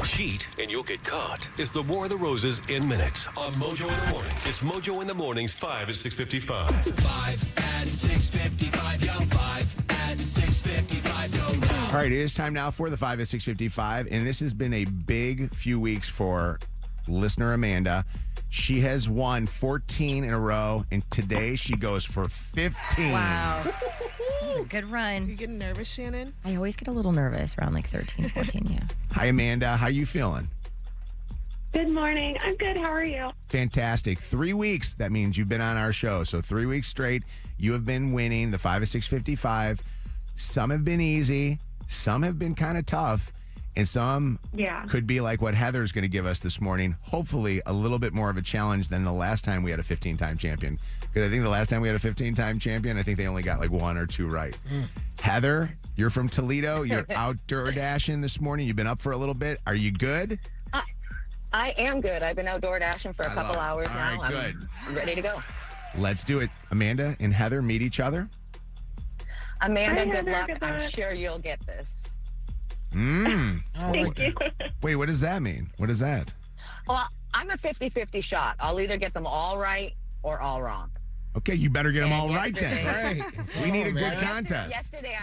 Cheat and you'll get caught. It's the War of the Roses in minutes on Mojo in the Morning. It's Mojo in the Mornings, 5 and 6:55. 5 and 6:55, yo. 5 and 6:55, go now. All right, it is time now for the 5 at 6:55, and this has been a big few weeks for listener Amanda. She has won 14 in a row, and today she goes for 15. Wow. That's a good run. You getting nervous, Shannon? I always get a little nervous around like 13, 14, yeah. Hi, Amanda. How you feeling? Good morning. I'm good. How are you? Fantastic. 3 weeks, that means you've been on our show. So 3 weeks straight, you have been winning the 5 at 6:55. Some have been easy. Some have been kind of tough. And some could be like what Heather's going to give us this morning. Hopefully a little bit more of a challenge than the last time we had a 15-time champion. Because I think the last time we had a 15-time champion, I think they only got like 1 or 2 right. Heather, you're from Toledo. You're outdoor dashing this morning. You've been up for a little bit. Are you good? I am good. I've been outdoor dashing for a couple hours All now. right, good. I'm ready to go. Let's do it. Amanda and Heather meet each other. Amanda, Hi, good Heather, luck. good I'm luck. sure you'll get this. Thank you. Wait, what does that mean? What is that? Well, I'm a 50-50 shot. I'll either get them all right or all wrong. Okay, you better get them all right then. yesterday- Right. We need a good contest. Yesterday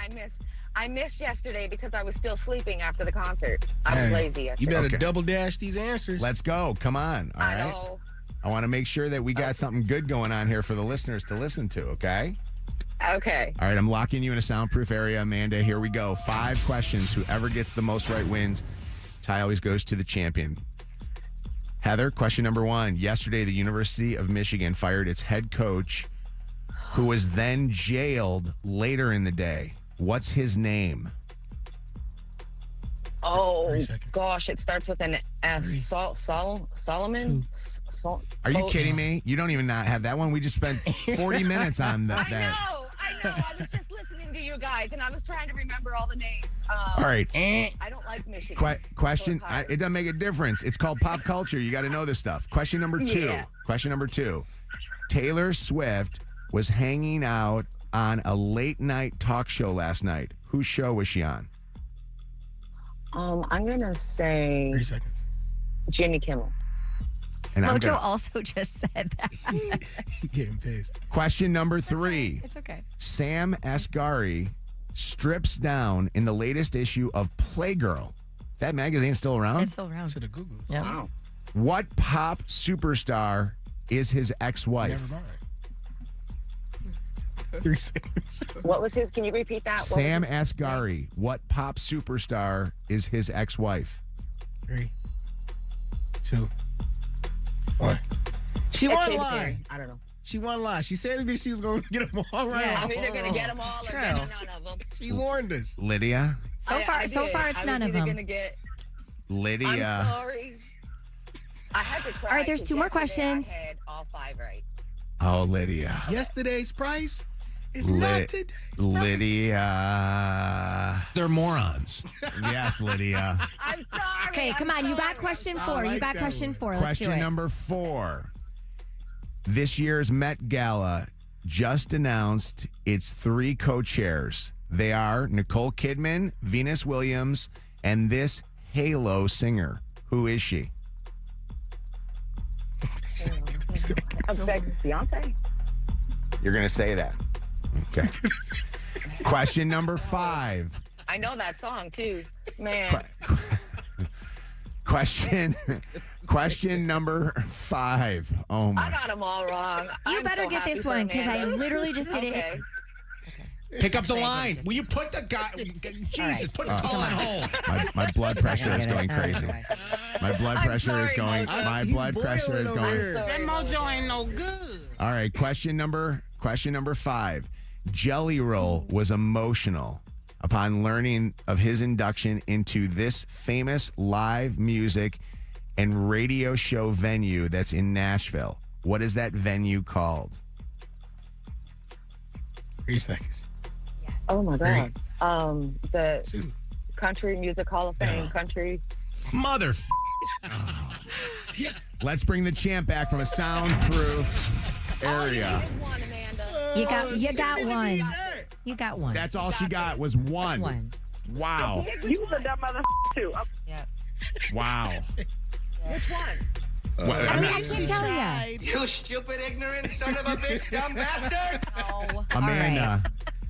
I missed yesterday because I was still sleeping after the concert. I was lazy You yesterday. better Okay. double dash these answers. Let's go. Come on. All I right. know. I want to make sure that we got something good going on here for the listeners to listen to, okay? Okay. All right, I'm locking you in a soundproof area, Amanda. Here we go. 5 questions. Whoever gets the most right wins. Tie always goes to the champion. Heather, question number 1. Yesterday, the University of Michigan fired its head coach, who was then jailed later in the day. What's his name? Oh, 3 seconds. gosh. It starts with an S. 3, Solomon? Are you kidding me? You don't even not have that one? We just spent 40 minutes on that. I know. I was just listening to you guys, and I was trying to remember all the names. All right. I don't like Michigan. Question. So it's hard. It doesn't make a difference. It's called pop culture. You got to know this stuff. Question number 2. Yeah. Question number 2. Taylor Swift was hanging out on a late night talk show last night. Whose show was she on? I'm going to say 3 seconds. Jimmy Kimmel. And I'm Mojo gonna, also just said that. Getting pissed. question number 3. It's okay. Sam Asghari strips down in the latest issue of Playgirl. That magazine's still around? It's still around. To the Google. Yeah. Wow. What pop superstar is his ex-wife? Never mind. 3 seconds. What was his? Can you repeat that? What Sam was his- Asghari. What pop superstar is his ex-wife? 3, 2, 1. She It's won Katy line. Perry. I don't know. She won line. She said that she was going to get them all right. Yeah. I'm either going to get them all It's or true. get none of them. She warned us. Lydia? So far, I so did. far, it's I none was of either them. Gonna get, Lydia. I'm sorry. I had to try. All right, there's 'cause 2 more yesterday questions. I had all 5 right. Oh, Lydia. Yesterday's price is not today's price. Lydia. They're morons. Yes, Lydia. I'm sorry. Okay, come on. You got question 4. You like got that question one. 4. Let's do Question it. number 4. This year's Met Gala just announced its 3 co-chairs. They are Nicole Kidman, Venus Williams, and this Halo singer. Who is she? Beyonce. You're going to say that. Okay. Question number 5. I know that song too, man. Question number 5. Oh I my. got them all wrong. You I'm better so get happy this for one because I Amanda. literally just did Okay. it. Pick up the Actually, I line. just- Will you put the guy? Jesus, put the call on hold. My blood pressure is Get it. going crazy. My blood I'm pressure is sorry, going. Mojo. My He's blood pressure is boiling over going. here. Sorry, Mojo ain't no good. All right, question number 5. Jelly Roll was emotional upon learning of his induction into this famous live music and radio show venue that's in Nashville. What is that venue called? 3 seconds. Oh my God. The 2. Country Music Hall of Fame. Country. Mother. Let's bring the champ back from a soundproof area. Oh, you won, Amanda. You got one. You got one. That's all she got was 1. 1. Wow. You was a dumb mother too. Yep. Wow. Which one? Well, I I'm mean, not- I can't tell you. You stupid, ignorant son of a bitch, dumb bastard! Oh,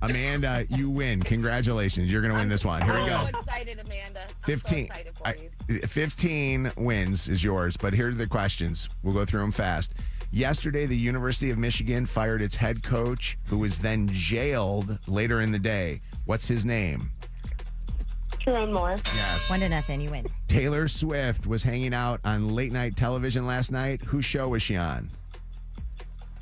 Amanda, you win. Congratulations. You're going to win this one. Here we I'm go. so excited, Amanda. I'm 15. so excited for you. 15 wins is yours, but here are the questions. We'll go through them fast. Yesterday, the University of Michigan fired its head coach, who was then jailed later in the day. What's his name? Sharon Moore. Yes. 1-0. You win. Taylor Swift was hanging out on late night television last night. Whose show was she on?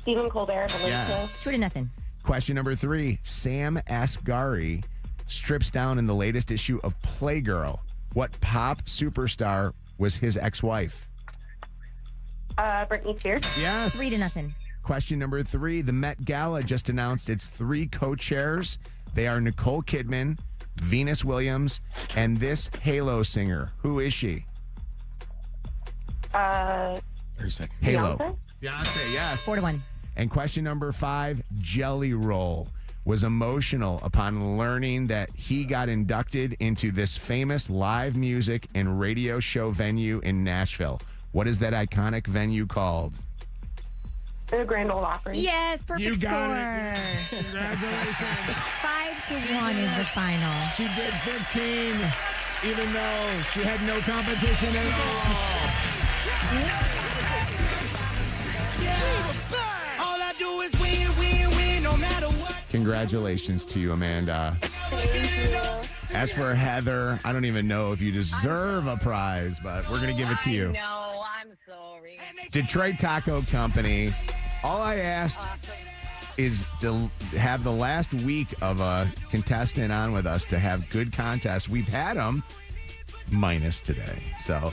Stephen Colbert. The late Yes. 2-0. Question number 3. Sam Asghari strips down in the latest issue of Playgirl. What pop superstar was his ex-wife? Britney Spears. Yes. 3-0. Question number 3. The Met Gala just announced its 3 co-chairs. They are Nicole Kidman, Venus Williams, and this Halo singer. Who is she? 30 seconds. Halo. Beyonce? Beyonce, yes. 4-1. And question number 5, Jelly Roll was emotional upon learning that he got inducted into this famous live music and radio show venue in Nashville. What is that iconic venue called? The Grand Ole Opry. Yes, perfect You score. got it. Congratulations. 5-1 is the final. She did 15, even though she had no competition at all. All I do is win, win, win, no matter what. Congratulations to you, Amanda. As for Heather, I don't even know if you deserve a prize, but we're going to give it to you. No, I'm sorry. Detroit Taco Company. All I asked is to have the last week of a contestant on with us to have good contests. We've had them, minus today. So,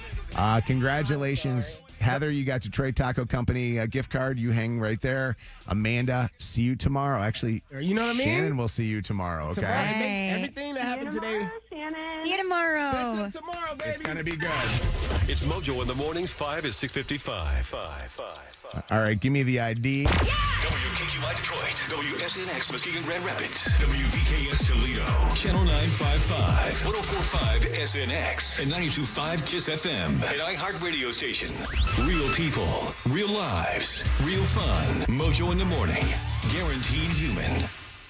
congratulations, Heather. You got Detroit Taco Company a gift card. You hang right there. Amanda, see you tomorrow. Actually, You know what I mean? Shannon will see you tomorrow. Okay, Tomorrow, Hey. everything that happened today. Shannon. See you tomorrow. Sets up tomorrow, baby. it's gonna be good. It's Mojo in the mornings, 5 at 6:55. All right, give me the ID. WKQI Detroit, WSNX Muskegon Grand Rapids, WVKS Toledo, Channel 955, 1045 SNX, and 92.5 KISS FM, an iHeart radio station. Real people, real lives, real fun. Mojo in the morning, guaranteed human.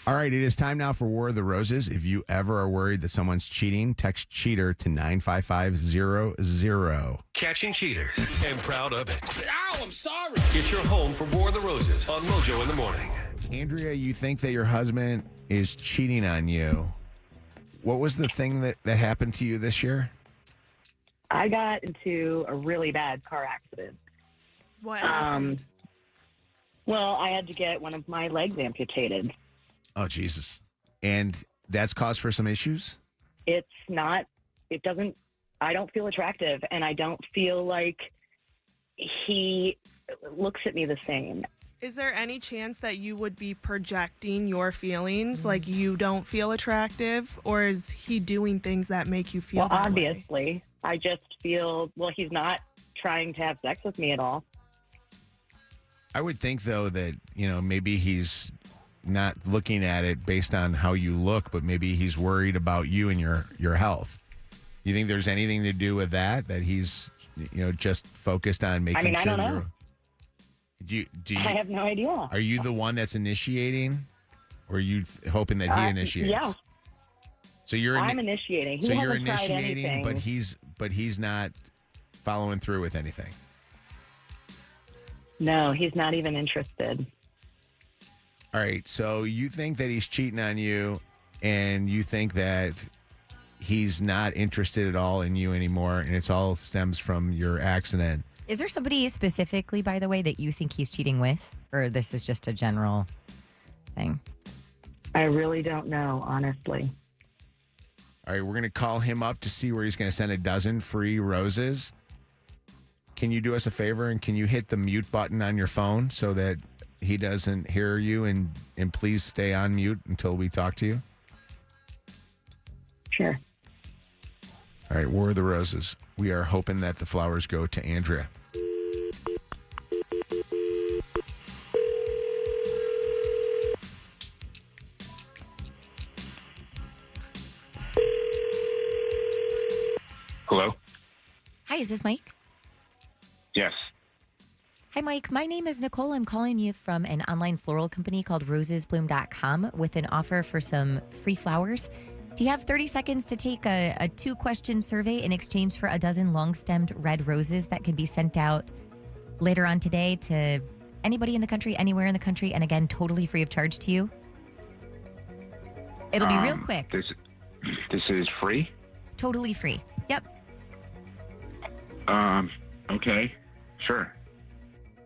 All right, it is time now for War of the Roses. If you ever are worried that someone's cheating, text cheater to 95500. Catching cheaters and proud of it. Ow, I'm sorry. It's your home for War of the Roses on Mojo in the morning. Andrea, you think that your husband is cheating on you. What was the thing that happened to you this year? I got into a really bad car accident. What happened? Well, I had to get one of my legs amputated. Oh, Jesus. And that's caused for some issues? It doesn't, I don't feel attractive, and I don't feel like he looks at me the same. Is there any chance that you would be projecting your feelings, like you don't feel attractive, or is he doing things that make you feel Well, that way? obviously, I just feel, he's not trying to have sex with me at all. I would think, though, that, maybe he's not looking at it based on how you look, but maybe he's worried about you and your health. You think there's anything to do with that he's, just focused on making sure I don't know. Do you, I have no idea. Are you the one that's initiating, or are you hoping that he initiates? Yeah. So I'm initiating. He so you're hasn't tried initiating, anything. but he's not following through with anything. No, he's not even interested. All right. So you think that he's cheating on you, and you think that he's not interested at all in you anymore, and it's all stems from your accident. Is there somebody specifically, by the way, that you think he's cheating with? Or this is just a general thing? I really don't know, honestly. All right, we're going to call him up to see where he's going to send a dozen free roses. Can you do us a favor, and can you hit the mute button on your phone so that he doesn't hear you, and please stay on mute until we talk to you? Sure. All right, War of the Roses. We are hoping that the flowers go to Andrea. Hello? Hi, is this Mike? Yes. Hi, Mike. My name is Nicole. I'm calling you from an online floral company called rosesbloom.com with an offer for some free flowers. Do you have 30 seconds to take a 2-question survey in exchange for a dozen long-stemmed red roses that can be sent out later on today to anybody in the country, anywhere in the country, and again, totally free of charge to you? It'll be real quick. This is free? Totally free. Yep. Okay. Sure.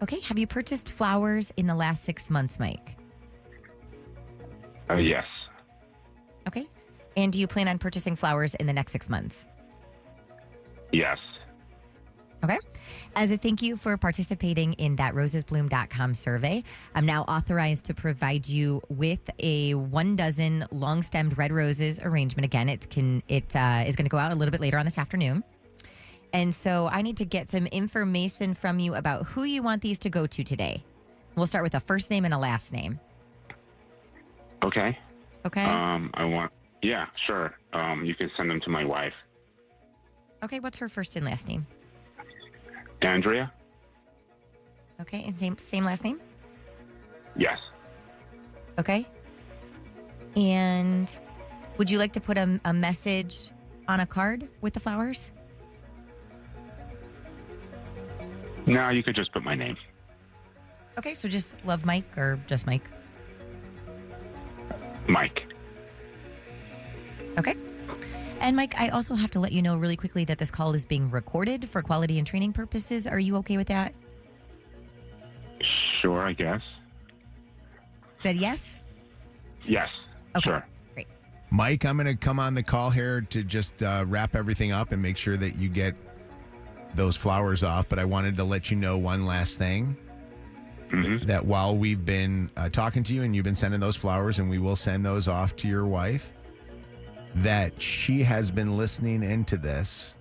Okay. Have you purchased flowers in the last 6 months, Mike? Yes. Okay. And do you plan on purchasing flowers in the next 6 months? Yes. Okay. As a thank you for participating in that rosesbloom.com survey, I'm now authorized to provide you with a 1 dozen long-stemmed red roses arrangement. Again, it is going to go out a little bit later on this afternoon. And so I need to get some information from you about who you want these to go to today. We'll start with a first name and a last name. Okay. Okay. Yeah, sure. You can send them to my wife. Okay. What's her first and last name? Andrea? Okay. And same last name? Yes. Okay. And would you like to put a message on a card with the flowers? No, you could just put my name. Okay, so just love Mike or just Mike? Mike. Okay. And Mike, I also have to let you know really quickly that this call is being recorded for quality and training purposes. Are you okay with that? Sure, I guess. Said yes? Yes. Okay. Sure. Great. Mike, I'm going to come on the call here to just wrap everything up and make sure that you get those flowers off. But I wanted to let you know one last thing. Mm-hmm. That while we've been talking to you and you've been sending those flowers, and we will send those off to your wife, that she has been listening into this,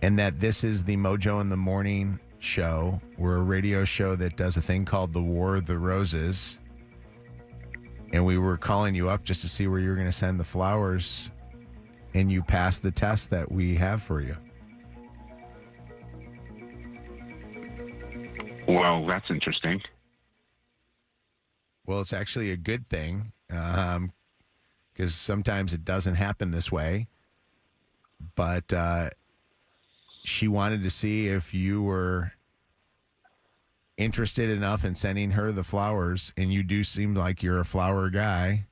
and that this is the Mojo in the Morning show. We're a radio show that does a thing called the War of the Roses. And we were calling you up just to see where you were going to send the flowers, and you passed the test that we have for you. Well, that's interesting. Well, it's actually a good thing, because sometimes it doesn't happen this way. But she wanted to see if you were interested enough in sending her the flowers, and you do seem like you're a flower guy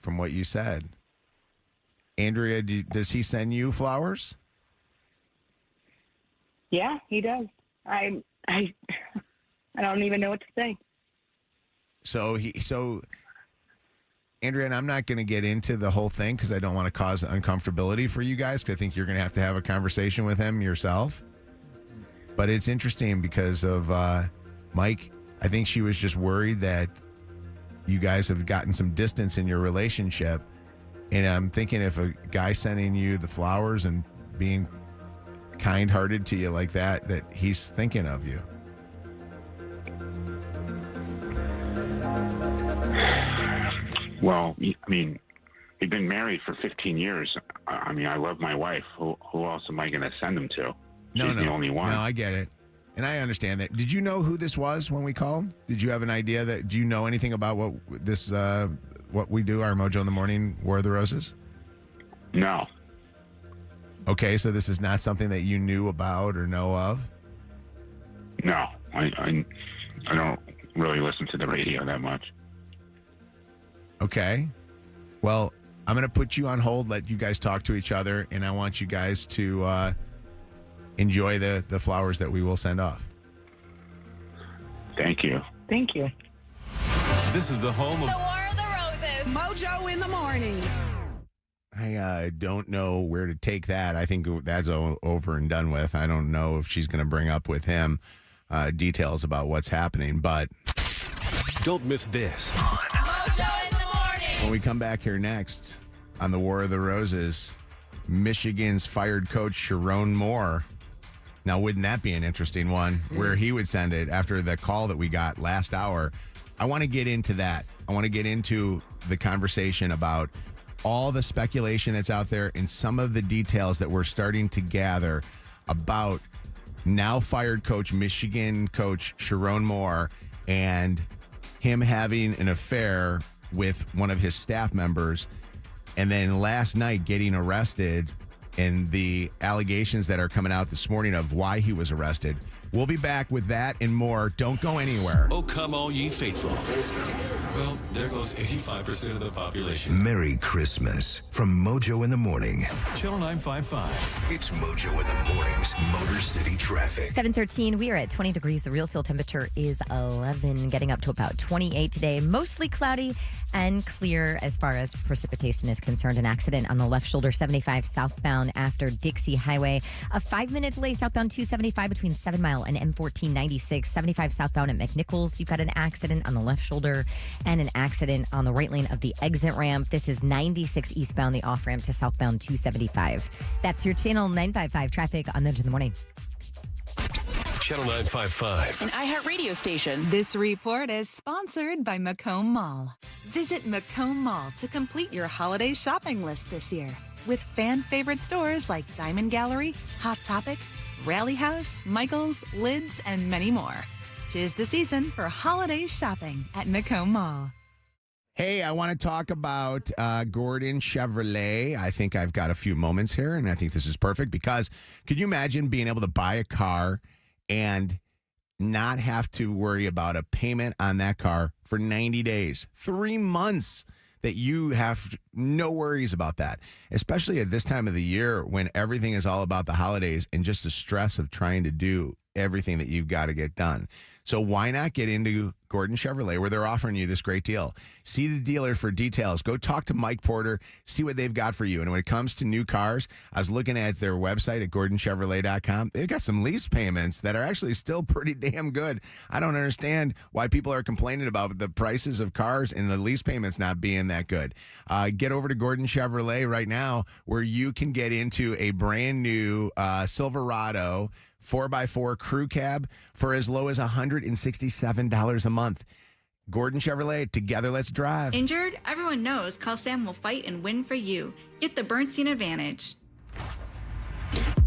from what you said. Andrea, does he send you flowers? Yeah, he does. I don't even know what to say. So Andrea, and I'm not going to get into the whole thing because I don't want to cause uncomfortability for you guys, because I think you're going to have a conversation with him yourself. But it's interesting because of Mike. I think she was just worried that you guys have gotten some distance in your relationship. And I'm thinking, if a guy sending you the flowers and being kind-hearted to you like that he's thinking of you. Well, I mean, we've been married for 15 years. I mean, I love my wife. Who else am I going to send them to? She's the only one. No, I get it. And I understand that. Did you know who this was when we called? Did you have an idea do you know anything about what we do, our Mojo in the Morning, War of the Roses? No. Okay, so this is not something that you knew about or know of? No, I don't really listen to the radio that much. Okay. Well, I'm going to put you on hold, let you guys talk to each other, and I want you guys to enjoy the flowers that we will send off. Thank you. Thank you. This is the home of The War of the Roses. Mojo in the morning. I don't know where to take that. I think that's over and done with. I don't know if she's going to bring up with him details about what's happening, but Don't miss this. Mojo in the morning. when we come back here next on the War of the Roses, Michigan's fired coach Sharon Moore. Now, wouldn't that be an interesting one where he would send it after the call that we got last hour? I want to get into that. I want to get into the conversation about all the speculation that's out there and some of the details that we're starting to gather about now fired coach, Michigan coach Sharon Moore, and him having an affair with one of his staff members, and then last night getting arrested, and the allegations that are coming out this morning of why he was arrested. We'll be back with that and more. Don't go anywhere. Oh, come all ye faithful. Well, there goes 85% of the population. Merry Christmas from Mojo in the Morning. Channel 955. It's Mojo in the Morning's Motor City Traffic. 7:13. We are at 20 degrees. The real field temperature is 11, getting up to about 28 today. Mostly cloudy and clear as far as precipitation is concerned. An accident on the left shoulder, 75 southbound after Dixie Highway. A 5-minute delay southbound 275 between 7 Mile and M1496. 75 southbound at McNichols. You've got an accident on the left shoulder and an accident on the right lane of the exit ramp. This is 96 eastbound, the off ramp to southbound 275. That's your Channel 955 traffic on Mojo in the Morning. Channel 955. An iHeartRadio station. This report is sponsored by Macomb Mall. Visit Macomb Mall to complete your holiday shopping list this year with fan-favorite stores like Diamond Gallery, Hot Topic, Rally House, Michaels, Lids, and many more. 'Tis the season for holiday shopping at Macomb Mall. Hey, I want to talk about Gordon Chevrolet. I think I've got a few moments here, and I think this is perfect because could you imagine being able to buy a car and not have to worry about a payment on that car for 90 days, 3 months, that you have no worries about that, especially at this time of the year when everything is all about the holidays and just the stress of trying to do everything that you've got to get done. So why not get into Gordon Chevrolet where they're offering you this great deal? See the dealer for details. Go talk to Mike Porter, see what they've got for you. And when it comes to new cars, I was looking at their website at GordonChevrolet.com. They've got some lease payments that are actually still pretty damn good. I don't understand why people are complaining about the prices of cars and the lease payments not being that good. Get over to Gordon Chevrolet right now where you can get into a brand new Silverado 4x4 crew cab for as low as $167 a month. Gordon Chevrolet, together let's drive. Injured? Everyone knows Call Sam will fight and win for you. Get the Bernstein advantage.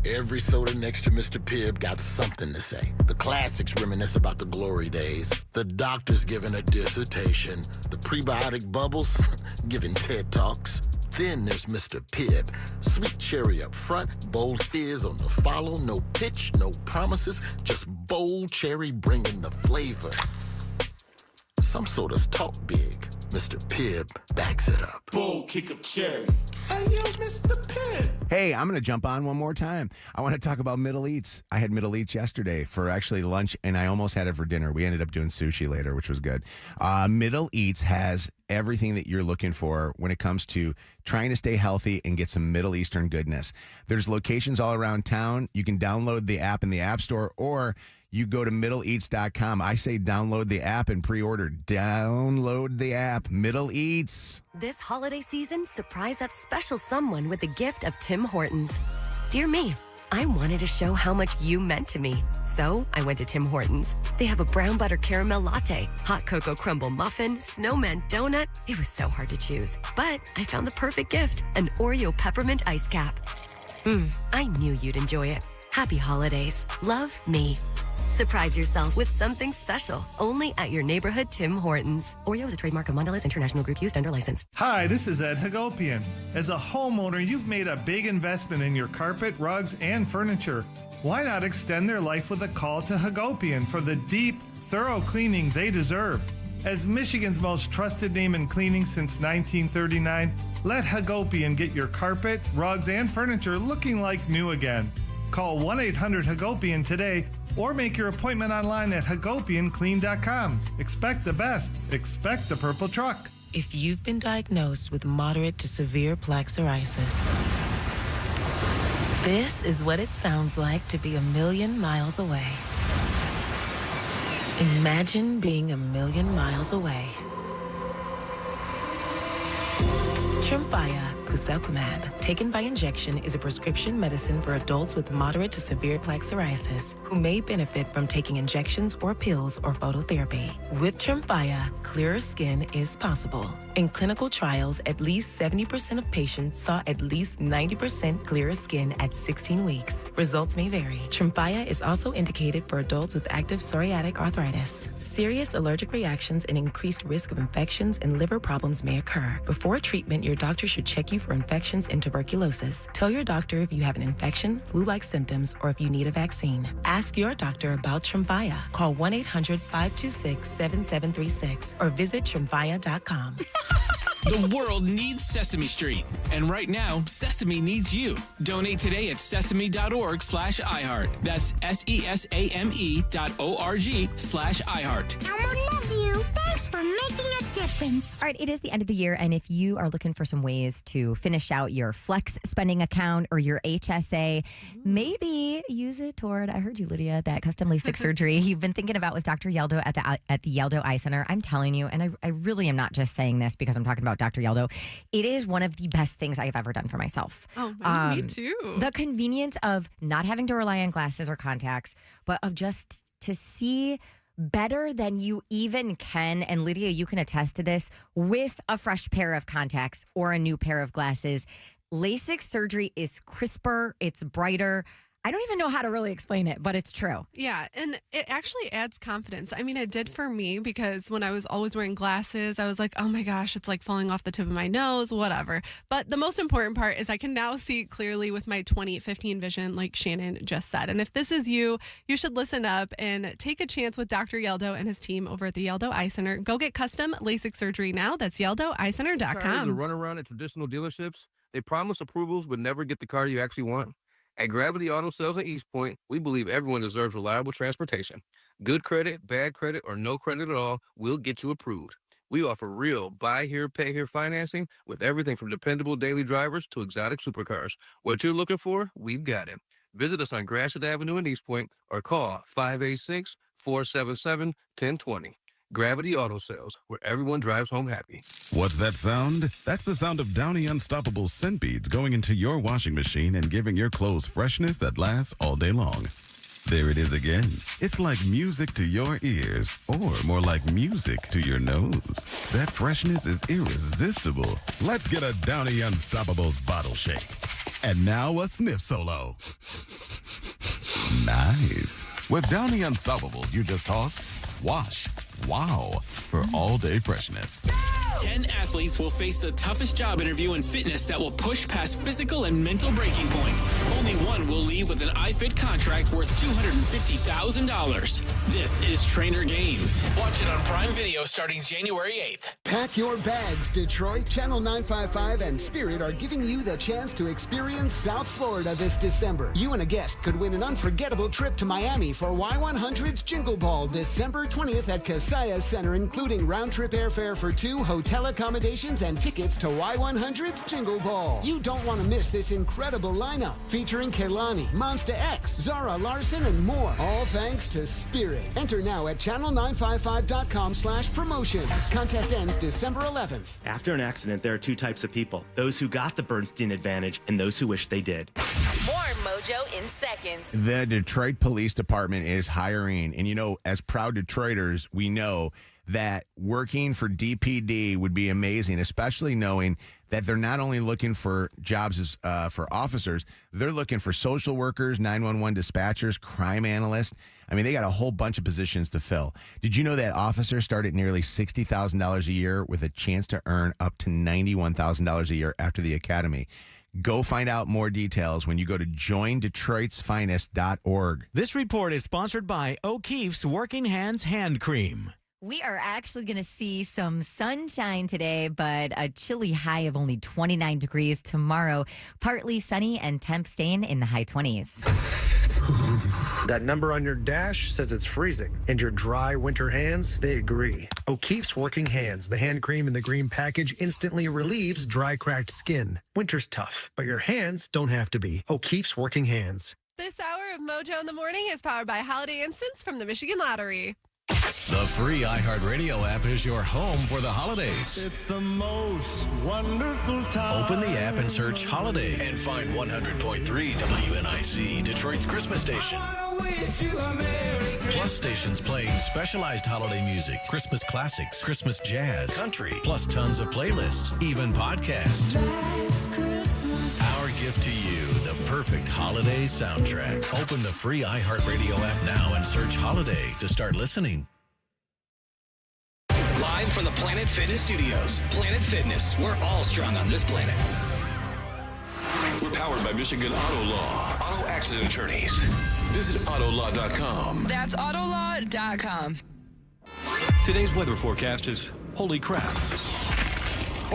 Every soda next to Mr. Pibb got something to say. The classics reminisce about the glory days. The doctor's giving a dissertation. The prebiotic bubbles giving TED Talks. Then there's Mr. Pibb. Sweet cherry up front, bold fizz on the follow. No pitch, no promises, just bold cherry bringing the flavor. Some sodas talk big. Mr. Pibb backs it up. Bold kick of cherry. Hey, yo, Mr. Pibb. Hey, I'm going to jump on one more time. I want to talk about Middle Eats. I had Middle Eats yesterday for actually lunch, and I almost had it for dinner. We ended up doing sushi later, which was good. Middle Eats has everything that you're looking for when it comes to trying to stay healthy and get some Middle Eastern goodness. There's locations all around town. You can download the app in the App Store, or you go to middleeats.com. I say download the app and pre-order. Download the app. Middle Eats. This holiday season, surprise that special someone with the gift of Tim Hortons. Dear me, I wanted to show how much you meant to me. So I went to Tim Hortons. They have a brown butter caramel latte, hot cocoa crumble muffin, snowman donut. It was so hard to choose. But I found the perfect gift, an Oreo peppermint ice cap. I knew you'd enjoy it. Happy holidays. Love me. Surprise yourself with something special only at your neighborhood Tim Hortons. Oreo is a trademark of Mondelez International Group used under license. Hi, this is Ed Hagopian. As a homeowner, you've made a big investment in your carpet, rugs, and furniture. Why not extend their life with a call to Hagopian for the deep, thorough cleaning they deserve? As Michigan's most trusted name in cleaning since 1939, let Hagopian get your carpet, rugs, and furniture looking like new again. Call 1-800-HAGOPIAN today or make your appointment online at hagopianclean.com. Expect the best. Expect the purple truck. If you've been diagnosed with moderate to severe plaque psoriasis, this is what it sounds like to be 1,000,000 miles away. Imagine being 1,000,000 miles away. Tremfya guselkumab, taken by injection, is a prescription medicine for adults with moderate to severe plaque psoriasis who may benefit from taking injections or pills or phototherapy. With Tremfya, clearer skin is possible. In clinical trials, at least 70% of patients saw at least 90% clearer skin at 16 weeks. Results may vary. Tremfya is also indicated for adults with active psoriatic arthritis. Serious allergic reactions and increased risk of infections and liver problems may occur. Before treatment, your doctor should check you for infections and tuberculosis. Tell your doctor if you have an infection, flu-like symptoms, or if you need a vaccine. Ask your doctor about Tremfya. Call 1-800-526-7736 or visit Tremfya.com. The world needs Sesame Street. And right now, Sesame needs you. Donate today at sesame.org/iHeart. That's SESAME.org/iHeart. Elmo loves you. Thanks for making a difference. All right, it is the end of the year, and if you are looking for some ways to finish out your flex spending account or your HSA, maybe use it toward, I heard you, Lydia, that custom LASIK surgery you've been thinking about with Dr. Yeldo at the Yeldo Eye Center. I'm telling you, and I really am not just saying this because I'm talking about Dr. Yeldo. It is one of the best things I have ever done for myself. Oh, me too. The convenience of not having to rely on glasses or contacts, but of just to see better than you even can. And Lydia, you can attest to this with a fresh pair of contacts or a new pair of glasses. LASIK surgery is crisper, it's brighter. I don't even know how to really explain it, but it's true. Yeah, and it actually adds confidence. I mean, it did for me because when I was always wearing glasses, I was like, oh my gosh, it's like falling off the tip of my nose, whatever. But the most important part is I can now see clearly with my 20/15 vision, like Shannon just said. And if this is you, you should listen up and take a chance with Dr. Yeldo and his team over at the Yeldo Eye Center. Go get custom LASIK surgery now. That's YeldoEyeCenter.com. Tired of run around at traditional dealerships? They promise approvals but never get the car you actually want. At Gravity Auto Sales in East Point, we believe everyone deserves reliable transportation. Good credit, bad credit, or no credit at all, we'll get you approved. We offer real buy here, pay here financing with everything from dependable daily drivers to exotic supercars. What you're looking for, we've got it. Visit us on Gratiot Avenue in East Point or call 586-477-1020. Gravity Auto Sales, where everyone drives home happy. What's that sound? That's the sound of Downy Unstoppable scent beads going into your washing machine and giving your clothes freshness that lasts all day long. There it is again. It's like music to your ears, or more like music to your nose. That freshness is irresistible. Let's get a Downy Unstoppables bottle shake. And now a sniff solo. Nice. With Downy Unstoppables, you just toss, wash, wow, for all-day freshness. 10 athletes will face the toughest job interview in fitness that will push past physical and mental breaking points. Only one will leave with an iFit contract worth $250,000. This is Trainer Games. Watch it on Prime Video starting January 8th. Pack your bags, Detroit. Channel 955 and Spirit are giving you the chance to experience South Florida this December. You and a guest could win an unforgettable trip to Miami for Y100's Jingle Ball December 20th at Casaya Center, including round-trip airfare for 2, hotel accommodations, and tickets to Y100's Jingle Ball. You don't want to miss this incredible lineup featuring Kehlani, Monsta X, Zara Larson, and more. All thanks to Spirit. Enter now at channel955.com/promotions. Contest ends December 11th. After an accident, there are two types of people: those who got the Bernstein advantage and those who wish they did. More Mojo in seconds. The Detroit Police Department is hiring. And, you know, as proud Detroiters, we know that working for DPD would be amazing, especially knowing that they're not only looking for jobs as, for officers, they're looking for social workers, 911 dispatchers, crime analysts. I mean, they got a whole bunch of positions to fill. Did you know that officers start at nearly $60,000 a year with a chance to earn up to $91,000 a year after the academy? Go find out more details when you go to joindetroitsfinest.org. This report is sponsored by O'Keefe's Working Hands Hand Cream. We are actually going to see some sunshine today, but a chilly high of only 29 degrees tomorrow. Partly sunny and temp staying in the high 20s. That number on your dash says it's freezing, and your dry winter hands, they agree. O'Keefe's Working Hands, the hand cream in the green package, instantly relieves dry, cracked skin. Winter's tough, but your hands don't have to be. O'Keefe's Working Hands. This hour of Mojo in the Morning is powered by Holiday Instants from the Michigan Lottery. The free iHeartRadio app is your home for the holidays. It's the most wonderful time. Open the app and search Holiday and find 100.3 WNIC, Detroit's Christmas station. Plus stations playing specialized holiday music, Christmas classics, Christmas jazz, country, plus tons of playlists, even podcasts. Our gift to you, the perfect holiday soundtrack. Open the free iHeartRadio app now and search Holiday to start listening. Live from the Planet Fitness Studios. Planet Fitness, we're all strong on this planet. We're powered by Michigan Auto Law. Auto accident attorneys. Visit autolaw.com. That's autolaw.com. Today's weather forecast is holy crap.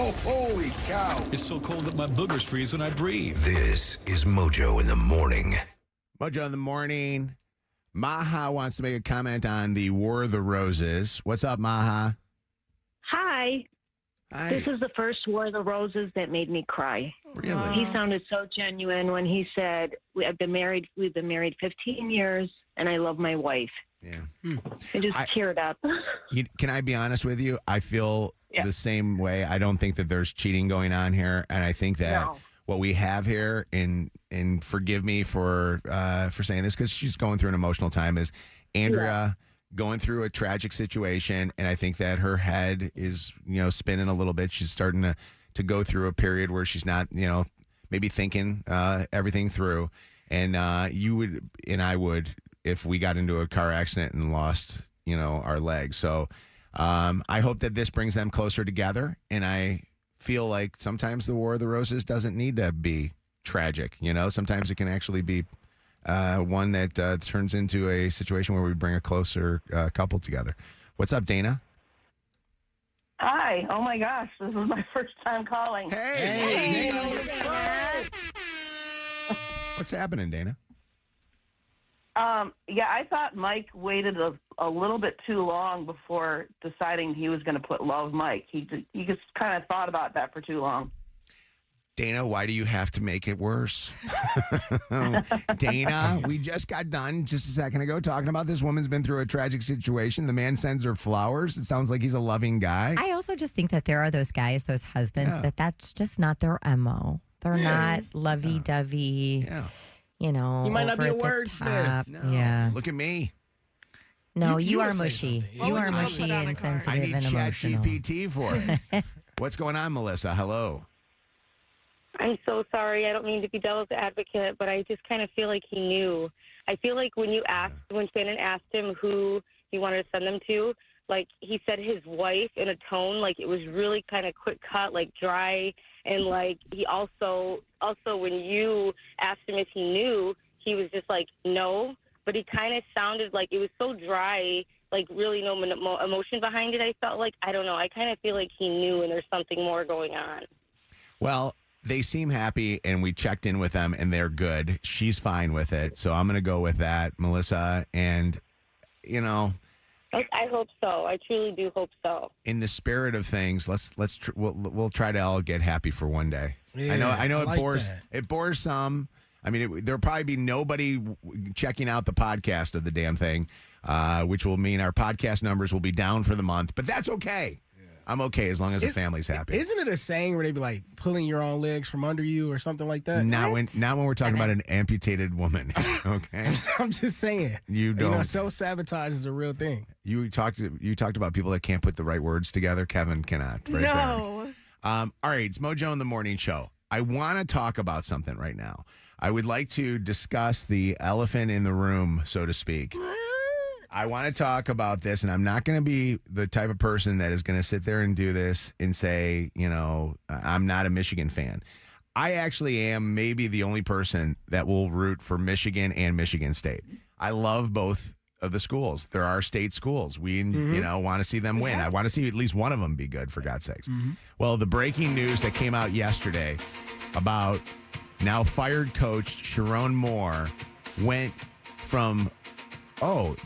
Oh, holy cow. It's so cold that my boogers freeze when I breathe. This is Mojo in the morning. Mojo in the morning. Maha wants to make a comment on the War of the Roses. What's up, Maha? Hi. Hi. This is the first War of the Roses that made me cry. Really? He sounded so genuine when he said, we've been married 15 years, and I love my wife. Yeah. I just teared up. Can I be honest with you? I feel the same way. I don't think that there's cheating going on here, and I think that what we have here, and forgive me for saying this because she's going through an emotional time, is Andrea going through a tragic situation, and I think that her head is spinning a little bit. She's starting to go through a period where she's not maybe thinking everything through, and you would and I would if we got into a car accident and lost our leg. So I hope that this brings them closer together, and I feel like sometimes the War of the Roses doesn't need to be tragic. Sometimes it can actually be one that turns into a situation where we bring a closer couple together. What's up, Dana? Hi. Oh, my gosh. This is my first time calling. Hey, Dana. What's happening, Dana? I thought Mike waited a little bit too long before deciding he was going to put Love Mike. He just kind of thought about that for too long. Dana, why do you have to make it worse? Dana, we just got done just a second ago talking about this woman's been through a tragic situation. The man sends her flowers. It sounds like he's a loving guy. I also just think that there are those guys, those husbands, that's just not their MO. They're not lovey-dovey. Yeah. You might not be a wordsmith. No. Yeah. Look at me. No, you would are say mushy. something. You are mushy and sensitive I need and emotional. ChatGPT for it. What's going on, Melissa? Hello. I'm so sorry. I don't mean to be devil's advocate, but I just kind of feel like he knew. I feel like when Shannon asked him who he wanted to send them to, like he said his wife in a tone, like it was really kind of quick cut, like dry. And like he also when you asked him if he knew, he was just like, no. But he kind of sounded like it was so dry, like really no emotion behind it. I felt like, I don't know. I kind of feel like he knew and there's something more going on. Well, they seem happy, and we checked in with them, and they're good. She's fine with it, so I'm going to go with that, Melissa. And, I hope so. I truly do hope so. in the spirit of things, we'll try to all get happy for one day. Yeah, I know I it like bores that. it bores some. I mean, there'll probably be nobody checking out the podcast of the damn thing, which will mean our podcast numbers will be down for the month. But that's okay. I'm okay as long as the family's happy. Isn't it a saying where they be like pulling your own legs from under you or something like that? Not when we're talking about an amputated woman. Okay, I'm just saying. You don't. Self-sabotage is a real thing. You talked about people that can't put the right words together. Kevin cannot. Right No. There. All right, it's Mojo in the Morning Show. I want to talk about something right now. I would like to discuss the elephant in the room, so to speak. I want to talk about this, and I'm not going to be the type of person that is going to sit there and do this and say, I'm not a Michigan fan. I actually am maybe the only person that will root for Michigan and Michigan State. I love both of the schools. There are state schools. We, want to see them win. I want to see at least one of them be good, for God's sakes. Well, the breaking news that came out yesterday about now fired coach Sharon Moore went from,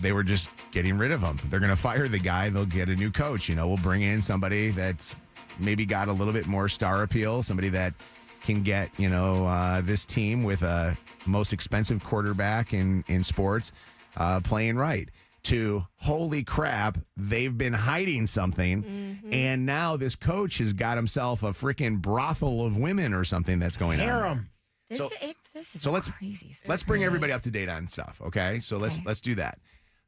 they were just getting rid of him. They're going to fire the guy. They'll get a new coach. We'll bring in somebody that's maybe got a little bit more star appeal, somebody that can get, this team with a most expensive quarterback in sports playing right. to holy crap, they've been hiding something. And now this coach has got himself a freaking brothel of women or something that's going on. Harem. This is crazy stuff. Let's bring everybody up to date on stuff, okay? So let's do that.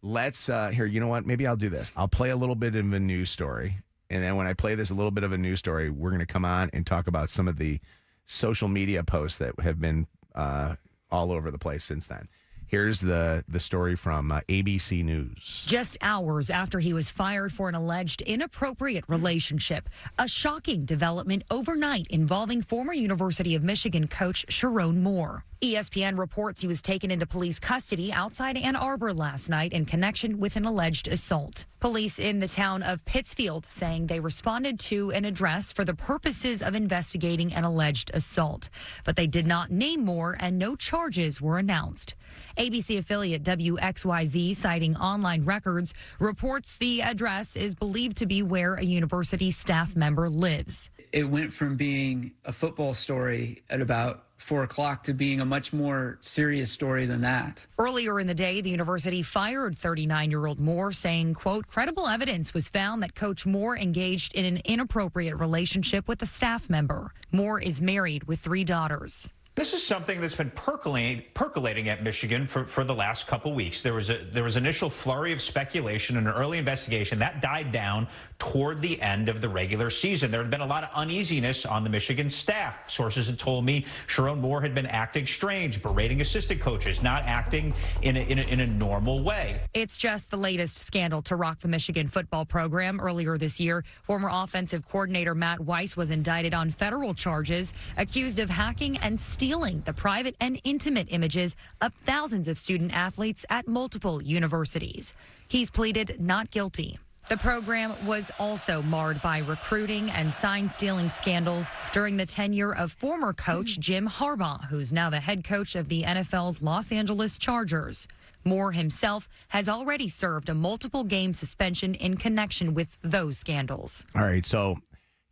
Let's here, you know what? Maybe I'll do this. I'll play a little bit of a news story. And then when I play this a little bit of a news story, we're going to come on and talk about some of the social media posts that have been all over the place since then. Here's the story from ABC News. Just hours after he was fired for an alleged inappropriate relationship, a shocking development overnight involving former University of Michigan coach Sharon Moore. ESPN reports he was taken into police custody outside Ann Arbor last night in connection with an alleged assault. Police in the town of Pittsfield saying they responded to an address for the purposes of investigating an alleged assault, but they did not name Moore and no charges were announced. ABC affiliate WXYZ, citing online records, reports the address is believed to be where a university staff member lives. It went from being a football story at about 4 o'clock to being a much more serious story than that. Earlier in the day, the university fired 39-year-old Moore, saying, quote, credible evidence was found that Coach Moore engaged in an inappropriate relationship with a staff member. Moore is married with 3 daughters. This is something that's been percolating at Michigan for the last couple weeks. There was initial flurry of speculation and an early investigation that died down toward the end of the regular season. There had been a lot of uneasiness on the Michigan staff. Sources had told me Sharon Moore had been acting strange, berating assistant coaches, not acting in a normal way. It's just the latest scandal to rock the Michigan football program. Earlier this year, former offensive coordinator Matt Weiss was indicted on federal charges, accused of hacking and stealing the private and intimate images of thousands of student athletes at multiple universities. He's pleaded not guilty. The program was also marred by recruiting and sign-stealing scandals during the tenure of former coach Jim Harbaugh, who's now the head coach of the NFL's Los Angeles Chargers. Moore himself has already served a multiple-game suspension in connection with those scandals. All right, so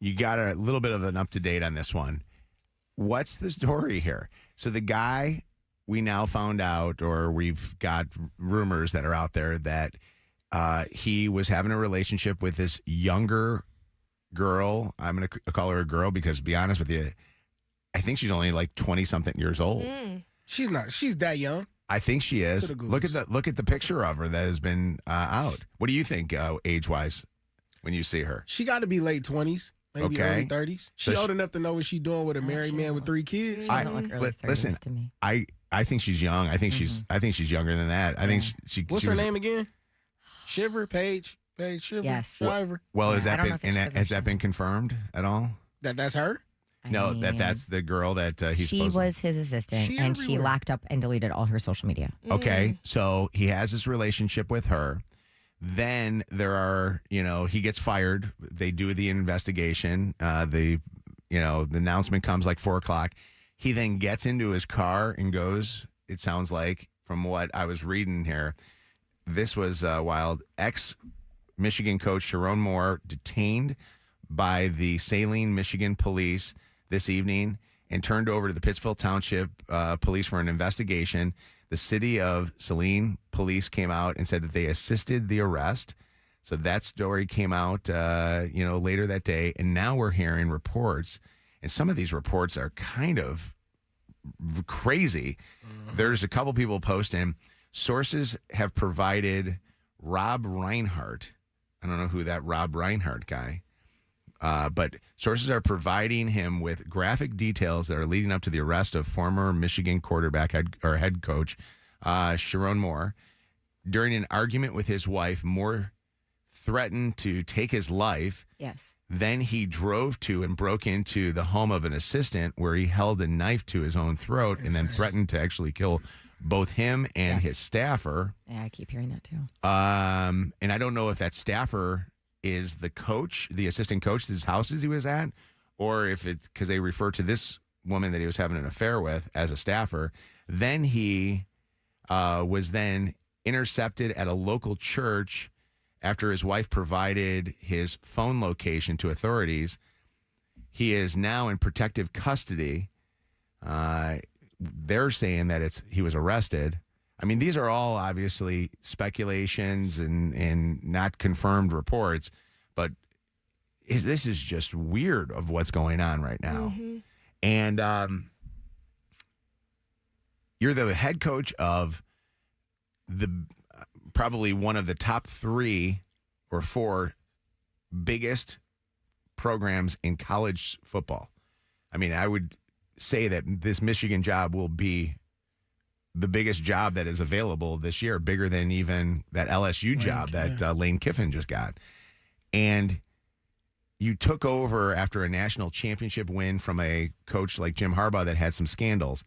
you got a little bit of an up-to-date on this one. What's the story here? So the guy, we now found out, or we've got rumors that are out there that he was having a relationship with this younger girl. I'm going to call her a girl because, to be honest with you, I think she's only like 20-something years old. She's not. She's that young. I think she is. Look at the picture of her that has been out. What do you think age-wise when you see her? She got to be late 20s. Maybe early 30s. She's old enough to know what she's doing with a married man with 3 kids. She doesn't look early 30s listen, to me. I think she's young. I think she's younger than that. I think she. What's her name again? Shiver, Paige Shiver. Yes. Shiver. Well, has that been confirmed at all? That's her? No, that's the girl that he's. She was his assistant, and she locked up and deleted all her social media. Okay, so he has this relationship with her. Then there are, he gets fired. They do the investigation. The announcement comes like 4 o'clock. He then gets into his car and goes. It sounds like, from what I was reading here, this was wild. Ex-Michigan coach Sharon Moore detained by the Saline, Michigan police this evening and turned over to the Pittsfield Township police for an investigation. The city of Saline police came out and said that they assisted the arrest. So that story came out, later that day. And now we're hearing reports, and some of these reports are kind of crazy. There's a couple people posting. Sources have provided Rob Reinhardt. I don't know who that Rob Reinhardt guy, but sources are providing him with graphic details that are leading up to the arrest of former Michigan quarterback head coach Sharon Moore. During an argument with his wife, Moore threatened to take his life. Yes. Then he drove to and broke into the home of an assistant where he held a knife to his own throat and then threatened to actually kill both him and his staffer. Yeah, I keep hearing that too. And I don't know if that staffer is the coach, the assistant coach whose houses he was at, or if it's because they refer to this woman that he was having an affair with as a staffer. Then he was then intercepted at a local church after his wife provided his phone location to authorities. He is now in protective custody. They're saying that he was arrested. I mean, these are all obviously speculations and not confirmed reports, but this is just weird of what's going on right now. Mm-hmm. And you're the head coach of probably one of the top 3 or 4 biggest programs in college football. I mean, I would say that this Michigan job will be the biggest job that is available this year, bigger than even that LSU job that Lane Kiffin just got. And you took over after a national championship win from a coach like Jim Harbaugh that had some scandals,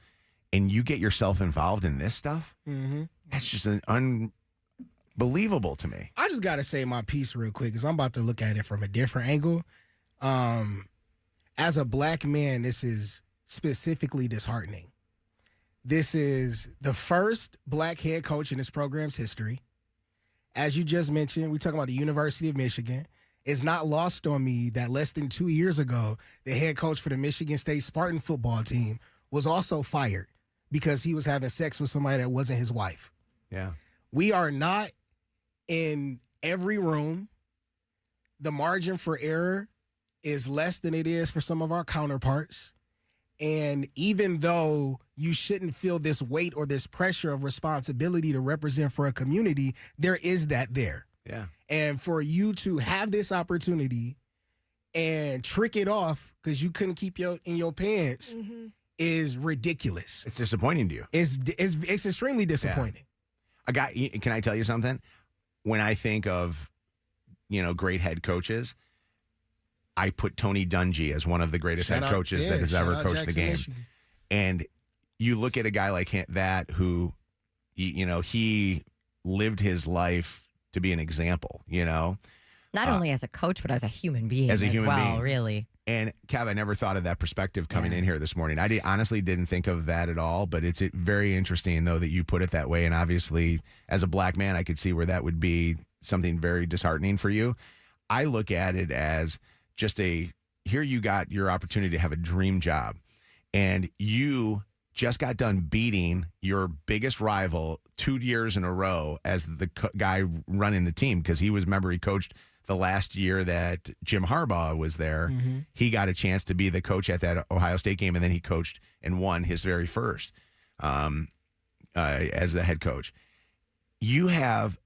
and you get yourself involved in this stuff? Mm-hmm. That's just unbelievable to me. I just got to say my piece real quick because I'm about to look at it from a different angle. As a black man, this is specifically disheartening. This is the first black head coach in this program's history. As you just mentioned, we're talking about the University of Michigan. It's not lost on me that less than 2 years ago, the head coach for the Michigan State Spartan football team was also fired because he was having sex with somebody that wasn't his wife. Yeah. We are not in every room. The margin for error is less than it is for some of our counterparts. And even though you shouldn't feel this weight or this pressure of responsibility to represent for a community, there is that there. Yeah. And for you to have this opportunity and trick it off because you couldn't keep in your pants is ridiculous. It's disappointing to you. It's extremely disappointing. Yeah. Can I tell you something? When I think of, great head coaches, I put Tony Dungy as one of the greatest head coaches that has ever coached the game. Michigan. And you look at a guy like that who, he lived his life to be an example, Not only as a coach, but as a human being as well, really. And, Kev, I never thought of that perspective coming in here this morning. I honestly didn't think of that at all, but it's very interesting, though, that you put it that way. And obviously, as a black man, I could see where that would be something very disheartening for you. I look at it as just here you got your opportunity to have a dream job, and you just got done beating your biggest rival 2 years in a row as the guy running the team, because he coached the last year that Jim Harbaugh was there. Mm-hmm. He got a chance to be the coach at that Ohio State game, and then he coached and won his very first as the head coach. You have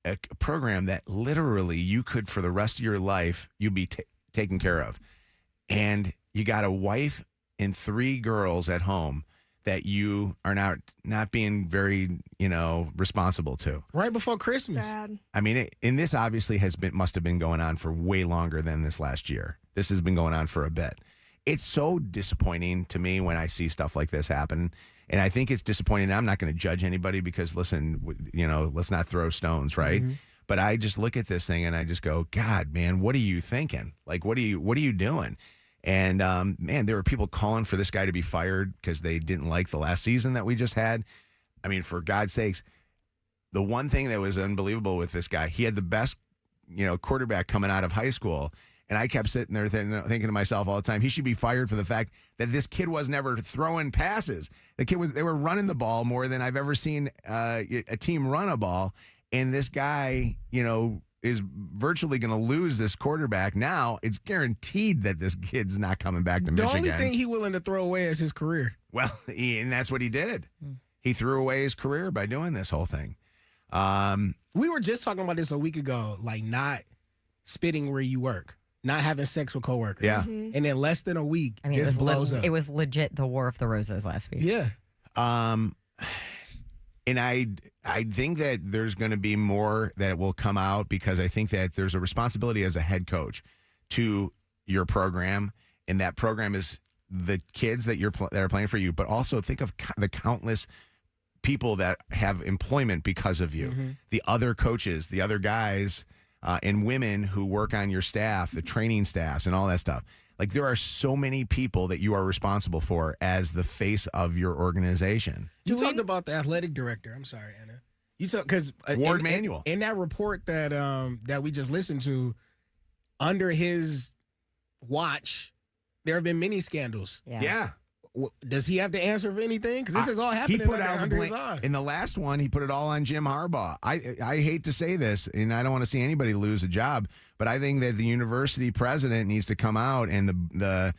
a program that literally you could, for the rest of your life, you'd be taken care of. And you got a wife and 3 girls at home that you are not being very, responsible to. Right before Christmas. Sad. I mean, and this obviously must have been going on for way longer than this last year. This has been going on for a bit. It's so disappointing to me when I see stuff like this happen. And I think it's disappointing. I'm not going to judge anybody because, listen, let's not throw stones, right? Mm-hmm. But I just look at this thing and I just go, God, man, what are you thinking? Like, what are you doing? And, man, there were people calling for this guy to be fired because they didn't like the last season that we just had. I mean, for God's sakes, the one thing that was unbelievable with this guy, he had the best, quarterback coming out of high school. And I kept sitting there thinking to myself all the time, he should be fired for the fact that this kid was never throwing passes. They were running the ball more than I've ever seen a team run a ball. And this guy, is virtually going to lose this quarterback. Now it's guaranteed that this kid's not coming back to Michigan. The only thing he's willing to throw away is his career. Well, and that's what he did. He threw away his career by doing this whole thing. We were just talking about this a week ago, like not spitting where you work, not having sex with coworkers. Yeah. Mm-hmm. And in less than a week, I mean, it was legit the War of the Roses last week. Yeah. And I think that there's going to be more that will come out because I think that there's a responsibility as a head coach to your program, and that program is the kids that are playing for you, but also think of the countless people that have employment because of you, the other coaches, the other guys and women who work on your staff, the training staffs and all that stuff. Like, there are so many people that you are responsible for as the face of your organization. You talked about the athletic director. I'm sorry, Anna. You talked because Ward Manuel in that report that we just listened to, under his watch, there have been many scandals. Yeah. Does he have to answer for anything? Because this is all happening under his eyes. In the last one, he put it all on Jim Harbaugh. I hate to say this, and I don't want to see anybody lose a job, but I think that the university president needs to come out and the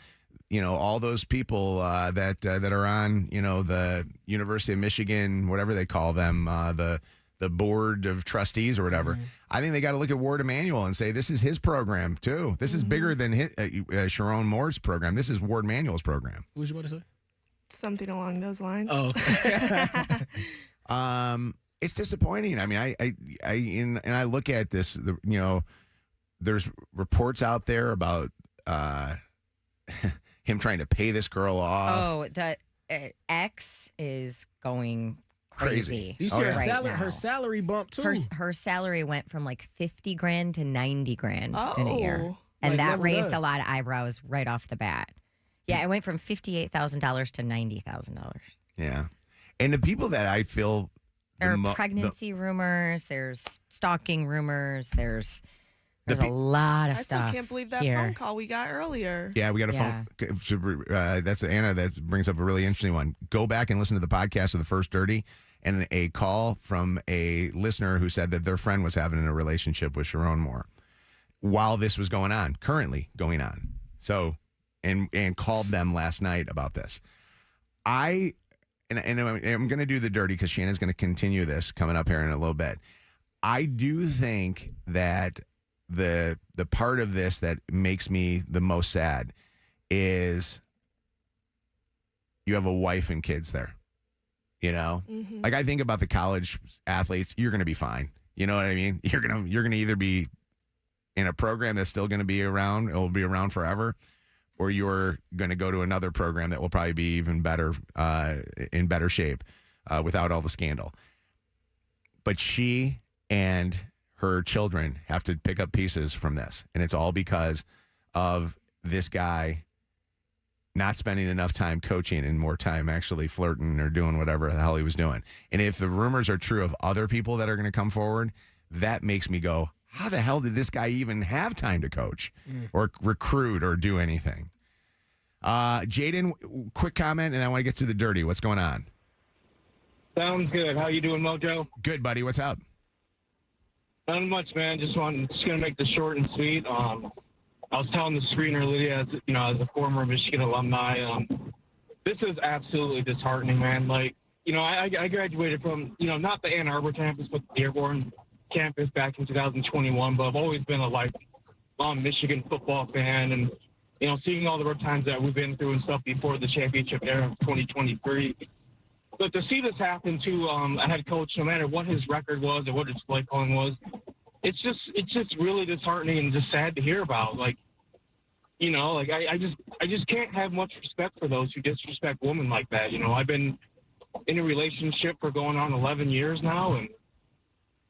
all those people that are on the University of Michigan, whatever they call them, the board of trustees or whatever. I think they got to look at Ward Emanuel and say this is his program too. This is bigger than Sharon Moore's program. This is Ward Emanuel's program. What was you about to say? Something along those lines. Oh, it's disappointing. I mean, I look at this. There's reports out there about him trying to pay this girl off. Oh, the X is going crazy. You see her salary bump too. Her salary went from like $50,000 to $90,000 in a year, and Like, that never raised done. a lot of eyebrows right off the bat. Yeah, it went from $58,000 to $90,000. Yeah, and the people that I feel There are pregnancy rumors. There's stalking rumors. There's a lot of I stuff. still can't believe that here. phone call we got earlier. Yeah, we got a phone. That's Anna. That brings up a really interesting one. Go back and listen to the podcast of the First Dirty, and a call from a listener who said that their friend was having a relationship with Sharon Moore while this was currently going on. So, and called them last night about this. And I'm going to do the dirty because Shannon's going to continue this coming up here in a little bit. I do think that the part of this that makes me the most sad is you have a wife and kids there. Like I think about the college athletes, you're going to be fine. You know what I mean? You're going to either be in a program that's still going to be around, it will be around forever, or you're going to go to another program that will probably be even better, in better shape, without all the scandal. But she and her children have to pick up pieces from this, and it's all because of this guy not spending enough time coaching and more time actually flirting or doing whatever the hell he was doing. And if the rumors are true of other people that are going to come forward, that makes me go, how the hell did this guy even have time to coach or recruit or do anything? Jaden, quick comment, and I want to get to the dirty. What's going on? Sounds good. How you doing, Mojo? Good, buddy. What's up? Not much, man. Just going to make this short and sweet. I was telling the screener, Lydia, as a former Michigan alumni, this is absolutely disheartening, man. Like, I graduated from, not the Ann Arbor campus, but the Dearborn campus back in 2021, but I've always been a lifelong Michigan football fan, and, seeing all the rough times that we've been through and stuff before the championship era of 2023. But to see this happen to a head coach, no matter what his record was or what his play calling was, it's just really disheartening and just sad to hear about. Like, I just can't have much respect for those who disrespect women like that. I've been in a relationship for going on 11 years now, and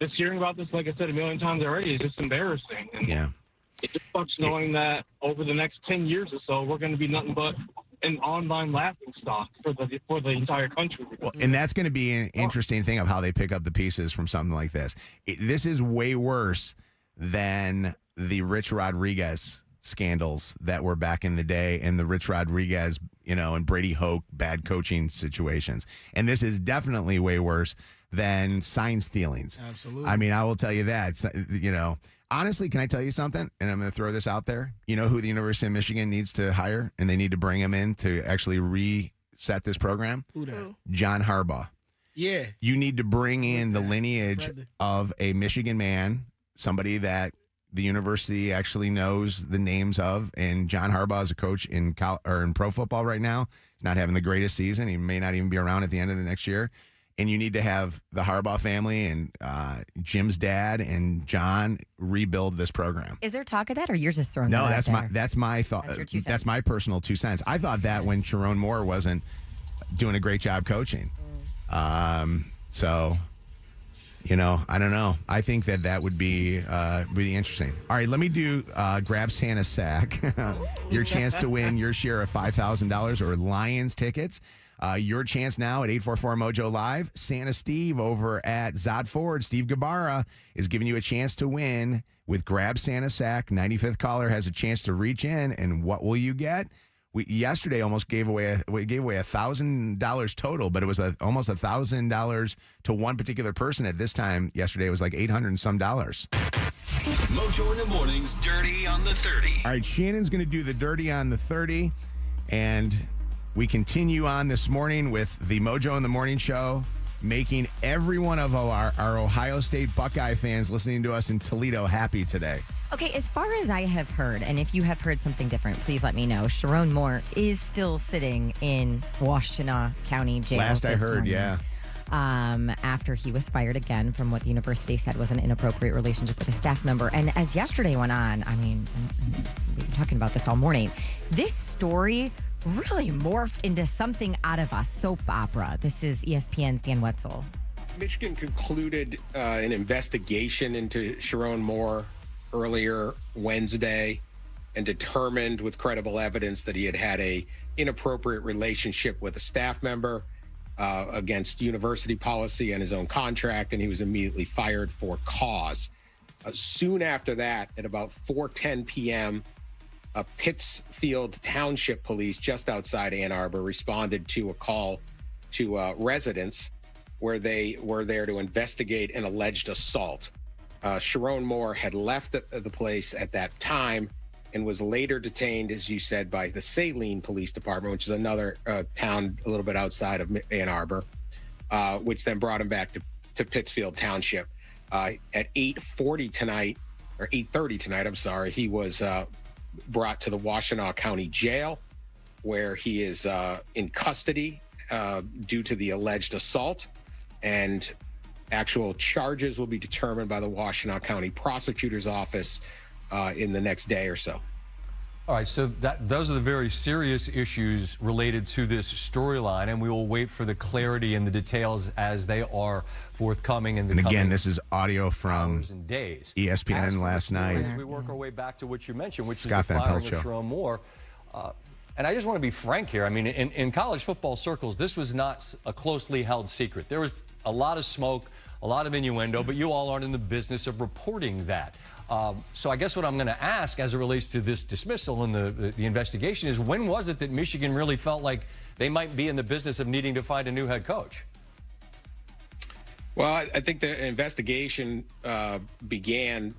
just hearing about this, like I said a million times already, is just embarrassing. And it just sucks knowing that over the next 10 years or so, we're going to be nothing but an online laughing stock for the entire country. Well, and that's going to be an interesting thing of how they pick up the pieces from something like this. This is way worse than the Rich Rodriguez scandals that were back in the day, and the Rich Rodriguez, and Brady Hoke bad coaching situations. And this is definitely way worse than sign stealings. Absolutely. I mean, I will tell you that, honestly, can I tell you something? And I'm going to throw this out there. You know who the University of Michigan needs to hire, and they need to bring him in to actually reset this program? Who that? John Harbaugh. Yeah. You need to bring in the lineage of a Michigan man, somebody that the university actually knows the names of. And John Harbaugh is a coach in pro football right now. He's not having the greatest season. He may not even be around at the end of the next year. And you need to have the Harbaugh family and Jim's dad and John rebuild this program. Is there talk of that, or you're just throwing? No, that out that's my thought. That's your 2 cents. That's my personal 2 cents. I thought that when Sharon Moore wasn't doing a great job coaching. So, I don't know. I think that would be really interesting. All right, let me do Grab Santa's Sack. Your chance to win your share of $5,000 or Lions tickets. Your chance now at 844-MOJO Live. Santa Steve over at Zod Ford, Steve Gabarra, is giving you a chance to win with Grab Santa Sack. 95th caller has a chance to reach in, and what will you get? We yesterday almost gave away $1,000 total, but it was almost $1,000 to one particular person. At this time yesterday, it was like $800 and some dollars. Mojo in the mornings, Dirty on the 30. All right, Shannon's going to do the Dirty on the 30, and we continue on this morning with the Mojo in the Morning Show, making every one of our Ohio State Buckeye fans listening to us in Toledo happy today. Okay, as far as I have heard, and if you have heard something different, please let me know. Sharon Moore is still sitting in Washtenaw County Jail. Last I heard, morning, yeah. After he was fired again from what the university said was an inappropriate relationship with a staff member. And as yesterday went on, I mean, we've been talking about this all morning, this story really morphed into something out of a soap opera. This is ESPN's Dan Wetzel. Michigan concluded an investigation into Sharon Moore earlier Wednesday and determined with credible evidence that he had a inappropriate relationship with a staff member against university policy and his own contract, and he was immediately fired for cause. Soon after that, at about 4:10 p.m., Pittsfield Township Police just outside Ann Arbor responded to a call to residents where they were there to investigate an alleged assault. Sharon Moore had left the place at that time and was later detained, as you said, by the Saline Police Department, which is another town a little bit outside of Ann Arbor, which then brought him back to Pittsfield Township. At 8:30 tonight, I'm sorry, he was brought to the Washtenaw County Jail, where he is in custody due to the alleged assault, and actual charges will be determined by the Washtenaw County Prosecutor's Office in the next day or so. All right, so those are the very serious issues related to this storyline, and we will wait for the clarity and the details as they are forthcoming in the And again, coming this is audio from hours and days. ESPN last night. As we work our way back to what you mentioned, which Scott is the Van firing Pelt of show. Sharon Moore. And I just want to be frank here. I mean, in college football circles, this was not a closely held secret. There was a lot of smoke, a lot of innuendo, but you all aren't in the business of reporting that. So I guess what I'm going to ask as it relates to this dismissal and the investigation is, when was it that Michigan really felt like they might be in the business of needing to find a new head coach? Well, I think the investigation began,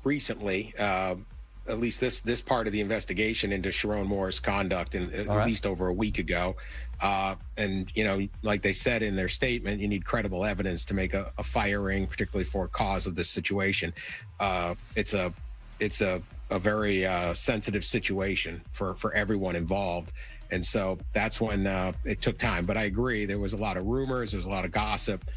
recently. At least this part of the investigation into Sharon Moore's conduct, at least over a week ago. And like they said in their statement, you need credible evidence to make a firing, particularly for a cause of this situation. It's a very sensitive situation for everyone involved. And so that's when it took time. But I agree, there was a lot of rumors, there was a lot of gossip.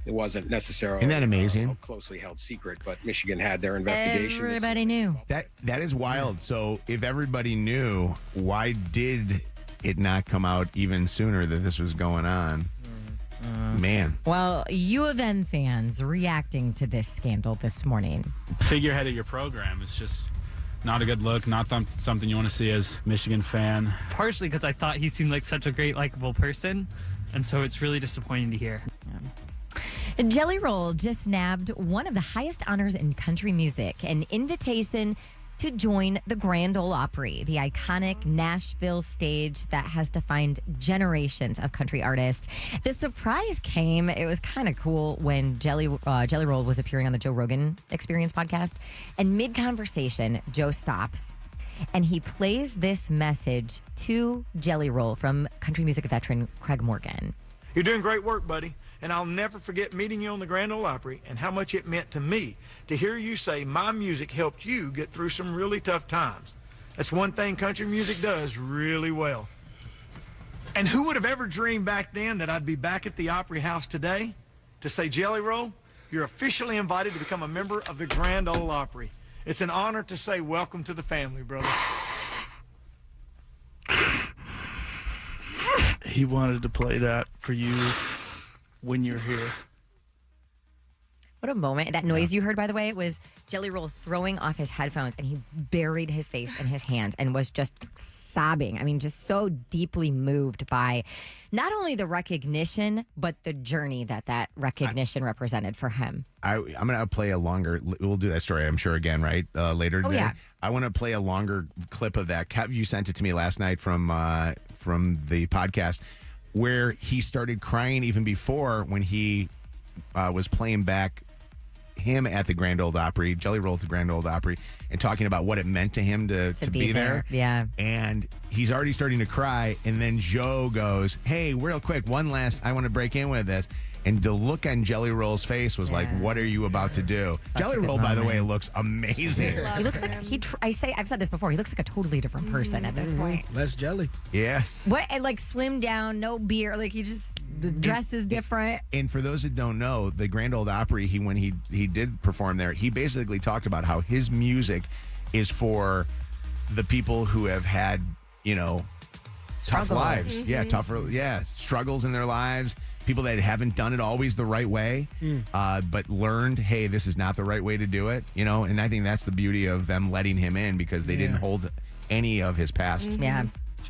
It wasn't necessarily Isn't that amazing? A closely held secret, but Michigan had their investigation. Everybody knew. That is wild. So if everybody knew, why did it not come out even sooner that this was going on? Man. Well, U of M fans reacting to this scandal this morning. Figurehead of your program is just not a good look, not something you want to see as a Michigan fan. Partially because I thought he seemed like such a great, likable person, and so it's really disappointing to hear. Jelly Roll just nabbed one of the highest honors in country music, an invitation to join the Grand Ole Opry, the iconic Nashville stage that has defined generations of country artists. The surprise came, it was kind of cool, when Jelly Roll was appearing on the Joe Rogan Experience podcast, and mid-conversation, Joe stops, and he plays this message to Jelly Roll from country music veteran Craig Morgan. You're doing great work, buddy. And I'll never forget meeting you on the Grand Ole Opry and how much it meant to me to hear you say my music helped you get through some really tough times. That's one thing country music does really well. And who would have ever dreamed back then that I'd be back at the Opry House today to say, Jelly Roll, you're officially invited to become a member of the Grand Ole Opry. It's an honor to say welcome to the family, brother. He wanted to play that for you when you're here. What a moment. That noise you heard, by the way, was Jelly Roll throwing off his headphones, and he buried his face in his hands and was just sobbing. I mean, just so deeply moved by not only the recognition, but the journey that recognition represented for him. I'm going to play a longer, we'll do that story, I'm sure, again, right? Later today. Yeah. I want to play a longer clip of that. Kev, you sent it to me last night from the podcast where he started crying even before when he was playing back him at the Grand Ole Opry, Jelly Roll at the Grand Ole Opry, and talking about what it meant to him to be there. Yeah. And he's already starting to cry. And then Joe goes, hey, real quick, I want to break in with this. And the look on Jelly Roll's face was like, what are you about to do? Jelly Roll, by the way, looks amazing. He looks like I've said this before. He looks like a totally different person at this point. Less jelly. Yes. What, and like slimmed down, no beard. Like the dress is different. And for those that don't know, the Grand Ole Opry, when he did perform there, he basically talked about how his music is for the people who have had, tough lives. Mm-hmm. Yeah, struggles in their lives. People that haven't done it always the right way, but learned, hey, this is not the right way to do it, and I think that's the beauty of them letting him in because they didn't hold any of his past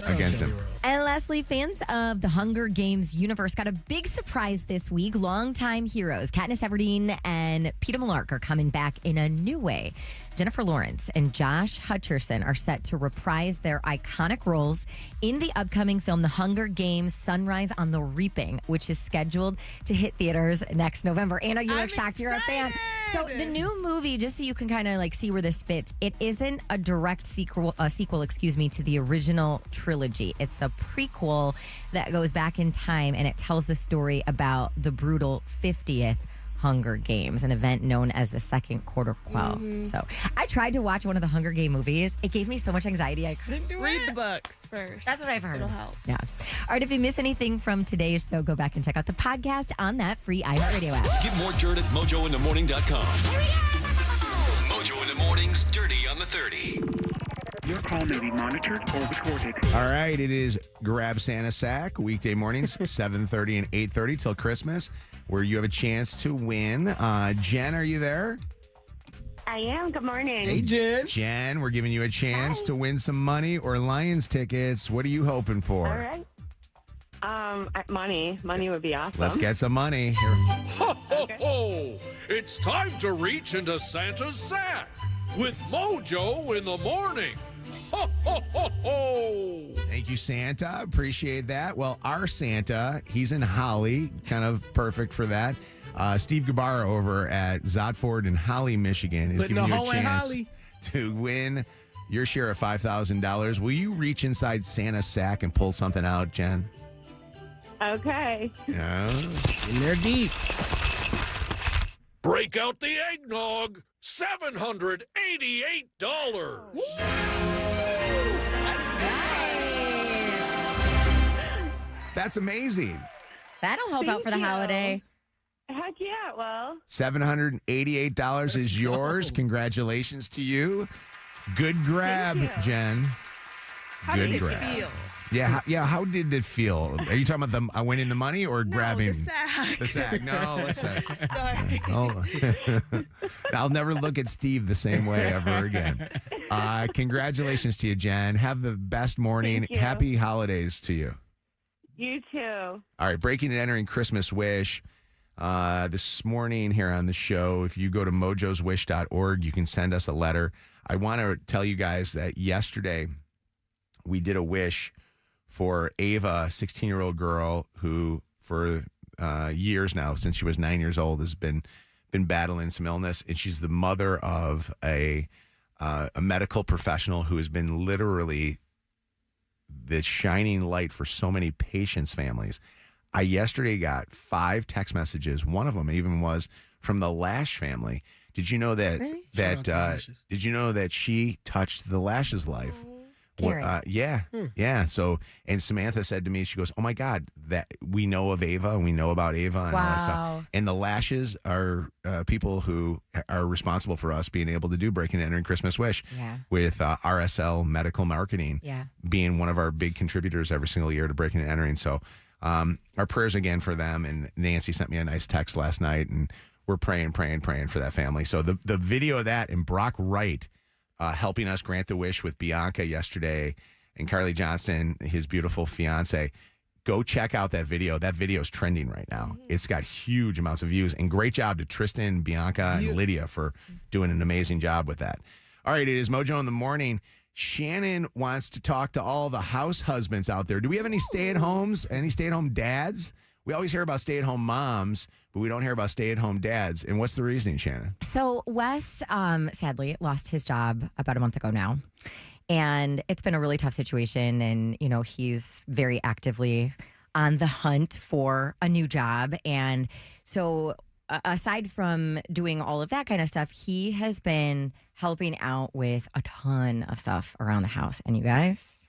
against him. And lastly, fans of the Hunger Games universe got a big surprise this week. Longtime heroes Katniss Everdeen and Peeta Mellark are coming back in a new way. Jennifer Lawrence and Josh Hutcherson are set to reprise their iconic roles in the upcoming film The Hunger Games: Sunrise on the Reaping, which is scheduled to hit theaters next November. Anna, you look shocked. You're a fan. So the new movie, just so you can kind of see where this fits, it isn't a direct sequel, to the original trilogy. It's a prequel that goes back in time, and it tells the story about the brutal 50th Hunger Games, an event known as the Second Quarter Quell. So I tried to watch one of the Hunger Game movies. It gave me so much anxiety I couldn't do it. Read the books first. That's what I've heard. It'll help. Yeah. All right, if you miss anything from today's show, go back and check out the podcast on that free iHeartRadio app. Get more dirt at mojointhemorning.com. Mojo in the Morning's Dirty on the 30. Your call may be monitored or recorded. All right, it is Grab Santa Sack, weekday mornings, 7:30 and 8:30 till Christmas, where you have a chance to win. Jen, are you there? I am. Good morning. Hey, Jen. Jen, we're giving you a chance to win some money or Lions tickets. What are you hoping for? All right. Money. Money would be awesome. Let's get some money. Here. Ho, ho, ho! It's time to reach into Santa's sack with Mojo in the morning. Ho, ho, ho, ho! Thank you, Santa. Appreciate that. Well, our Santa, he's in Holly, kind of perfect for that. Steve Gabarra over at Zotford in Holly, Michigan, is giving you a chance to win your share of $5,000. Will you reach inside Santa's sack and pull something out, Jen? Okay. Yeah. In there deep. Break out the eggnog. $788. That's amazing. That'll help out for the holiday. Heck yeah, well. $788 is yours. Congratulations to you. Good grab, Jen. How Good did it grab. feel? Yeah. How did it feel? Are you talking about winning the money or grabbing the sack? The sack. No, let's say. Sorry. I'll never look at Steve the same way ever again. Congratulations to you, Jen. Have the best morning. Thank you. Happy holidays to you. You too. All right, breaking and entering Christmas Wish. This morning here on the show, if you go to mojoswish.org, you can send us a letter. I want to tell you guys that yesterday we did a wish for Ava, a 16-year-old girl who for years now, since she was 9 years old, has been battling some illness. And she's the mother of a medical professional who has been literally the shining light for so many patients' families. I yesterday got 5 text messages. One of them even was from the Lash family. Did you know that did you know that she touched the Lash's life? Yeah. So, and Samantha said to me, she goes, "Oh my God, that we know of Ava, we know about Ava, and all that stuff." And the Lashes are people who are responsible for us being able to do Breaking and Entering Christmas Wish with RSL Medical Marketing being one of our big contributors every single year to Breaking and Entering. So, our prayers again for them. And Nancy sent me a nice text last night, and we're praying for that family. So the video of that and Brock Wright helping us grant the wish with Bianca yesterday and Carly Johnston, his beautiful fiance. Go check out that video. That video is trending right now. It's got huge amounts of views. And great job to Tristan, Bianca, and Lydia for doing an amazing job with that. All right, it is Mojo in the Morning. Shannon wants to talk to all the house husbands out there. Do we have any stay-at-homes, any stay-at-home dads? We always hear about stay-at-home moms, but we don't hear about stay-at-home dads. And what's the reasoning, Shannon? So Wes, sadly, lost his job about a month ago now. And it's been a really tough situation. And, you know, he's very actively on the hunt for a new job. And so aside from doing all of that kind of stuff, he has been helping out with a ton of stuff around the house. And you guys,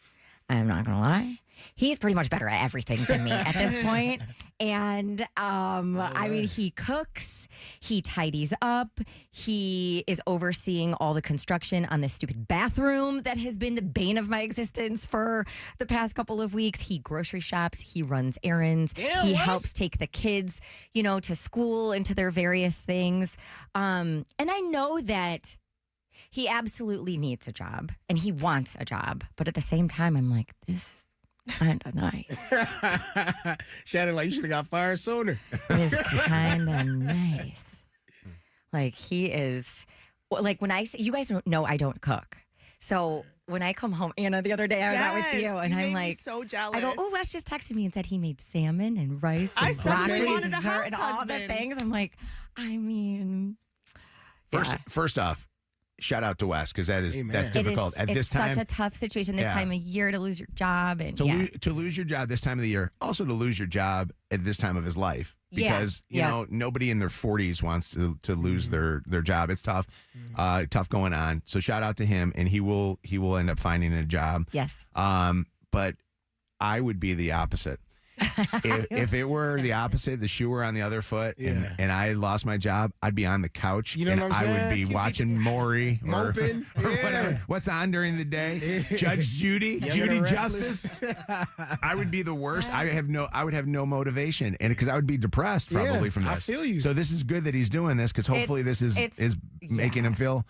I'm not going to lie, he's pretty much better at everything than me at this point. And I mean, he cooks, he tidies up, he is overseeing all the construction on this stupid bathroom that has been the bane of my existence for the past couple of weeks. He grocery shops, he runs errands, he helps take the kids, you know, to school and to their various things. And I know that he absolutely needs a job and he wants a job. But at the same time, I'm like, this is kind of nice. Shannon, like, you should have got fired sooner. It's kind of nice. Like, he is, like, when I say, you guys don't know I don't cook. So when I come home, Anna, the other day I was out with you, and I'm like, so jealous. I go, oh, Wes just texted me and said he made salmon and rice and broccoli and dessert and all the things. I'm like, I mean, First off, shout out to Wes, because that's difficult at this time. It's such a tough situation this time of year to lose your job and to lose your job this time of the year. Also to lose your job at this time of his life, because you know nobody in their 40s wants to lose their job. It's tough, tough going on. So shout out to him, and he will end up finding a job. Yes. But I would be the opposite. If it were the opposite, the shoe were on the other foot, and I lost my job, I'd be on the couch, you know and what I'm saying? I would be watching Maury or whatever. What's on during the day? Judge Judy, Judy Justice. I would be the worst. I would have no motivation, and because I would be depressed probably from this. I feel you. So this is good that he's doing this, because hopefully this is making him feel.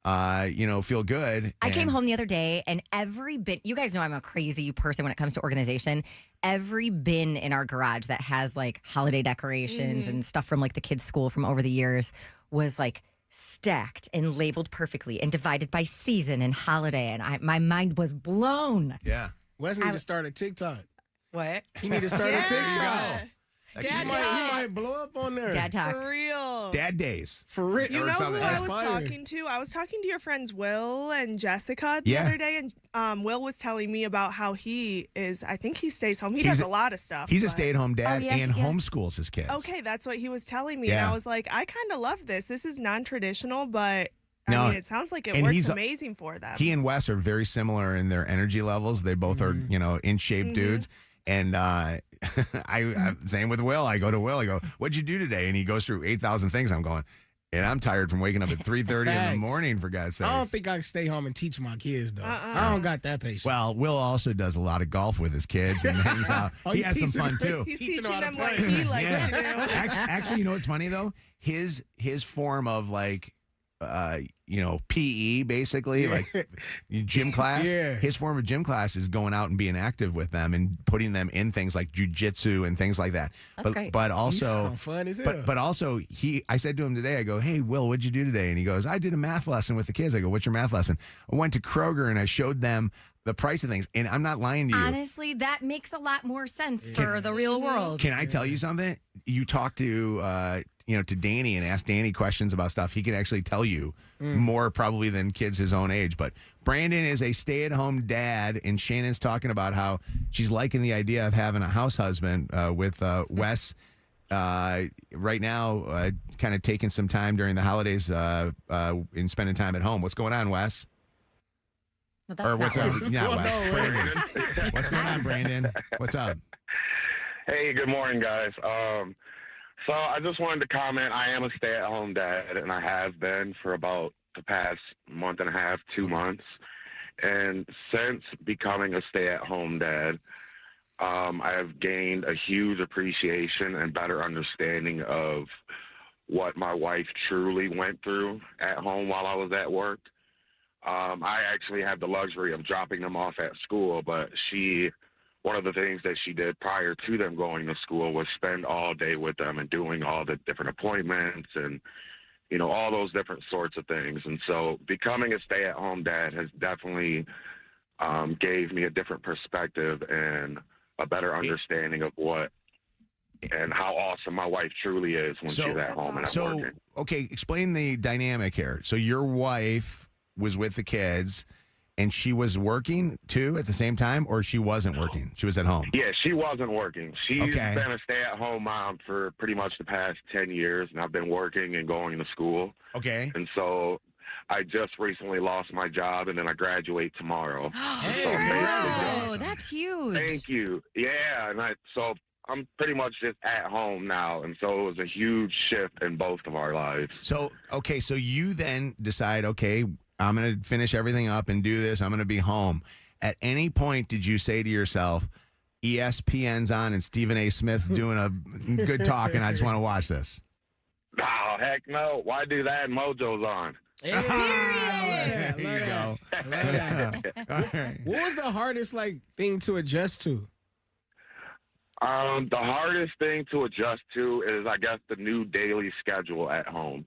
Feel good. I came home the other day, and every bin, you guys know I'm a crazy person when it comes to organization. Every bin in our garage that has like holiday decorations and stuff from like the kids' school from over the years was like stacked and labeled perfectly and divided by season and holiday. And my mind was blown. Yeah. Wes need to start a TikTok. What? He need to start a TikTok. Dad he might blow up on there. Dad talk. For real. Dad days. For real. You know who I was talking to? I was talking to your friends Will and Jessica the other day, and Will was telling me about how he is, I think he stays home. He does a lot of stuff. He's a stay-at-home dad and homeschools his kids. Okay, that's what he was telling me. And I was like, I kind of love this. This is non-traditional, but I mean, it sounds like it works amazing for them. He and Wes are very similar in their energy levels. They both are, in shape dudes. And I same with Will. I go to Will. I go, "What'd you do today?" And he goes through 8,000 things. I'm going, and I'm tired from waking up at 3:30 in the morning. For God's sake, I don't think I can stay home and teach my kids though. I don't got that patience. Well, Will also does a lot of golf with his kids and hangs out. He has some fun too. He's teaching them what he likes to do. Actually, you know what's funny though? His form of like. PE basically, like gym class. His form of gym class is going out and being active with them and putting them in things like jujitsu and things like that. That's great. But also, fun as hell. but also, I said to him today, I go, "Hey, Will, what'd you do today?" And he goes, "I did a math lesson with the kids." I go, "What's your math lesson?" I went to Kroger and I showed them the price of things, and I'm not lying to you. Honestly, that makes a lot more sense for the real world. Can I tell you something? You talk to to Danny and ask Danny questions about stuff. He can actually tell you more probably than kids his own age. But Brandon is a stay-at-home dad, and Shannon's talking about how she's liking the idea of having a house husband with Wes right now, kind of taking some time during the holidays and spending time at home. What's going on, Wes? Or what's up? Yeah, Wes. What's going on, Brandon? What's up? Hey, good morning, guys. So I just wanted to comment. I am a stay-at-home dad, and I have been for about the past month and a half, 2 months. And since becoming a stay-at-home dad, I have gained a huge appreciation and better understanding of what my wife truly went through at home while I was at work. I actually had the luxury of dropping them off at school, but one of the things that she did prior to them going to school was spend all day with them and doing all the different appointments and, all those different sorts of things. And so becoming a stay-at-home dad has definitely gave me a different perspective and a better understanding of what and how awesome my wife truly is when she's at home and I'm working. Okay, explain the dynamic here. So your wife was with the kids, and she was working too at the same time, or she wasn't working? She was at home. Yeah, she wasn't working. She's been a stay-at-home mom for pretty much the past 10 years, and I've been working and going to school. Okay. And so I just recently lost my job, and then I graduate tomorrow. Oh, that's huge. Thank you. Yeah, and so I'm pretty much just at home now, and so it was a huge shift in both of our lives. So, okay, so you then decide, okay, I'm going to finish everything up and do this. I'm going to be home. At any point, did you say to yourself, ESPN's on and Stephen A. Smith's doing a good talk, and I just want to watch this? Oh, heck no. Why do that? Mojo's on. There you go. What was the hardest thing to adjust to? The hardest thing to adjust to is, I guess, the new daily schedule at home.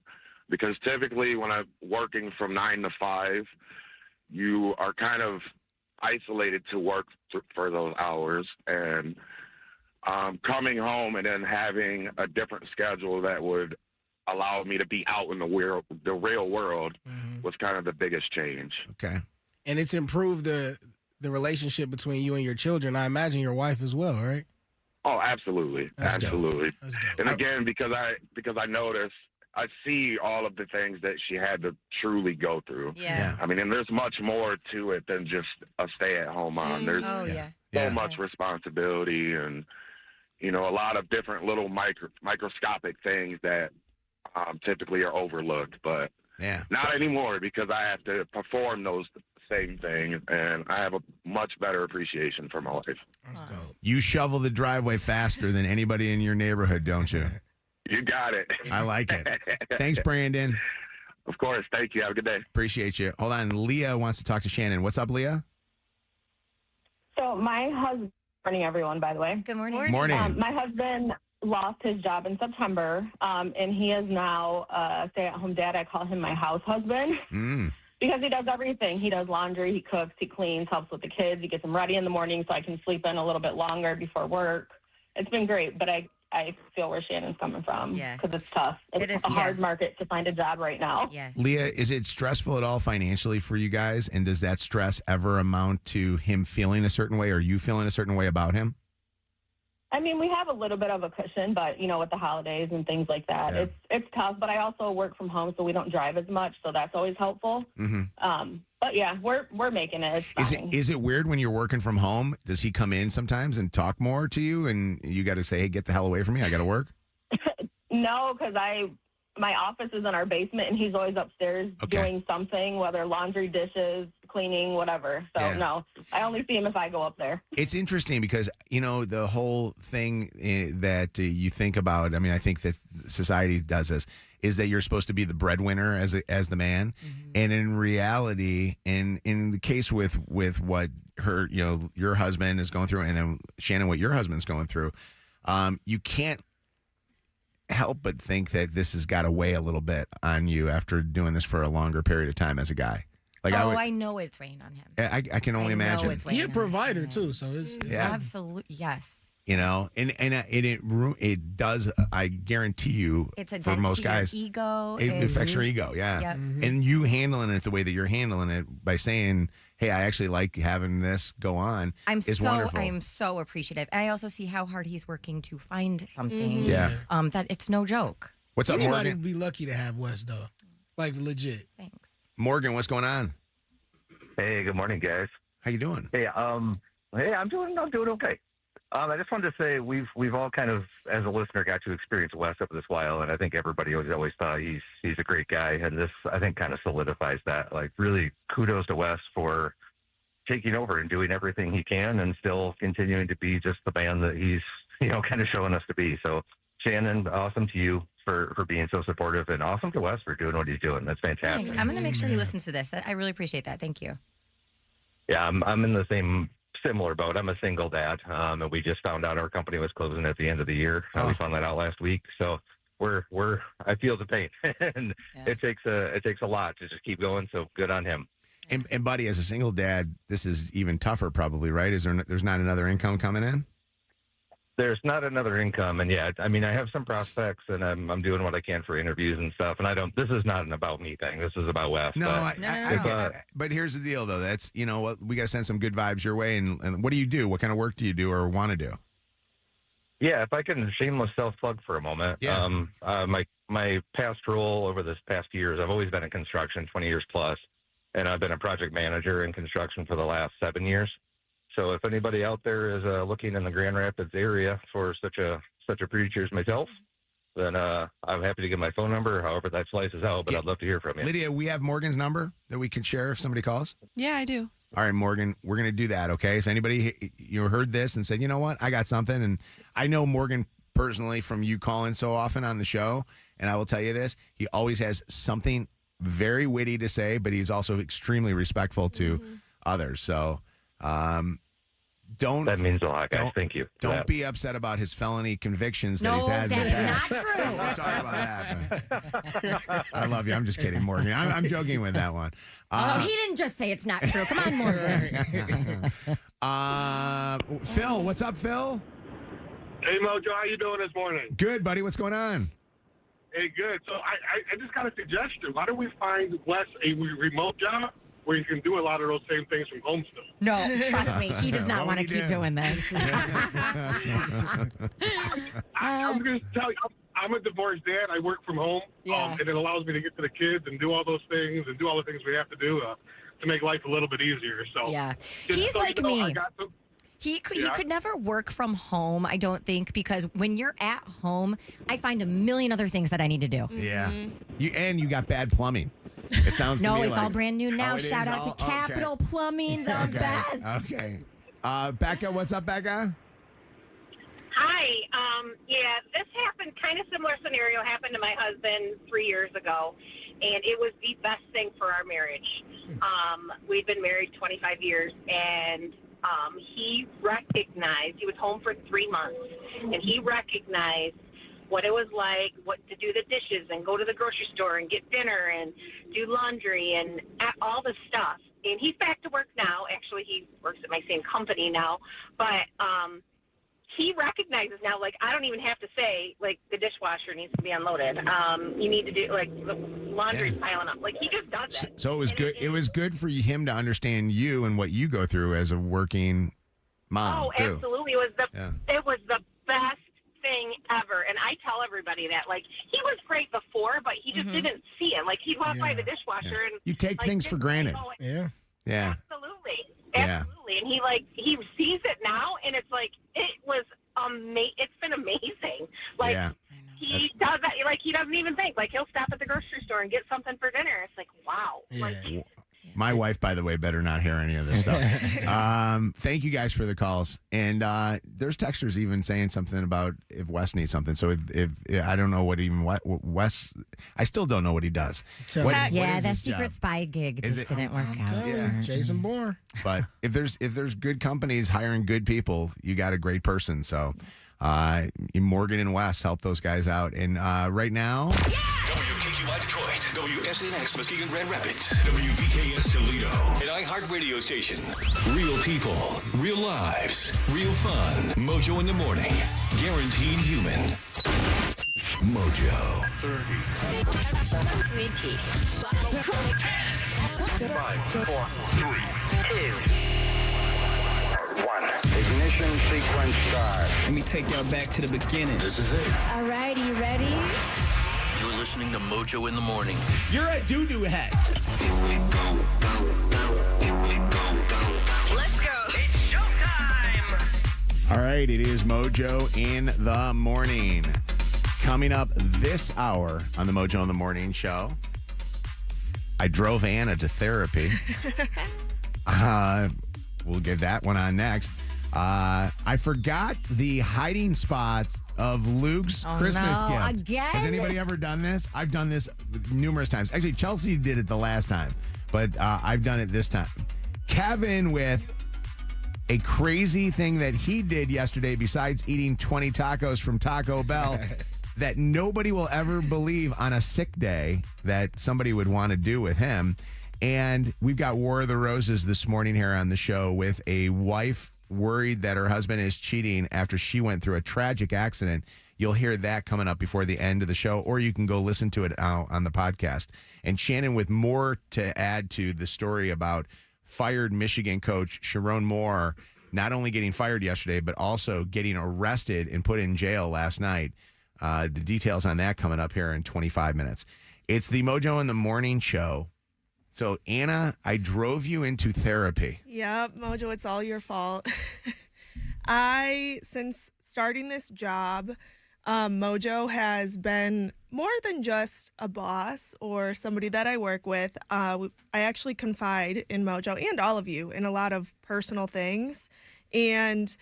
Because typically when I'm working from 9 to 5, you are kind of isolated to work for those hours. And coming home and then having a different schedule that would allow me to be out in the real world was kind of the biggest change. Okay. And it's improved the relationship between you and your children. I imagine your wife as well, right? Oh, absolutely. Absolutely. And again, because I noticed, I see all of the things that she had to truly go through. Yeah. I mean, and there's much more to it than just a stay-at-home mom. There's so much responsibility and, a lot of different little microscopic things that typically are overlooked. But not anymore, because I have to perform those same things, and I have a much better appreciation for my life. You shovel the driveway faster than anybody in your neighborhood, don't you? You got it. I like it. Thanks, Brandon. Of course. Thank you. Have a good day. Appreciate you. Hold on. Leah wants to talk to Shannon. What's up, Leah? So my husband, morning everyone, by the way. Good morning. Morning. My husband lost his job in September, and he is now a stay-at-home dad. I call him my house husband because he does everything. He does laundry, he cooks, he cleans, helps with the kids. He gets them ready in the morning so I can sleep in a little bit longer before work. It's been great, but I feel where Shannon's coming from because it's tough. It's a hard market to find a job right now. Yes. Leah, is it stressful at all financially for you guys? And does that stress ever amount to him feeling a certain way or you feeling a certain way about him? I mean, we have a little bit of a cushion, but, with the holidays and things like that, it's tough. But I also work from home, so we don't drive as much, so that's always helpful. But, yeah, we're making it. It's fine. Is it weird when you're working from home? Does he come in sometimes and talk more to you, and you got to say, hey, get the hell away from me, I got to work? No, because my office is in our basement, and he's always upstairs doing something, whether laundry, dishes, cleaning, whatever. So, no, I only see him if I go up there. It's interesting because, the whole thing that you think about, I mean, I think that society does this, is that you're supposed to be the breadwinner as the man. And in reality, in the case with what her, your husband is going through, and then Shannon, what your husband's going through, you can't help but think that this has got to weigh a little bit on you after doing this for a longer period of time as a guy. I know it's weighing on him. I can only imagine. He's a provider too, so it's absolutely yes. And it does. I guarantee you, it's a for most guys, ego. It affects your ego, And you handling it the way that you're handling it by saying, "Hey, I actually like having this go on." Wonderful. I am so appreciative. I also see how hard he's working to find something. That it's no joke. What's up, Anybody Morgan? would be lucky to have Wes though, legit. Thanks, Morgan. What's going on? Hey, good morning, guys. How you doing? Hey, I'm doing okay. I just wanted to say we've all kind of, as a listener, got to experience Wes over this while, and I think everybody always thought he's a great guy, and this I think kind of solidifies that. Really, kudos to Wes for taking over and doing everything he can, and still continuing to be just the man that he's kind of showing us to be. So Shannon, awesome to you for being so supportive, and awesome to Wes for doing what he's doing. That's fantastic. Thanks. I'm going to make sure he listens to this. I really appreciate that. Thank you. Yeah, I'm in the similar boat. I'm a single dad, and we just found out our company was closing at the end of the year. We found that out last week, so I feel the pain, and it takes a lot to just keep going. So good on him. And buddy, as a single dad, this is even tougher, probably, right? There's not another income coming in? There's not another income, and I mean, I have some prospects, and I'm doing what I can for interviews and stuff. And this is not an about me thing. This is about Wes. No, I get it. But here's the deal, though. That's what we got to send some good vibes your way. And what do you do? What kind of work do you do or want to do? Yeah, if I can shameless self-plug for a moment. Yeah. My past role over this past years, I've always been in construction, 20 years plus, and I've been a project manager in construction for the last 7 years. So if anybody out there is looking in the Grand Rapids area for such a preacher as myself, then I'm happy to give my phone number, however that slices out, but I'd love to hear from you. Lydia, we have Morgan's number that we can share if somebody calls? Yeah, I do. All right, Morgan, we're going to do that, okay? If anybody heard this and said, you know what, I got something, and I know Morgan personally from you calling so often on the show, and I will tell you this, he always has something very witty to say, but he's also extremely respectful to others. So that means a lot, guys. Thank you. Don't be upset about his felony convictions that he's had. No, that is not true. We'll talk about that. I love you. I'm just kidding, Morgan. I'm joking with that one. He didn't just say it's not true. Come on, Morgan. Phil, what's up, Phil? Hey, Mojo, how you doing this morning? Good, buddy. What's going on? Hey, good. So I just got a suggestion. Why don't we find Wes a remote job where you can do a lot of those same things from home still? No, trust me. He does not want to keep doing this. I'm going to tell you, I'm a divorced dad. I work from home, and it allows me to get to the kids and do all those things and do all the things we have to do to make life a little bit easier. So yeah, he's like me. He Yeah. could never work from home, I don't think, because when you're at home, I find a million other things that I need to do. Yeah. You got bad plumbing. It sounds to No, me it's like, all brand new now. it Shout is out to all- Capital Plumbing, the best. Okay. Becca, what's up, Becca? Hi. This happened, kind of similar scenario happened to my husband 3 years ago, and it was the best thing for our marriage. We'd been married 25 years, and he recognized, he was home for 3 months, and he recognized what it was like, what to do the dishes and go to the grocery store and get dinner and do laundry and all the stuff. And he's back to work now. Actually, he works at my same company now, but he recognizes now, like, I don't even have to say, like, the dishwasher needs to be unloaded. You need to do, like, the laundry's piling up. Like, he just does it. So it was good. It was good for him to understand you and what you go through as a working mom. Oh, too. absolutely. It was the best thing ever. And I tell everybody that, like, he was great before, but he just didn't see it. Like, he'd walk by the dishwasher and You take like, things for didn't granted. know it. Yeah. Yeah. Absolutely. Yeah. Absolutely. And he sees it now, and it's like, it was it's been amazing. Like, Yeah. he does that, like, he doesn't even think. Like, he'll stop at the grocery store and get something for dinner. It's like, wow. Like, My wife, by the way, better not hear any of this stuff. Thank you guys for the calls. And there's texters even saying something about if Wes needs something. So if I don't know what Wes, I still don't know what he does. What that is his secret job? spy gig Is just it- didn't work out. Yeah. Jason Bourne. But if there's good companies hiring good people, you got a great person. So Morgan and Wes help those guys out. And right now, WKQI Detroit, WSNX Muskegon Grand Rapids, WVKS Toledo, an iHeart radio station. Real people, real lives, real fun. Mojo in the morning. Guaranteed human. Mojo. 20. 5, 4, 3, 2, 1. Ignition sequence start. Let me take y'all back to the beginning. This is it. All right, you ready? You're listening to Mojo in the morning. You're a doo-doo head. Let's go. It's showtime. all right, it is Mojo in the morning. Coming up this hour on the Mojo in the Morning show, I drove Anna to therapy. We'll get that one on next. I forgot the hiding spots of Luke's Christmas gift. Again? Has anybody ever done this? I've done this numerous times. Actually, Chelsea did it the last time, but I've done it this time. Kevin with a crazy thing that he did yesterday besides eating 20 tacos from Taco Bell that nobody will ever believe on a sick day that somebody would want to do with him. And we've got War of the Roses this morning here on the show with a wife worried that her husband is cheating after she went through a tragic accident. You'll hear that coming up before the end of the show, or you can go listen to it on the podcast. And Shannon with more to add to the story about fired Michigan coach Sharon Moore not only getting fired yesterday, but also getting arrested and put in jail last night. The details on that coming up here in 25 minutes. It's the Mojo in the Morning show. So, Anna, I drove you into therapy. Yep, Mojo, it's all your fault. Since starting this job, Mojo has been more than just a boss or somebody that I work with. I actually confide in Mojo and all of you in a lot of personal things. And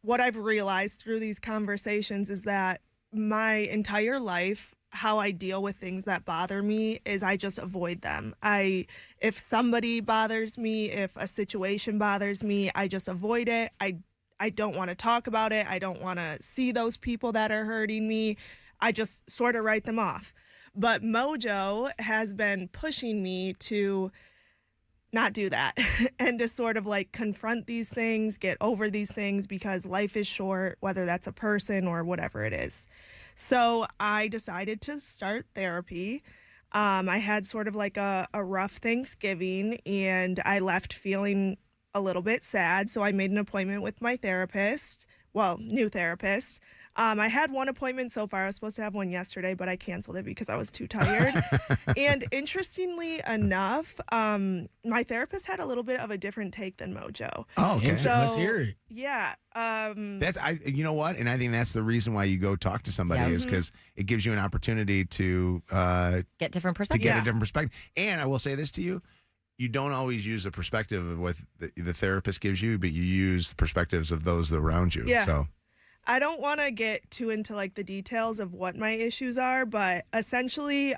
what I've realized through these conversations is that my entire life, how I deal with things that bother me is I just avoid them. If somebody bothers me, if a situation bothers me, I just avoid it. I don't want to talk about it. I don't want to see those people that are hurting me. I just sort of write them off. But Mojo has been pushing me to not do that and to sort of like confront these things, get over these things because life is short, whether that's a person or whatever it is. So I decided to start therapy. I had sort of like a rough Thanksgiving and I left feeling a little bit sad. So I made an appointment with my therapist, new therapist. I had one appointment so far. I was supposed to have one yesterday, but I canceled it because I was too tired. And interestingly enough, my therapist had a little bit of a different take than Mojo. Oh, okay. So, let's hear it. Yeah. You know what? And I think that's the reason why you go talk to somebody is because it gives you an opportunity to get different to perspectives. get a different perspective. And I will say this to you. You don't always use the perspective of what the therapist gives you, but you use the perspectives of those around you. Yeah. So I don't want to get too into like the details of what my issues are, but essentially,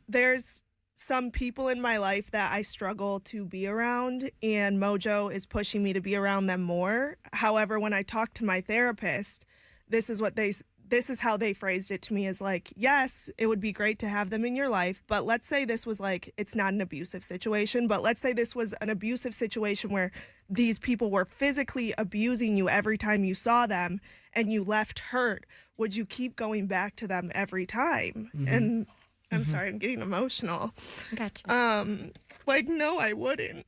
there's some people in my life that I struggle to be around, and Mojo is pushing me to be around them more. However, when I talk to my therapist, this is how they phrased it to me is like, yes, it would be great to have them in your life, but let's say this was like, it's not an abusive situation, but let's say this was an abusive situation where these people were physically abusing you every time you saw them and you left hurt. Would you keep going back to them every time? Mm-hmm. And I'm sorry, I'm getting emotional. Gotcha. No, I wouldn't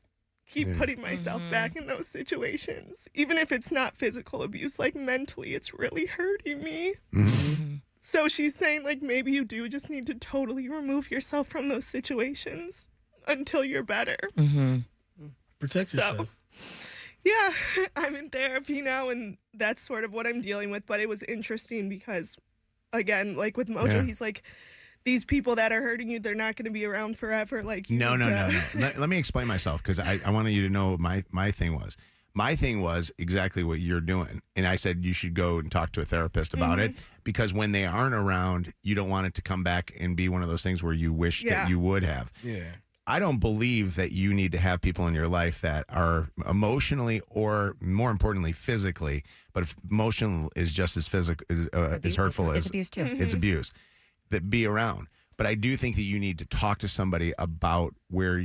keep putting myself back in those situations. Even if it's not physical abuse, like mentally, it's really hurting me. Mm-hmm. So she's saying, like, maybe you do just need to totally remove yourself from those situations until you're better. Mm-hmm. Protect yourself. Yeah, I'm in therapy now, and that's sort of what I'm dealing with. But it was interesting because, again, like with Mojo, he's like, these people that are hurting you, they're not going to be around forever. Like No. Let me explain myself because I wanted you to know what my thing was. My thing was exactly what you're doing. And I said you should go and talk to a therapist about it because when they aren't around, you don't want it to come back and be one of those things where you wish that you would have. Yeah. I don't believe that you need to have people in your life that are emotionally or more importantly physically, but if emotional is just as physical as hurtful as it's abuse too. It's abuse that be around. But I do think that you need to talk to somebody about where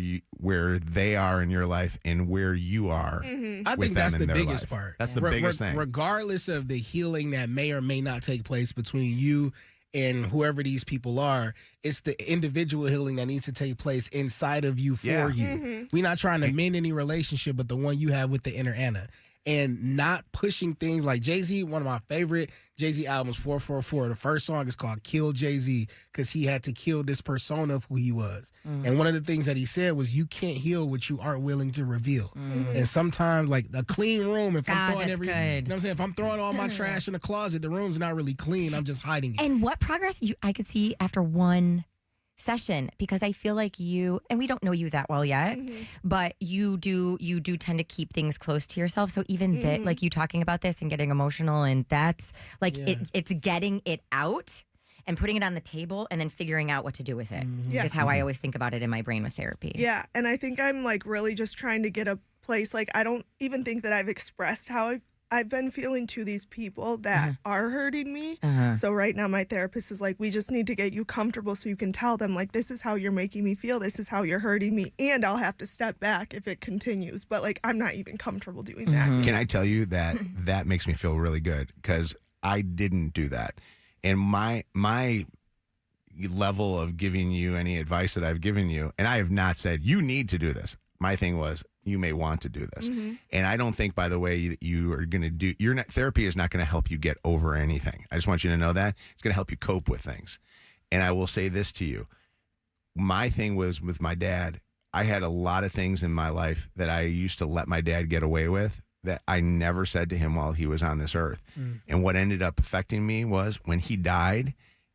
they are in your life and where you are. Mm-hmm. I think that's the biggest part. That's the biggest thing. Regardless of the healing that may or may not take place between you and whoever these people are, it's the individual healing that needs to take place inside of you for you. Mm-hmm. We're not trying to mend any relationship, but the one you have with the inner Anna. And not pushing things like Jay-Z, one of my favorite Jay-Z albums, 444. The first song is called Kill Jay-Z because he had to kill this persona of who he was. Mm. And one of the things that he said was you can't heal what you aren't willing to reveal. Mm. And sometimes like a clean room, if I'm throwing you know what I'm saying? If I'm throwing all my trash in the closet, the room's not really clean. I'm just hiding it. And what progress I could see after one session, because I feel like you, and we don't know you that well yet, but you do tend to keep things close to yourself. So even that, like you talking about this and getting emotional, and that's like it's getting it out and putting it on the table and then figuring out what to do with it is how I always think about it in my brain with therapy. Yeah, and I think I'm like really just trying to get a place, like I don't even think that I've expressed how I've been feeling to these people that are hurting me. So right now my therapist is like, we just need to get you comfortable so you can tell them, like, this is how you're making me feel, this is how you're hurting me, and I'll have to step back if it continues. But like, I'm not even comfortable doing that. Can I tell you that that makes me feel really good, because I didn't do that. And my level of giving you any advice that I've given you, and I have not said you need to do this. My thing was, you may want to do this. And I don't think, by the way, that you are going to do, therapy is not going to help you get over anything. I just want you to know that. It's going to help you cope with things. And I will say this to you. My thing was with my dad, I had a lot of things in my life that I used to let my dad get away with that I never said to him while he was on this earth. And what ended up affecting me was when he died,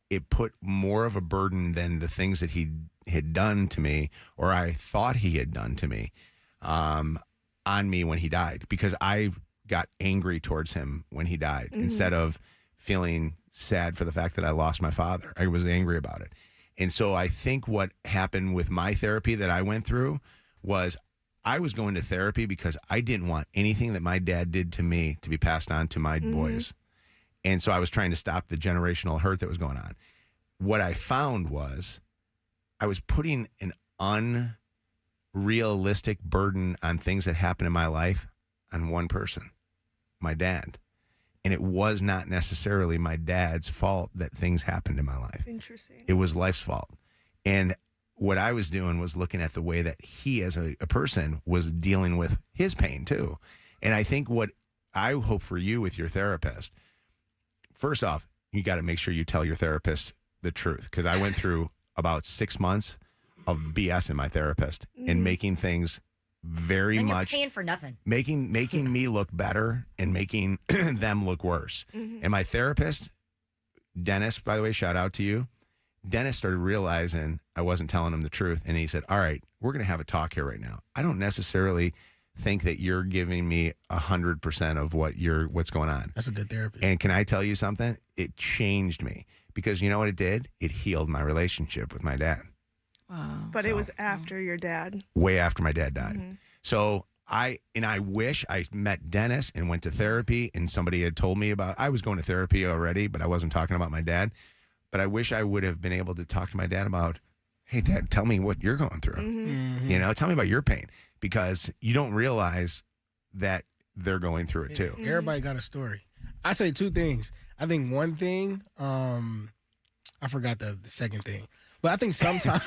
it put more of a burden than the things that he had done to me, or I thought he had done to me, on me when he died, because I got angry towards him when he died instead of feeling sad for the fact that I lost my father. I was angry about it. And so I think what happened with my therapy that I went through was I was going to therapy because I didn't want anything that my dad did to me to be passed on to my boys. And so I was trying to stop the generational hurt that was going on. What I found was I was putting an unrealistic burden on things that happened in my life on one person, my dad. And it was not necessarily my dad's fault that things happened in my life. Interesting. It was life's fault. And what I was doing was looking at the way that he as a person was dealing with his pain too. And I think what I hope for you with your therapist, first off, you got to make sure you tell your therapist the truth. Because I went through about 6 months of BS in my therapist and making things very and much you're paying for nothing. Making me look better and making them look worse. And my therapist, Dennis, by the way, shout out to you. Dennis started realizing I wasn't telling him the truth. And he said, all right, we're going to have a talk here right now. I don't necessarily think that you're giving me 100% of what's going on. That's a good therapy. And can I tell you something? It changed me, because you know what it did? It healed my relationship with my dad. Wow. But it was after your dad. Way after my dad died. So I wish I met Dennis and went to therapy, and somebody had told me I was going to therapy already, but I wasn't talking about my dad. But I wish I would have been able to talk to my dad about, hey, Dad, tell me what you're going through. You know, tell me about your pain, because you don't realize that they're going through it too. Everybody got a story. I say two things. I think one thing, I forgot the second thing, but I think sometimes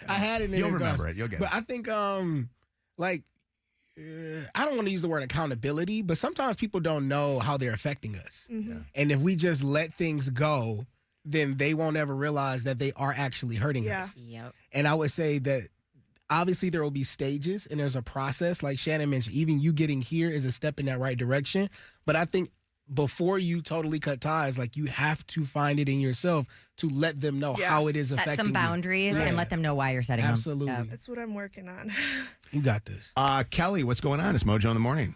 I had it in You'll remember it. You'll get it. But I think, I don't want to use the word accountability, but sometimes people don't know how they're affecting us. And if we just let things go, then they won't ever realize that they are actually hurting us. Yep. And I would say that obviously there will be stages and there's a process. Like Shannon mentioned, even you getting here is a step in that right direction. But I think before you totally cut ties, like, you have to find it in yourself to let them know how it is affecting you. Set some boundaries and let them know why you're setting them. Absolutely. That's what I'm working on. You got this. Kelly, what's going on? It's Mojo in the morning.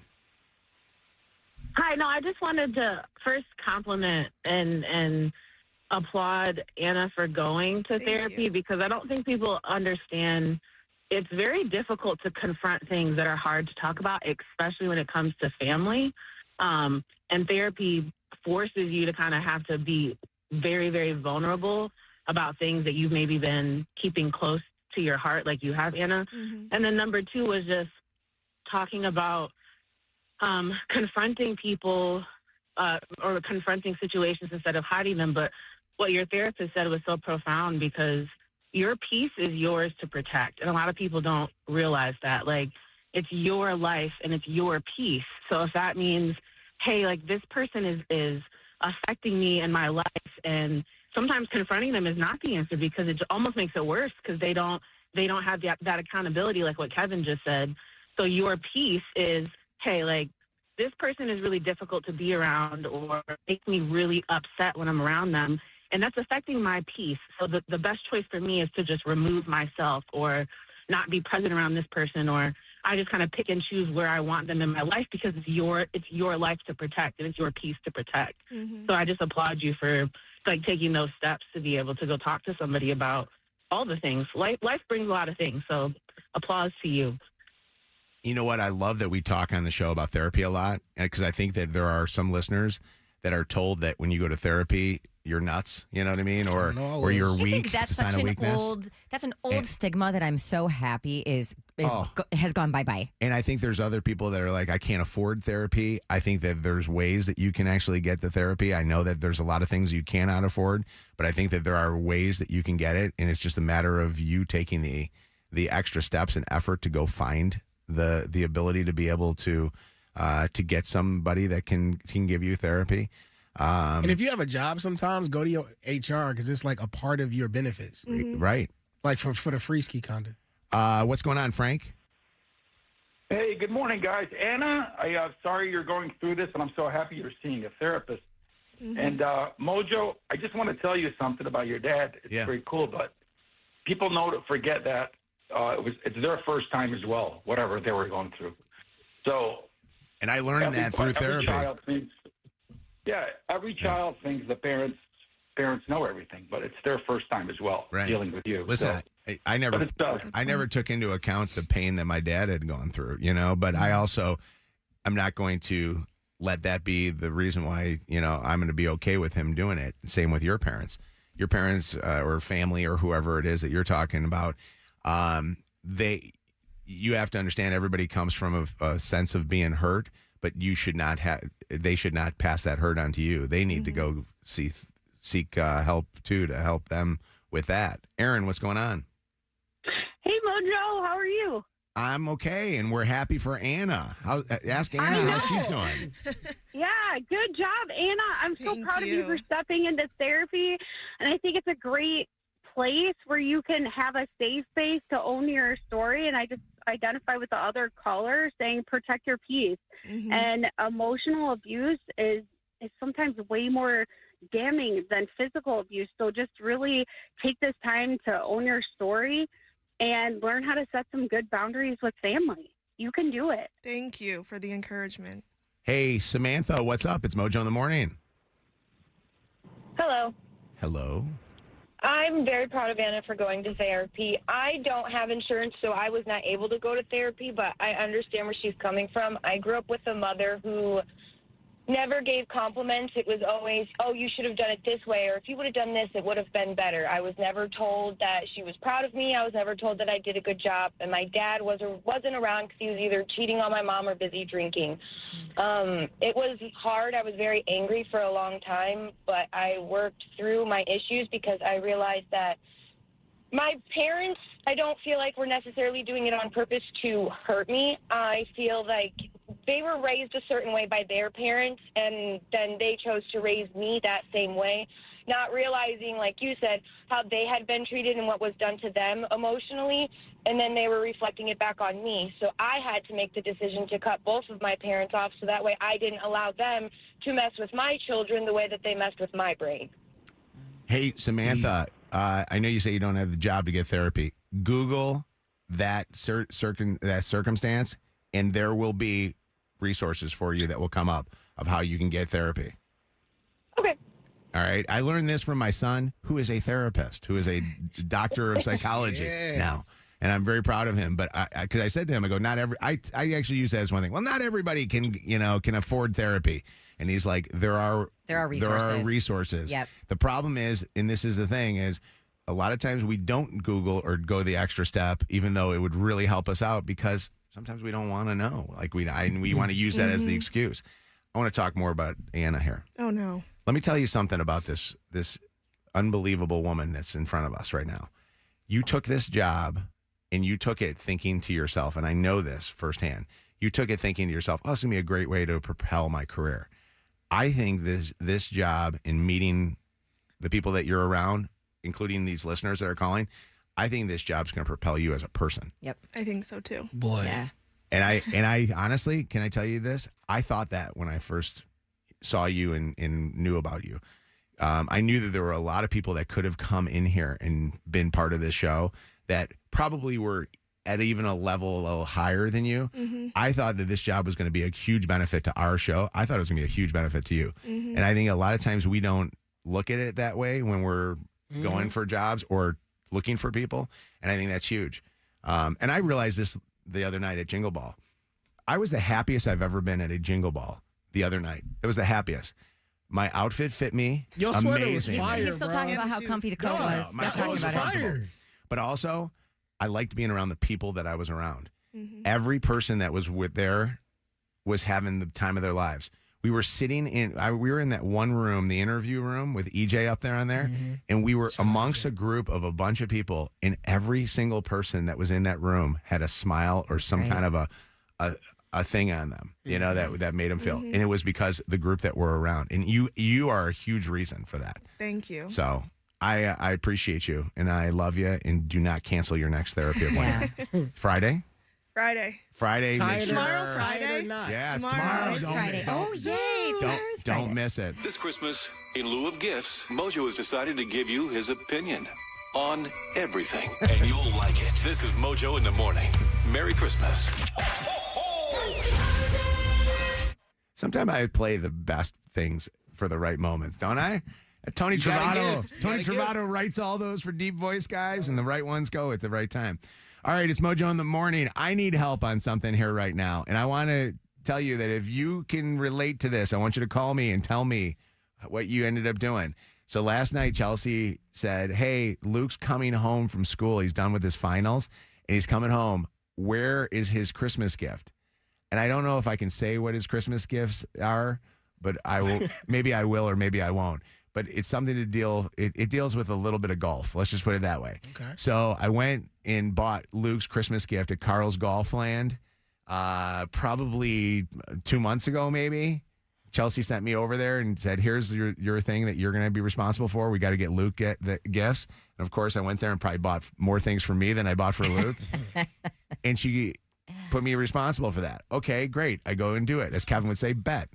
Hi. No, I just wanted to first compliment and applaud Anna for going to therapy, because I don't think people understand it's very difficult to confront things that are hard to talk about, especially when it comes to family. And therapy forces you to kind of have to be very, very vulnerable about things that you've maybe been keeping close to your heart, like you have, Anna. And then number two was just talking about confronting people or confronting situations instead of hiding them. But what your therapist said was so profound, because your peace is yours to protect. And a lot of people don't realize that. Like, it's your life and it's your peace. So if that means, hey, like, this person is affecting me and my life, and sometimes confronting them is not the answer, because it almost makes it worse, because they don't have that accountability, like what Kevin just said. So your peace is, hey, like, this person is really difficult to be around or makes me really upset when I'm around them. and that's affecting my peace. So the best choice for me is to just remove myself or not be present around this person, or I just kind of pick and choose where I want them in my life because it's your life to protect and it's your peace to protect. So I just applaud you for like taking those steps to be able to go talk to somebody about all the things. Life brings a lot of things. So applause to you. You know what? I love that we talk on the show about therapy a lot, because I think that there are some listeners that are told that when you go to therapy, you're nuts. You know what I mean? Or you're weak. I think that's it's a sign such of an weakness. old stigma that I'm so happy has gone bye-bye. And I think there's other people that are like, I can't afford therapy. I think that there's ways that you can actually get the therapy. I know that there's a lot of things you cannot afford, but I think that there are ways that you can get it, and it's just a matter of you taking the extra steps and effort to go find the ability to be able to get somebody that can give you therapy. And if you have a job, sometimes go to your HR because it's like a part of your benefits. Right. Like for the free ski condo. What's going on, Frank? Hey, good morning, guys. Anna, I'm sorry you're going through this, and I'm so happy you're seeing a therapist. And Mojo, I just want to tell you something about your dad. It's very cool, but people forget that it's their first time as well, whatever they were going through. So, and I learned that through therapy. Every child thinks the parents know everything, but it's their first time as well dealing with you. Listen, so, I never took into account the pain that my dad had gone through, but I'm not going to let that be the reason why, I'm going to be okay with him doing it. Same with your parents or family or whoever it is that you're talking about. You have to understand everybody comes from a sense of being hurt, but they should not pass that hurt on to you. They need to go seek help too, to help them with that. Aaron, what's going on? Hey, Mojo, how are you? I'm okay, and we're happy for Anna. Ask Anna how she's doing. Yeah, good job, Anna. I'm so proud of you for stepping into therapy, and I think it's a great place where you can have a safe space to own your story. And I just identify with the other caller saying protect your peace. And emotional abuse is sometimes way more damning than physical abuse. So just really take this time to own your story and learn how to set some good boundaries with family. You can do it. Thank you for the encouragement. Hey, Samantha, what's up? It's Mojo in the Morning. Hello. Hello. I'm very proud of Anna for going to therapy. I don't have insurance, so I was not able to go to therapy, but I understand where she's coming from. I grew up with a mother who never gave compliments. It was always, oh, you should have done it this way, or if you would have done this, it would have been better. I was never told that she was proud of me. I was never told that I did a good job. And my dad wasn't around because he was either cheating on my mom or busy drinking. It was hard. I was very angry for a long time, but I worked through my issues because I realized that my parents, I don't feel like were necessarily doing it on purpose to hurt me. I feel like they were raised a certain way by their parents, and then they chose to raise me that same way, not realizing, like you said, how they had been treated and what was done to them emotionally, and then they were reflecting it back on me. So I had to make the decision to cut both of my parents off so that way I didn't allow them to mess with my children the way that they messed with my brain. Hey, Samantha, I know you say you don't have the job to get therapy. Google that circumstance, and there will be resources for you that will come up of how you can get therapy. Okay. All right. I learned this from my son, who is a therapist, who is a doctor of psychology now. And I'm very proud of him. But because I said to him, I go, I actually use that as one thing. Well, not everybody can afford therapy. And he's like, there are resources. There are resources. Yep. The problem is, and this is the thing, is a lot of times we don't Google or go the extra step, even though it would really help us out, because sometimes we don't want to know. Like we want to use that as the excuse. I want to talk more about Anna here. Oh, no. Let me tell you something about this unbelievable woman that's in front of us right now. You took this job and you took it thinking to yourself, and I know this firsthand, you took it thinking to yourself, oh, it's going to be a great way to propel my career. I think this job in meeting the people that you're around, including these listeners that are calling, I think this job's going to propel you as a person. Yep. I think so too. Boy. Yeah. And I honestly, can I tell you this? I thought that when I first saw you and knew about you. I knew that there were a lot of people that could have come in here and been part of this show that probably were at even a level a little higher than you. I thought that this job was going to be a huge benefit to our show. I thought it was going to be a huge benefit to you. And I think a lot of times we don't look at it that way when we're going for jobs or looking for people. And I think that's huge. And I realized this the other night at Jingle Ball. I was the happiest I've ever been at a Jingle Ball the other night. It was the happiest. My outfit fit me. Your sweater was amazing. fire, He's still talking about how comfy the coat was. My Still talking clothes about were it. comfortable. But also, I liked being around the people that I was around. Every person that was there was having the time of their lives. We were sitting we were in that one room, the interview room with EJ up there on there, and we were amongst a group of a bunch of people, and every single person that was in that room had a smile or some kind of a thing on them, that made them feel. And it was because the group that we're around. And you are a huge reason for that. Thank you. So I appreciate you, and I love you, and do not cancel your next therapy appointment. Friday? Friday. Tomorrow, Friday? Yeah, it's Tomorrow. tomorrow. It's Friday. Oh, yay. Don't miss it. This Christmas, in lieu of gifts, Mojo has decided to give you his opinion on everything, and you'll like it. This is Mojo in the Morning. Merry Christmas. Sometimes I play the best things for the right moments, don't I? Tony Travato writes all those for deep voice guys, and the right ones go at the right time. All right, it's Mojo in the Morning. I need help on something here right now, and I want to tell you that if you can relate to this, I want you to call me and tell me what you ended up doing. So last night, Chelsea said, hey, Luke's coming home from school. He's done with his finals, and he's coming home. Where is his Christmas gift? And I don't know if I can say what his Christmas gifts are, but I will. Maybe I will, or maybe I won't. But it's something to deal. It deals with a little bit of golf. Let's just put it that way. Okay. So I went and bought Luke's Christmas gift at Carl's Golf Land, probably 2 months ago, maybe. Chelsea sent me over there and said, "Here's your thing that you're going to be responsible for. We got to get Luke the gifts." And of course, I went there and probably bought more things for me than I bought for Luke. And she put me responsible for that. Okay, great. I go and do it. As Kevin would say, bet,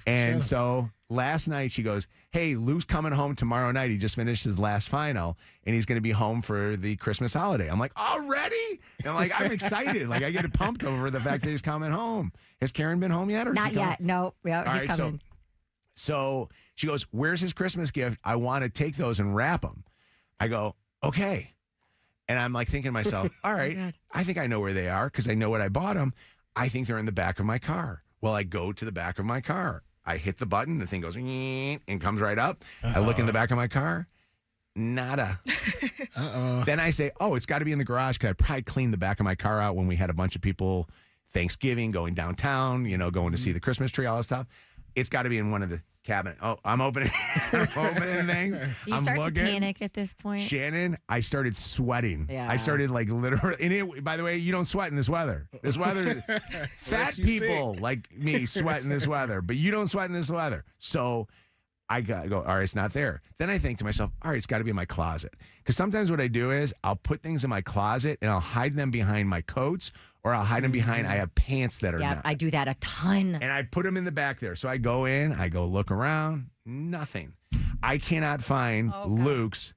And so last night she goes, hey, Luke's coming home tomorrow night. He just finished his last final, and he's going to be home for the Christmas holiday. I'm like, already? And I'm like, I'm excited. Like, I get pumped over the fact that he's coming home. Has Karen been home yet? Or Not yet. No. Yeah, he's coming. So she goes, where's his Christmas gift? I want to take those and wrap them. I go, okay. And I'm like thinking to myself, all right, I think I know where they are because I know what I bought them. I think they're in the back of my car. Well, I go to the back of my car. I hit the button. The thing goes and comes right up. I look in the back of my car. Nada. Then I say, oh, it's got to be in the garage because I probably cleaned the back of my car out when we had a bunch of people Thanksgiving going downtown, going to see the Christmas tree, all that stuff. It's got to be in one of the cabinet. Oh, I'm opening things. Do you start to panic at this point? Shannon, I started sweating. Yeah. I started like literally. And by the way, you don't sweat in this weather. This weather, fat people like me sweat in this weather, but you don't sweat in this weather. So I go, all right, it's not there. Then I think to myself, all right, it's got to be in my closet. Because sometimes what I do is I'll put things in my closet and I'll hide them behind my coats, or I'll hide them behind, I have pants that are not. I do that a ton. And I put them in the back there. So I go in, I go look around, nothing. I cannot find Luke's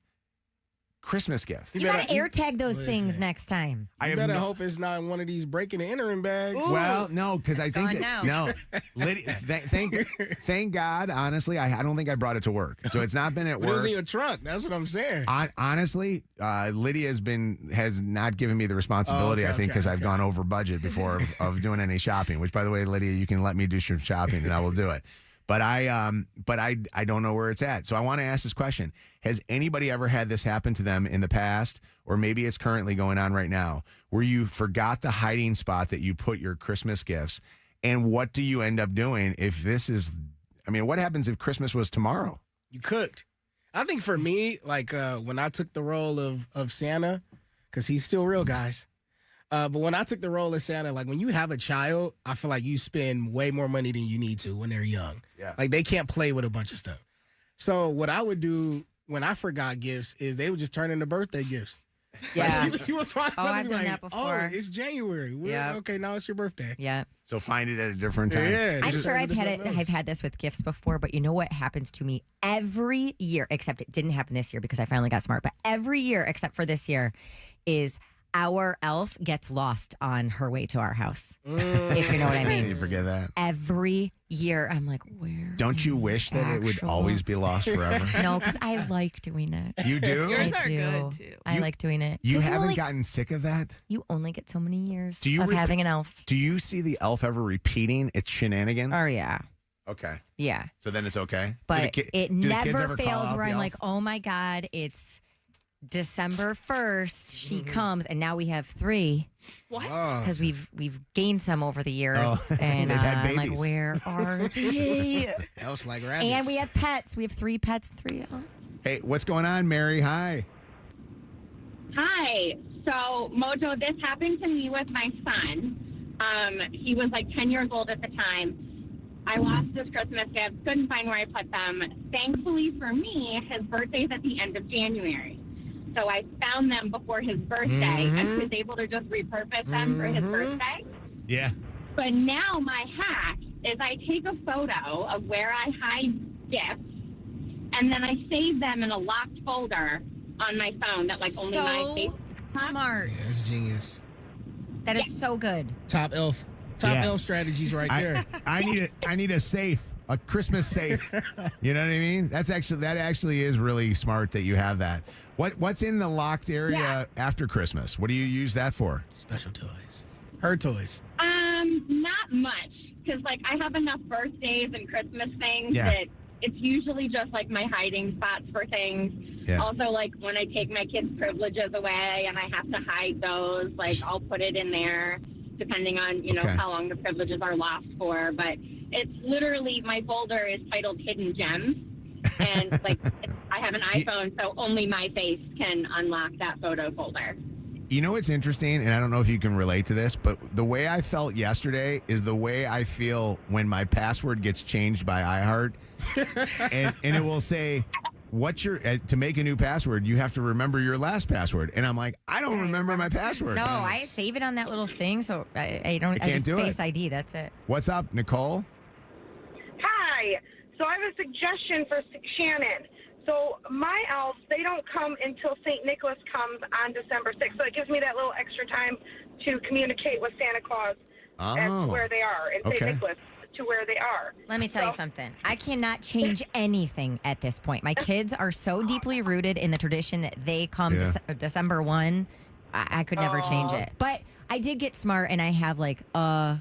Christmas gift. You got to air tag those things next time. You better hope it's not one of these breaking and entering bags. Ooh. Well, no, because I think Lydia, thank God, honestly, I don't think I brought it to work. So it's not been at work. It was in your trunk. That's what I'm saying. Honestly, Lydia has not given me the responsibility, I think, because I've gone over budget before of doing any shopping, which, by the way, Lydia, you can let me do some shopping and I will do it. But I don't know where it's at. So I want to ask this question. Has anybody ever had this happen to them in the past, or maybe it's currently going on right now, where you forgot the hiding spot that you put your Christmas gifts? And what do you end up doing if what happens if Christmas was tomorrow? You cooked. I think for me, like when I took the role of Santa, because he's still real, guys. But when I took the role of Santa, like when you have a child, I feel like you spend way more money than you need to when they're young. Yeah. Like they can't play with a bunch of stuff. So what I would do when I forgot gifts is they would just turn into birthday gifts. Yeah. You would find Oh, something I've done like, that before. oh, it's January. Okay, now it's your birthday. Yeah. So find it at a different time. Yeah. I'm just sure turns I've into had it. something else. I've had this with gifts before, but you know what happens to me every year, except it didn't happen this year because I finally got smart. But every year, except for this year, is our elf gets lost on her way to our house. If you know what I mean. You forget that. Every year, I'm like, where? Don't you wish that it would actual- always be lost forever? No, because I like doing it. You do? Yours I are do. good too. I like doing it. You 'Cause haven't only, gotten sick of that? You only get so many years Do you of having an elf. Do you see the elf ever repeating its shenanigans? Oh yeah, Okay. yeah. So then it's okay? But do it the kids never ever call fails out where the I'm elf? like, oh my God, it's December 1st. She comes, and now we have 3 What? because we've gained some over the years. Oh, And they've had I'm like, babies. where are they? Elves like rabbits. And we have pets. We have 3 pets and 3 elves. Hey, what's going on, Mary? Hi. Hi. So, Mojo, this happened to me with my son. He was like 10 years old at the time. I lost his Christmas gifts, couldn't find where I put them. Thankfully for me, his birthday's at the end of January. So I found them before his birthday and was able to just repurpose them for his birthday. Yeah. But now my hack is I take a photo of where I hide gifts, and then I save them in a locked folder on my phone that like only my So face. smart. Yeah, that's genius. That is so good. Top elf strategies right there. I need a safe, a Christmas safe. You know what I mean? That actually is really smart that you have that. What's in the locked area after Christmas? What do you use that for? Special toys. Her toys. Not much, because like I have enough birthdays and Christmas things Yeah. that it's usually just like my hiding spots for things. Yeah. Also, like when I take my kids' privileges away and I have to hide those, like I'll put it in there, depending on Okay. how long the privileges are lost for. But it's literally my folder is titled Hidden Gems, and like I have an iPhone, so only my face can unlock that photo folder. You know what's interesting, and I don't know if you can relate to this, but the way I felt yesterday is the way I feel when my password gets changed by iHeart, and it will say, "What's your to make a new password? You have to remember your last password." And I'm like, I don't remember my password. No, I save it on that little thing, so I don't. I can't just do face it. ID. That's it. What's up, Nicole? Hi. So I have a suggestion for Shannon. So my elves, they don't come until St. Nicholas comes on December 6th. So it gives me that little extra time to communicate with Santa Claus as to where they are, and St. Nicholas to where they are. Let me tell you something. I cannot change anything at this point. My kids are so deeply rooted in the tradition that they come December 1. I could never change it. But I did get smart, and I have like I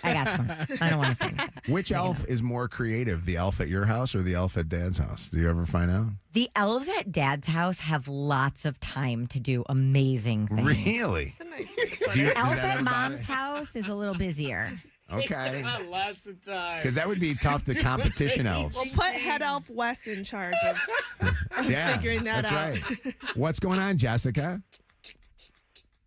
got smart. I don't want to say anything. Which elf is more creative, the elf at your house or the elf at Dad's house? Do you ever find out? The elves at Dad's house have lots of time to do amazing things. Really? That's a nice way to put Do you- it. does Elf that at ever Mom's bother- house is a little busier. Okay. Lots of time. Because that would be tough to competition elves. Well, put head elf Wes in charge of Yeah, figuring that that's out. right. What's going on, Jessica?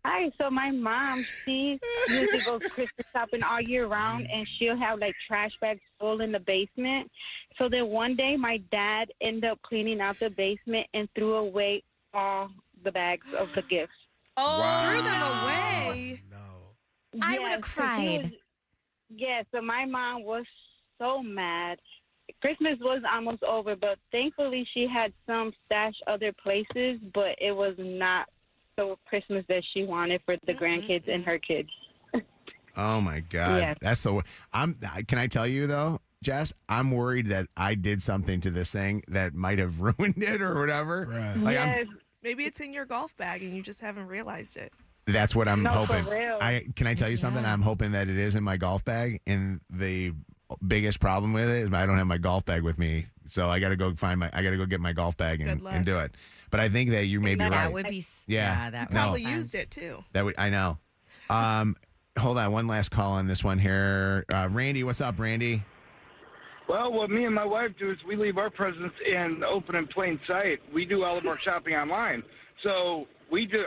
Hi, so my mom, she usually goes Christmas shopping all year round, and she'll have like trash bags full in the basement. So then one day, my dad ended up cleaning out the basement and threw away all the bags of the gifts. Oh, threw them away. I would have Yes, so he cried. So my mom was so mad. Christmas was almost over, but thankfully she had some stashed other places, but it was not the Christmas that she wanted for the grandkids and her kids. Oh my God, Yes. that's the. Can I tell you though, Jess? I'm worried that I did something to this thing that might have ruined it or whatever. Like, Maybe it's in your golf bag and you just haven't realized it. That's what I'm No, for hoping. real. Can I tell you something? I'm hoping that it is in my golf bag, and the biggest problem with it is I don't have my golf bag with me, so I got to go get my golf bag and do it. But I think that you may be right. That would be. Yeah, that no. Probably used it too. That would I know. Hold on, one last call on this one here. Randy, what's up, Randy? Well, what me and my wife do is we leave our presents in open and plain sight. We do all of our shopping online. So we do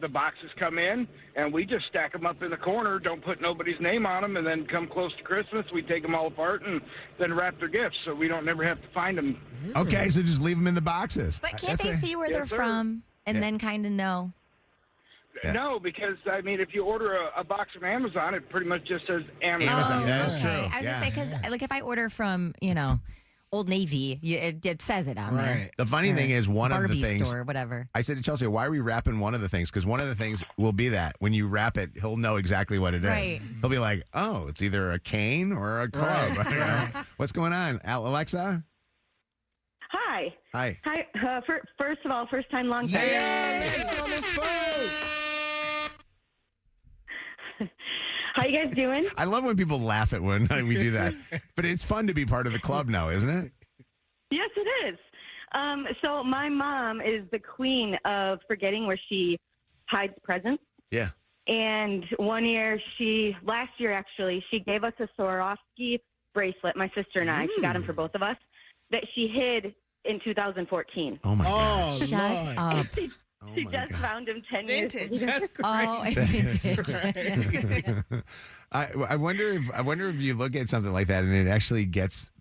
the boxes come in, and we just stack them up in the corner, don't put nobody's name on them, and then come close to Christmas, we take them all apart and then wrap their gifts, so we don't never have to find them. Okay, so just leave them in the boxes. But can't they see where they're from and then kind of know? Yeah. No, because, I mean, if you order a box from Amazon, it pretty much just says Amazon. That's true. I was going to say, because like if I order from, Old Navy, it says it on there. The funny thing is, one of the Barbie things store, whatever. I said to Chelsea, why are we wrapping one of the things? Because one of the things will be that when you wrap it, he'll know exactly what it is. Right. He'll be like, oh, it's either a cane or a club. What's going on, Alexa? Hi. Hi. First of all, first time, long time. How you guys doing? I love when people laugh at when we do that. But it's fun to be part of the club now, isn't it? Yes, it is. So my mom is the queen of forgetting where she hides presents. Yeah. And last year actually, she gave us a Swarovski bracelet, my sister and I. She got them for both of us, that she hid in 2014. Oh, my God. Shut up. She just found him 10 years later. That's great. Oh, it's vintage. I wonder if you look at something like that and it actually gets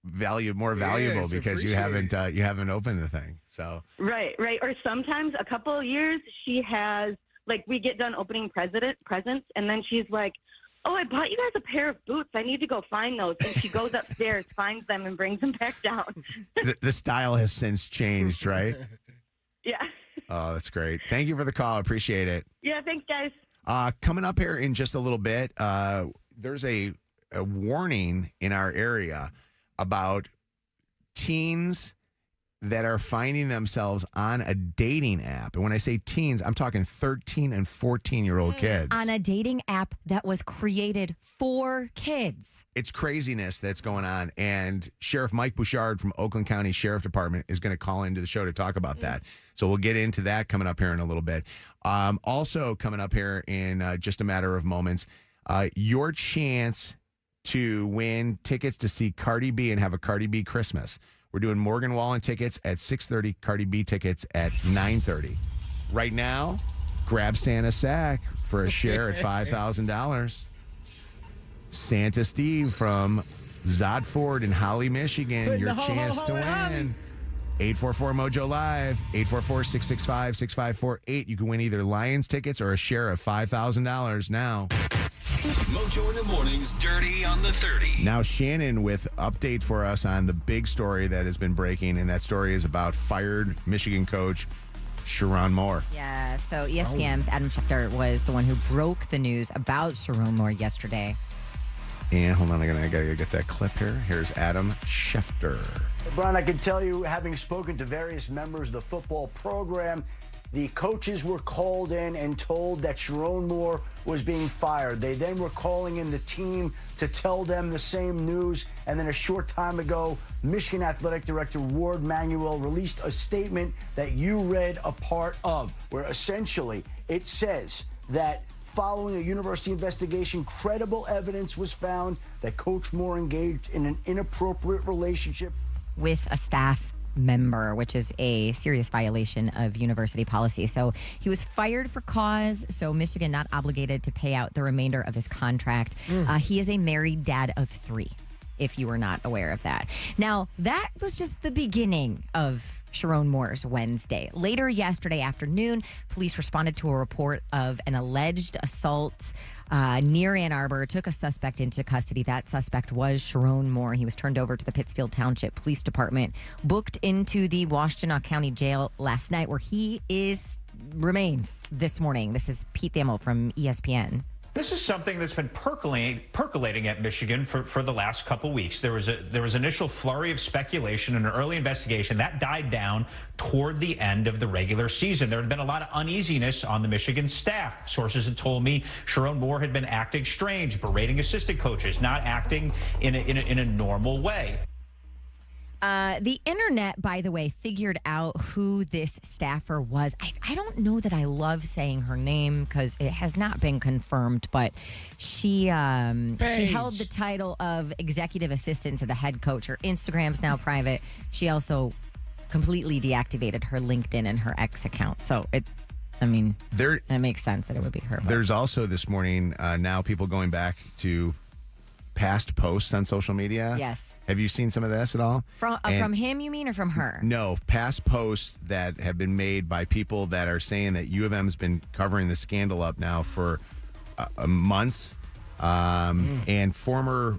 more valuable because you haven't opened the thing. So Right. Or sometimes a couple of years she has, like, we get done opening presents and then she's like, oh, I bought you guys a pair of boots. I need to go find those. And she goes upstairs, finds them, and brings them back down. the style has since changed, right? Yeah. Oh, that's great. Thank you for the call. Appreciate it. Yeah, thanks, guys. Coming up here in just a little bit, there's a warning in our area about teens that are finding themselves on a dating app. And when I say teens, I'm talking 13 and 14-year-old kids. On a dating app that was created for kids. It's craziness that's going on. And Sheriff Mike Bouchard from Oakland County Sheriff Department is going to call into the show to talk about that. So we'll get into that coming up here in a little bit. Also coming up here in just a matter of moments, your chance to win tickets to see Cardi B and have a Cardi B Christmas. We're doing Morgan Wallen tickets at 6:30, Cardi B tickets at 9:30. Right now, grab Santa sack for a share at $5,000. Santa Steve from Zod Ford in Holly, Michigan, your chance to win. 844-MOJO Live, 844-665-6548. You can win either Lions tickets or a share of $5,000 now. Mojo in the Morning's Dirty on the 30. Now, Shannon with update for us on the big story that has been breaking, and that story is about fired Michigan coach Sharon Moore. Yeah, so ESPN's Adam Schefter was the one who broke the news about Sharon Moore yesterday. And hold on, I gotta get that clip here. Here's Adam Schefter. Brian, I can tell you, having spoken to various members of the football program, the coaches were called in and told that Sharon Moore was being fired. They then were calling in the team to tell them the same news. And then a short time ago, Michigan Athletic Director Ward Manuel released a statement that you read a part of, where essentially it says that following a university investigation, credible evidence was found that Coach Moore engaged in an inappropriate relationship with a staff member, which is a serious violation of university policy. So he was fired for cause, so Michigan not obligated to pay out the remainder of his contract. He is a married dad of 3, if you were not aware of that. Now, that was just the beginning of Sharon Moore's Wednesday. Later yesterday afternoon, police responded to a report of an alleged assault near Ann Arbor, took a suspect into custody. That suspect was Sharon Moore. He was turned over to the Pittsfield Township Police Department, booked into the Washtenaw County Jail last night, where he remains this morning. This is Pete Thamel from ESPN. This is something that's been percolating at Michigan for the last couple weeks. There was initial flurry of speculation and an early investigation that died down toward the end of the regular season. There had been a lot of uneasiness on the Michigan staff. Sources had told me Sharon Moore had been acting strange, berating assistant coaches, not acting in a normal way. The internet, by the way, figured out who this staffer was. I don't know that I love saying her name because it has not been confirmed, but she held the title of executive assistant to the head coach. Her Instagram's now private. She also completely deactivated her LinkedIn and her X account. So I mean, There, it makes sense that it would be her. but- there's also this morning now people going back to past posts on social media. Yes. Have you seen some of this at all? From him, you mean, or from her? No, past posts that have been made by people that are saying that U of M's been covering the scandal up now for months, and former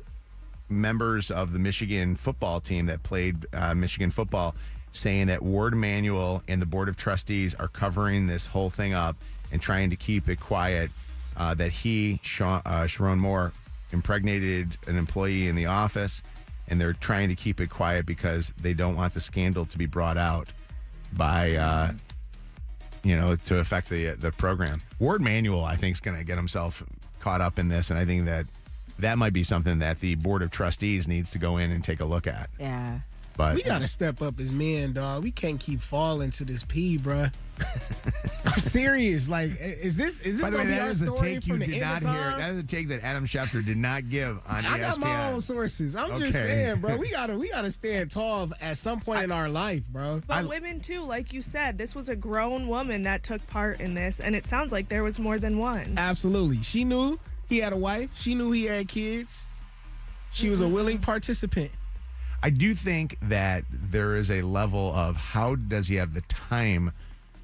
members of the Michigan football team that played Michigan football saying that Ward Emanuel and the Board of Trustees are covering this whole thing up and trying to keep it quiet, that Sharon Moore, impregnated an employee in the office, and they're trying to keep it quiet because they don't want the scandal to be brought out by, to affect the program. Ward Manuel, I think, is going to get himself caught up in this, and I think that might be something that the Board of Trustees needs to go in and take a look at. Yeah. But we got to step up as men, dog. We can't keep falling to this pee, bruh. I'm serious. Like, is this by the way, going to be that our is a story take from you the did end not of hear. time? That is a take that Adam Schefter did not give on ESPN. I got my own sources. I'm just saying, bro. We gotta stand tall at some point in our life, bro. But women too, like you said, this was a grown woman that took part in this, and it sounds like there was more than one. Absolutely. She knew he had a wife. She knew he had kids. She was a willing participant. I do think that there is a level of how does he have the time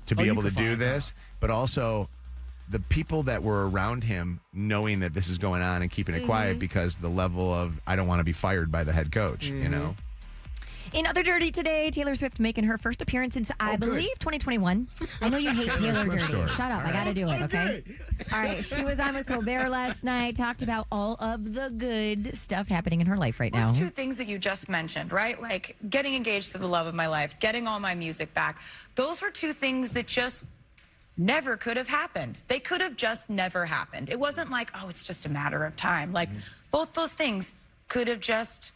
to be able to do this, but also the people that were around him knowing that this is going on and keeping it quiet because the level of I don't want to be fired by the head coach, you know? In other dirty today, Taylor Swift making her first appearance since, I believe, 2021. I know you hate Taylor dirty. story. Shut up. I got to do it, okay? All right. She was on with Colbert last night, talked about all of the good stuff happening in her life right now. Those two things that you just mentioned, right? Like getting engaged to the love of my life, getting all my music back. Those were two things that just never could have happened. They could have just never happened. It wasn't like, oh, it's just a matter of time. Like both those things could have just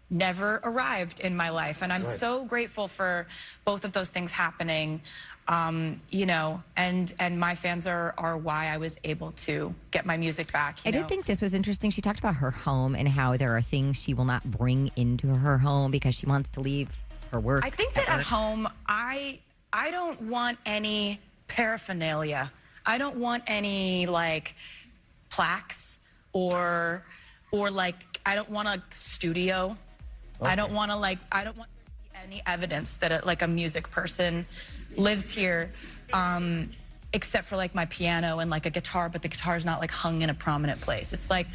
never arrived in my life. And I'm so grateful for both of those things happening. And my fans are why I was able to get my music back. I did think this was interesting. She talked about her home and how there are things she will not bring into her home because she wants to leave her work. I think that at home, I don't want any paraphernalia. I don't want any like plaques or like I don't want a studio. Okay. I don't want there to be any evidence that a music person lives here, except for like my piano and like a guitar, but the guitar is not like hung in a prominent place. It's like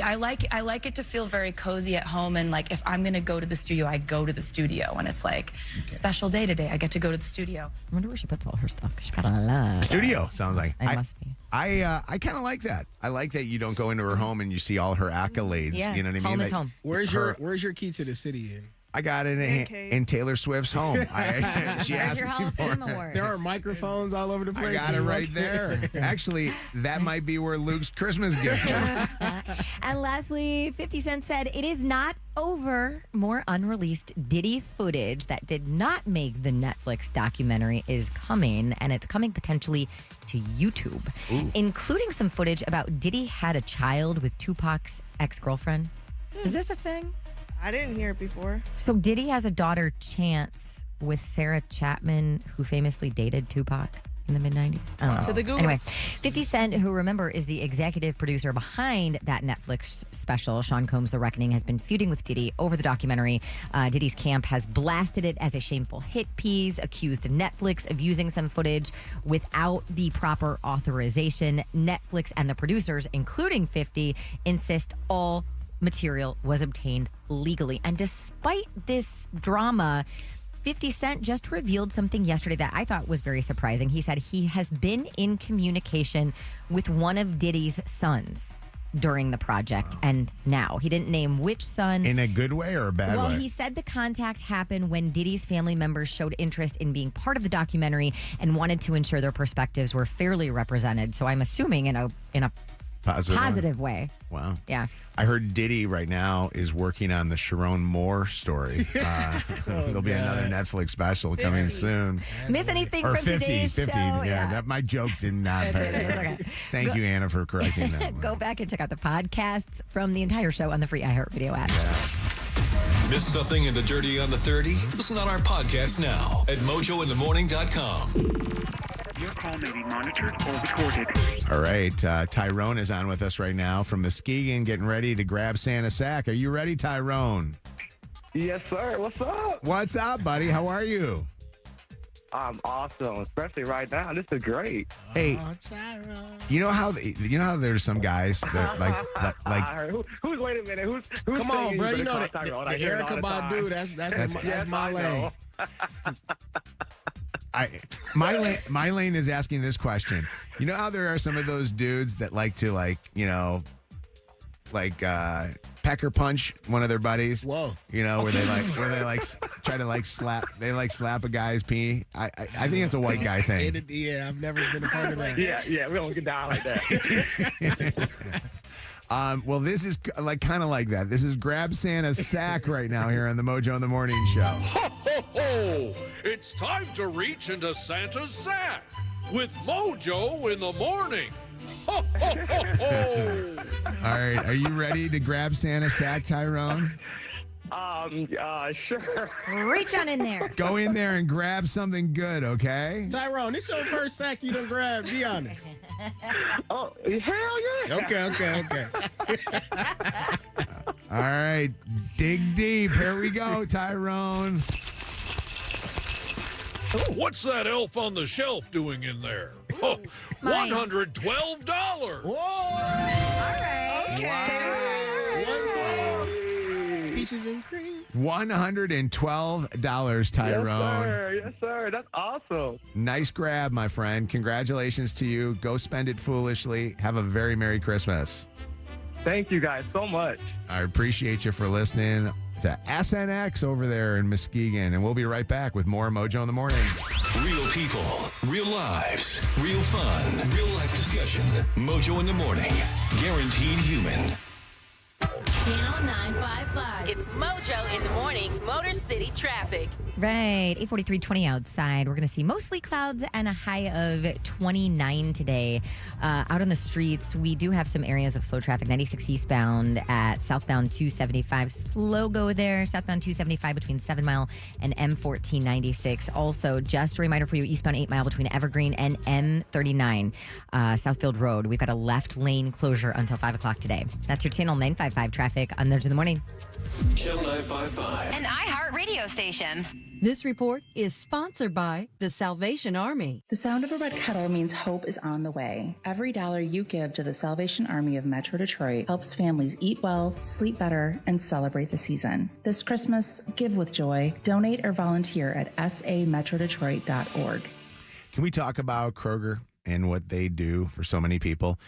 I like it to feel very cozy at home, and like if I'm gonna go to the studio, I go to the studio, and it's like special day today. I get to go to the studio. I wonder where she puts all her stuff. She's got a lot. Studio sounds like. It must be. I kind of like that. I like that you don't go into her home and you see all her accolades. Yeah. You know what I mean? Home is Like, home. Where's your key to the city in? I got it in Taylor Swift's home. She Where's asked your me Hall of for Fame it. award? There are microphones all over the place. I got it right there. Actually, that might be where Luke's Christmas gift is. And lastly, 50 Cent said it is not over. More unreleased Diddy footage that did not make the Netflix documentary is coming, and it's coming potentially to YouTube, including some footage about Diddy had a child with Tupac's ex-girlfriend. Is this a thing? I didn't hear it before. So Diddy has a daughter, Chance, with Sarah Chapman, who famously dated Tupac in the mid-90s. I don't know. To the Googles. Anyway, 50 Cent, who remember is the executive producer behind that Netflix special, Sean Combs' The Reckoning, has been feuding with Diddy over the documentary. Diddy's camp has blasted it as a shameful hit piece, accused Netflix of using some footage without the proper authorization. Netflix and the producers, including 50, insist all material was obtained legally. And despite this drama, 50 Cent just revealed something yesterday that I thought was very surprising. He said he has been in communication with one of Diddy's sons during the project, and now he didn't name which son. In a good way or a bad way? Well, he said the contact happened when Diddy's family members showed interest in being part of the documentary and wanted to ensure their perspectives were fairly represented. So I'm assuming in a positive way. Wow. Yeah. I heard Diddy right now is working on the Sharon Moore story. There'll be another Netflix special coming soon. Miss anything Or from 50, today's 50. show? Yeah, that my joke did not hurt. It's okay. Thank you, Anna, for correcting that. Go back and check out the podcasts from the entire show on the free iHeartRadio app. Miss something in the Dirty on the 30? Listen on our podcast now at mojointhemorning.com. Your call may be monitored or recorded. All right. Tyrone is on with us right now from Muskegon, getting ready to grab Santa's sack. Are you ready, Tyrone? Yes, sir. What's up? What's up, buddy? How are you? I'm awesome, especially right now. This is great. Hey, you know how there's some guys that like who's wait a minute? Who's Come on, saying bro. You better know call the Tyrone? I hear it Erica all the time. Badu. That's my lane. My lane is asking this question. You know how there are some of those dudes that like to pecker punch one of their buddies? Whoa. You know, where they try to slap a guy's pee. I think it's a white guy thing. Yeah, I've never been a part of that. Yeah, we don't get down like that. Well, this is kind of like that. This is Grab Santa's Sack right now here on the Mojo in the Morning Show. Ho, ho, ho! It's time to reach into Santa's sack with Mojo in the morning. Ho, ho, ho, ho! All right, are you ready to grab Santa's sack, Tyrone? Sure. Reach on in there. Go in there and grab something good, okay? Tyrone, this your first sack you done grabbed. Be honest. Oh, hell yeah. Okay. All right, dig deep. Here we go, Tyrone. What's that elf on the shelf doing in there? Oh, $112. Whoa! All right. Okay. 112. Peaches and cream. $112, Tyrone. Yes, sir. That's awesome. Nice grab, my friend. Congratulations to you. Go spend it foolishly. Have a very Merry Christmas. Thank you guys so much. I appreciate you for listening to SNX over there in Muskegon, and we'll be right back with more Mojo in the Morning. Real people, real lives, real fun, real life discussion. Mojo in the Morning. Guaranteed human. Channel 955. It's Mojo in the Morning's Motor City Traffic. Right, 8:43, outside. We're going to see mostly clouds and a high of 29 today. Out on the streets, we do have some areas of slow traffic. 96 eastbound at southbound 275. Slow go there. Southbound 275 between 7 Mile and M1496. Also, just a reminder for you, eastbound 8 Mile between Evergreen and M39. Southfield Road. We've got a left lane closure until 5 o'clock today. That's your Channel 955 traffic on Mojo in the Morning. Channel 955. An iHeart radio station. This report is sponsored by the Salvation Army. The sound of a red kettle means hope is on the way. Every dollar you give to the Salvation Army of Metro Detroit helps families eat well, sleep better, and celebrate the season. This Christmas, give with joy. Donate or volunteer at sametrodetroit.org. Can we talk about Kroger and what they do for so many people?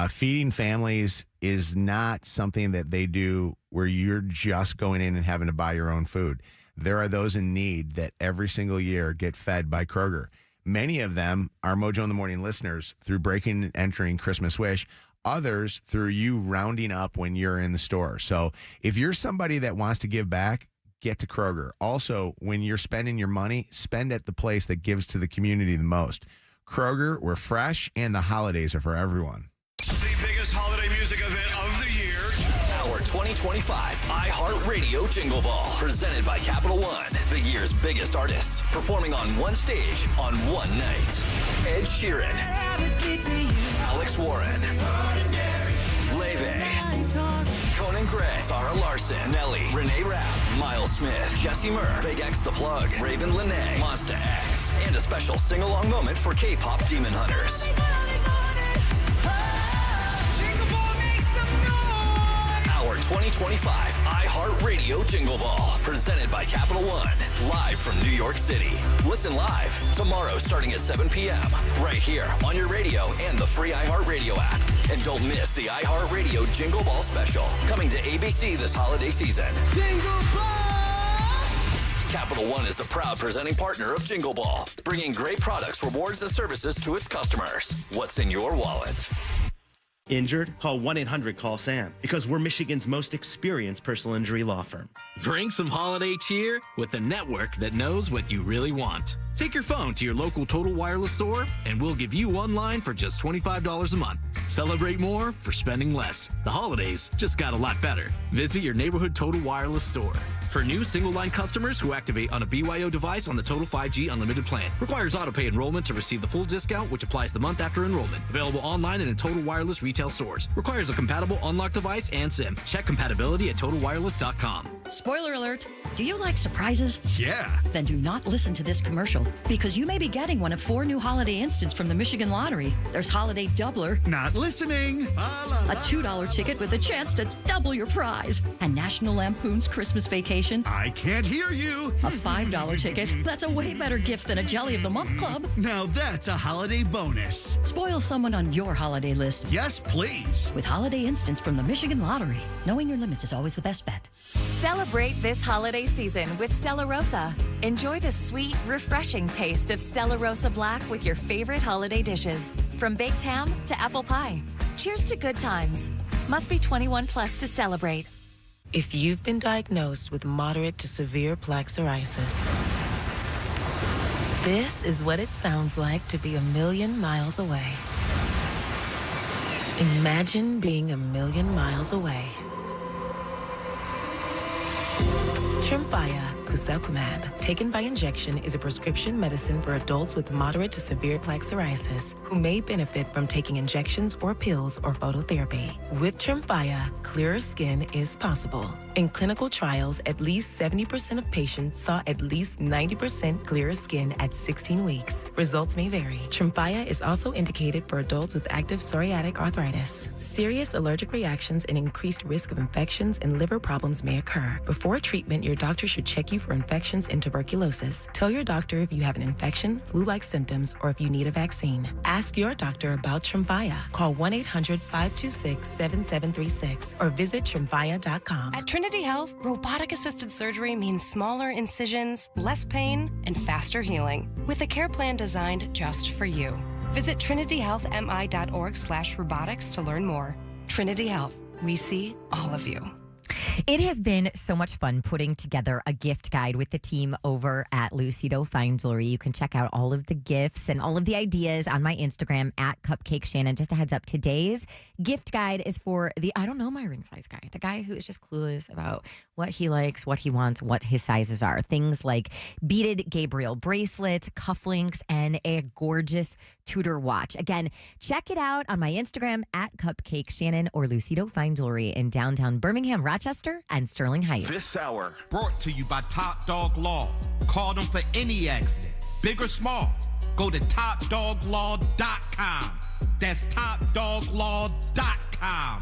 Feeding families is not something that they do where you're just going in and having to buy your own food. There are those in need that every single year get fed by Kroger. Many of them are Mojo in the Morning listeners through breaking and entering Christmas Wish. Others through you rounding up when you're in the store. So if you're somebody that wants to give back, get to Kroger. Also, when you're spending your money, spend at the place that gives to the community the most. Kroger, we're fresh, and the holidays are for everyone. The biggest holiday music event of the year. Our 2025 iHeartRadio Jingle Ball. Presented by Capital One. The year's biggest artists. Performing on one stage on one night. Ed Sheeran. Alex Warren. Leve. Conan Gray. Sarah Larson. Nelly. Renee Rapp. Miles Smith. Jesse Murr. Big X The Plug. Raven Lene. Monsta X. And a special sing-along moment for K-pop Demon Hunters. Our 2025 iHeartRadio Jingle Ball, presented by Capital One, live from New York City. Listen live tomorrow starting at 7 p.m. right here on your radio and the free iHeartRadio app. And don't miss the iHeartRadio Jingle Ball special coming to ABC this holiday season. Jingle Ball! Capital One is the proud presenting partner of Jingle Ball, bringing great products, rewards, and services to its customers. What's in your wallet? Injured? Call 1-800-CALL-SAM because we're Michigan's most experienced personal injury law firm. Bring some holiday cheer with a network that knows what you really want. Take your phone to your local Total Wireless store and we'll give you one line for just $25 a month. Celebrate more for spending less. The holidays just got a lot better. Visit your neighborhood Total Wireless store. For new single-line customers who activate on a BYO device on the Total 5G Unlimited plan. Requires auto-pay enrollment to receive the full discount, which applies the month after enrollment. Available online and in Total Wireless retail stores. Requires a compatible unlock device and SIM. Check compatibility at TotalWireless.com. Spoiler alert. Do you like surprises? Yeah. Then do not listen to this commercial because you may be getting one of 4 new holiday instants from the Michigan Lottery. There's Holiday Doubler. Not listening. A $2 ticket with a chance to double your prize. And National Lampoon's Christmas Vacation. I can't hear you. A $5 ticket. That's a way better gift than a Jelly of the Month Club. Now that's a holiday bonus. Spoil someone on your holiday list. Yes, please. With holiday instants from the Michigan Lottery. Knowing your limits is always the best bet. Celebrate this holiday season with Stella Rosa. Enjoy the sweet, refreshing taste of Stella Rosa Black with your favorite holiday dishes. From baked ham to apple pie. Cheers to good times. Must be 21 plus to celebrate. If you've been diagnosed with moderate to severe plaque psoriasis, this is what it sounds like to be a million miles away. Imagine being a million miles away. Tremfya Guselkumab, taken by injection, is a prescription medicine for adults with moderate to severe plaque psoriasis who may benefit from taking injections or pills or phototherapy. With Tremfya, clearer skin is possible. In clinical trials, at least 70% of patients saw at least 90% clearer skin at 16 weeks. Results may vary. Tremfya is also indicated for adults with active psoriatic arthritis. Serious allergic reactions and increased risk of infections and liver problems may occur. Before treatment, your doctor should check you for infections and tuberculosis. Tell your doctor if you have an infection, flu-like symptoms, or if you need a vaccine. Ask your doctor about Tremfya. Call 1-800-526-7736 or visit Tremfya.com. At Trinity Health, robotic-assisted surgery means smaller incisions, less pain, and faster healing, with a care plan designed just for you. Visit trinityhealthmi.org/robotics to learn more. Trinity Health. We see all of you. It has been so much fun putting together a gift guide with the team over at Lucido Fine Jewelry. You can check out all of the gifts and all of the ideas on my Instagram at Cupcake Shannon. Just a heads up, today's gift guide is for the I don't know my ring size guy, the guy who is just clueless about what he likes, what he wants, what his sizes are. Things like beaded Gabriel bracelets, cufflinks, and a gorgeous Tudor watch. Again, check it out on my Instagram at Cupcake Shannon or Lucido Fine Jewelry in downtown Birmingham, Rochester, and Sterling Heights. This hour brought to you by Top Dog Law. Call them for any accident, big or small. Go to topdoglaw.com. That's topdoglaw.com.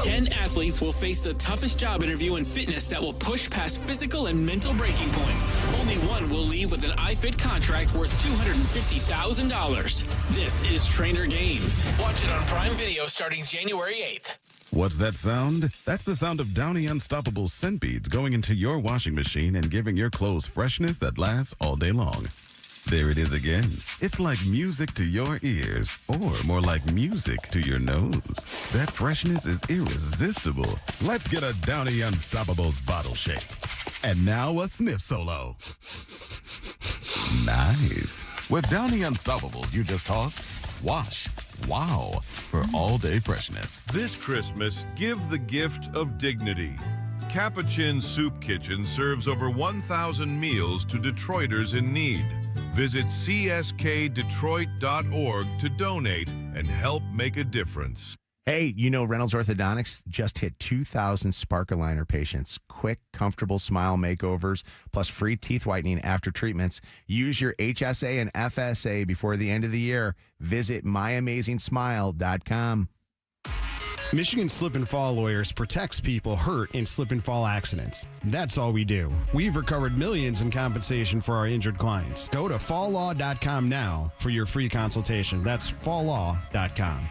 10 athletes will face the toughest job interview in fitness that will push past physical and mental breaking points. Only one will leave with an iFit contract worth $250,000. This is Trainer Games. Watch it on Prime Video starting January 8th. What's that sound? That's the sound of Downy Unstoppable scent beads going into your washing machine and giving your clothes freshness that lasts all day long. There it is again. It's like music to your ears, or more like music to your nose. That freshness is irresistible. Let's get a Downy Unstoppables bottle shake. And now a sniff solo. Nice. With Downy Unstoppables, you just toss, wash, wow, for all-day freshness. This Christmas, give the gift of dignity. Capuchin Soup Kitchen serves over 1,000 meals to Detroiters in need. Visit cskdetroit.org to donate and help make a difference. Hey, you know Reynolds Orthodontics just hit 2,000 Spark Aligner patients. Quick, comfortable smile makeovers, plus free teeth whitening after treatments. Use your HSA and FSA before the end of the year. Visit myamazingsmile.com. Michigan Slip and Fall Lawyers protects people hurt in slip and fall accidents. That's all we do. We've recovered millions in compensation for our injured clients. Go to falllaw.com now for your free consultation. That's falllaw.com.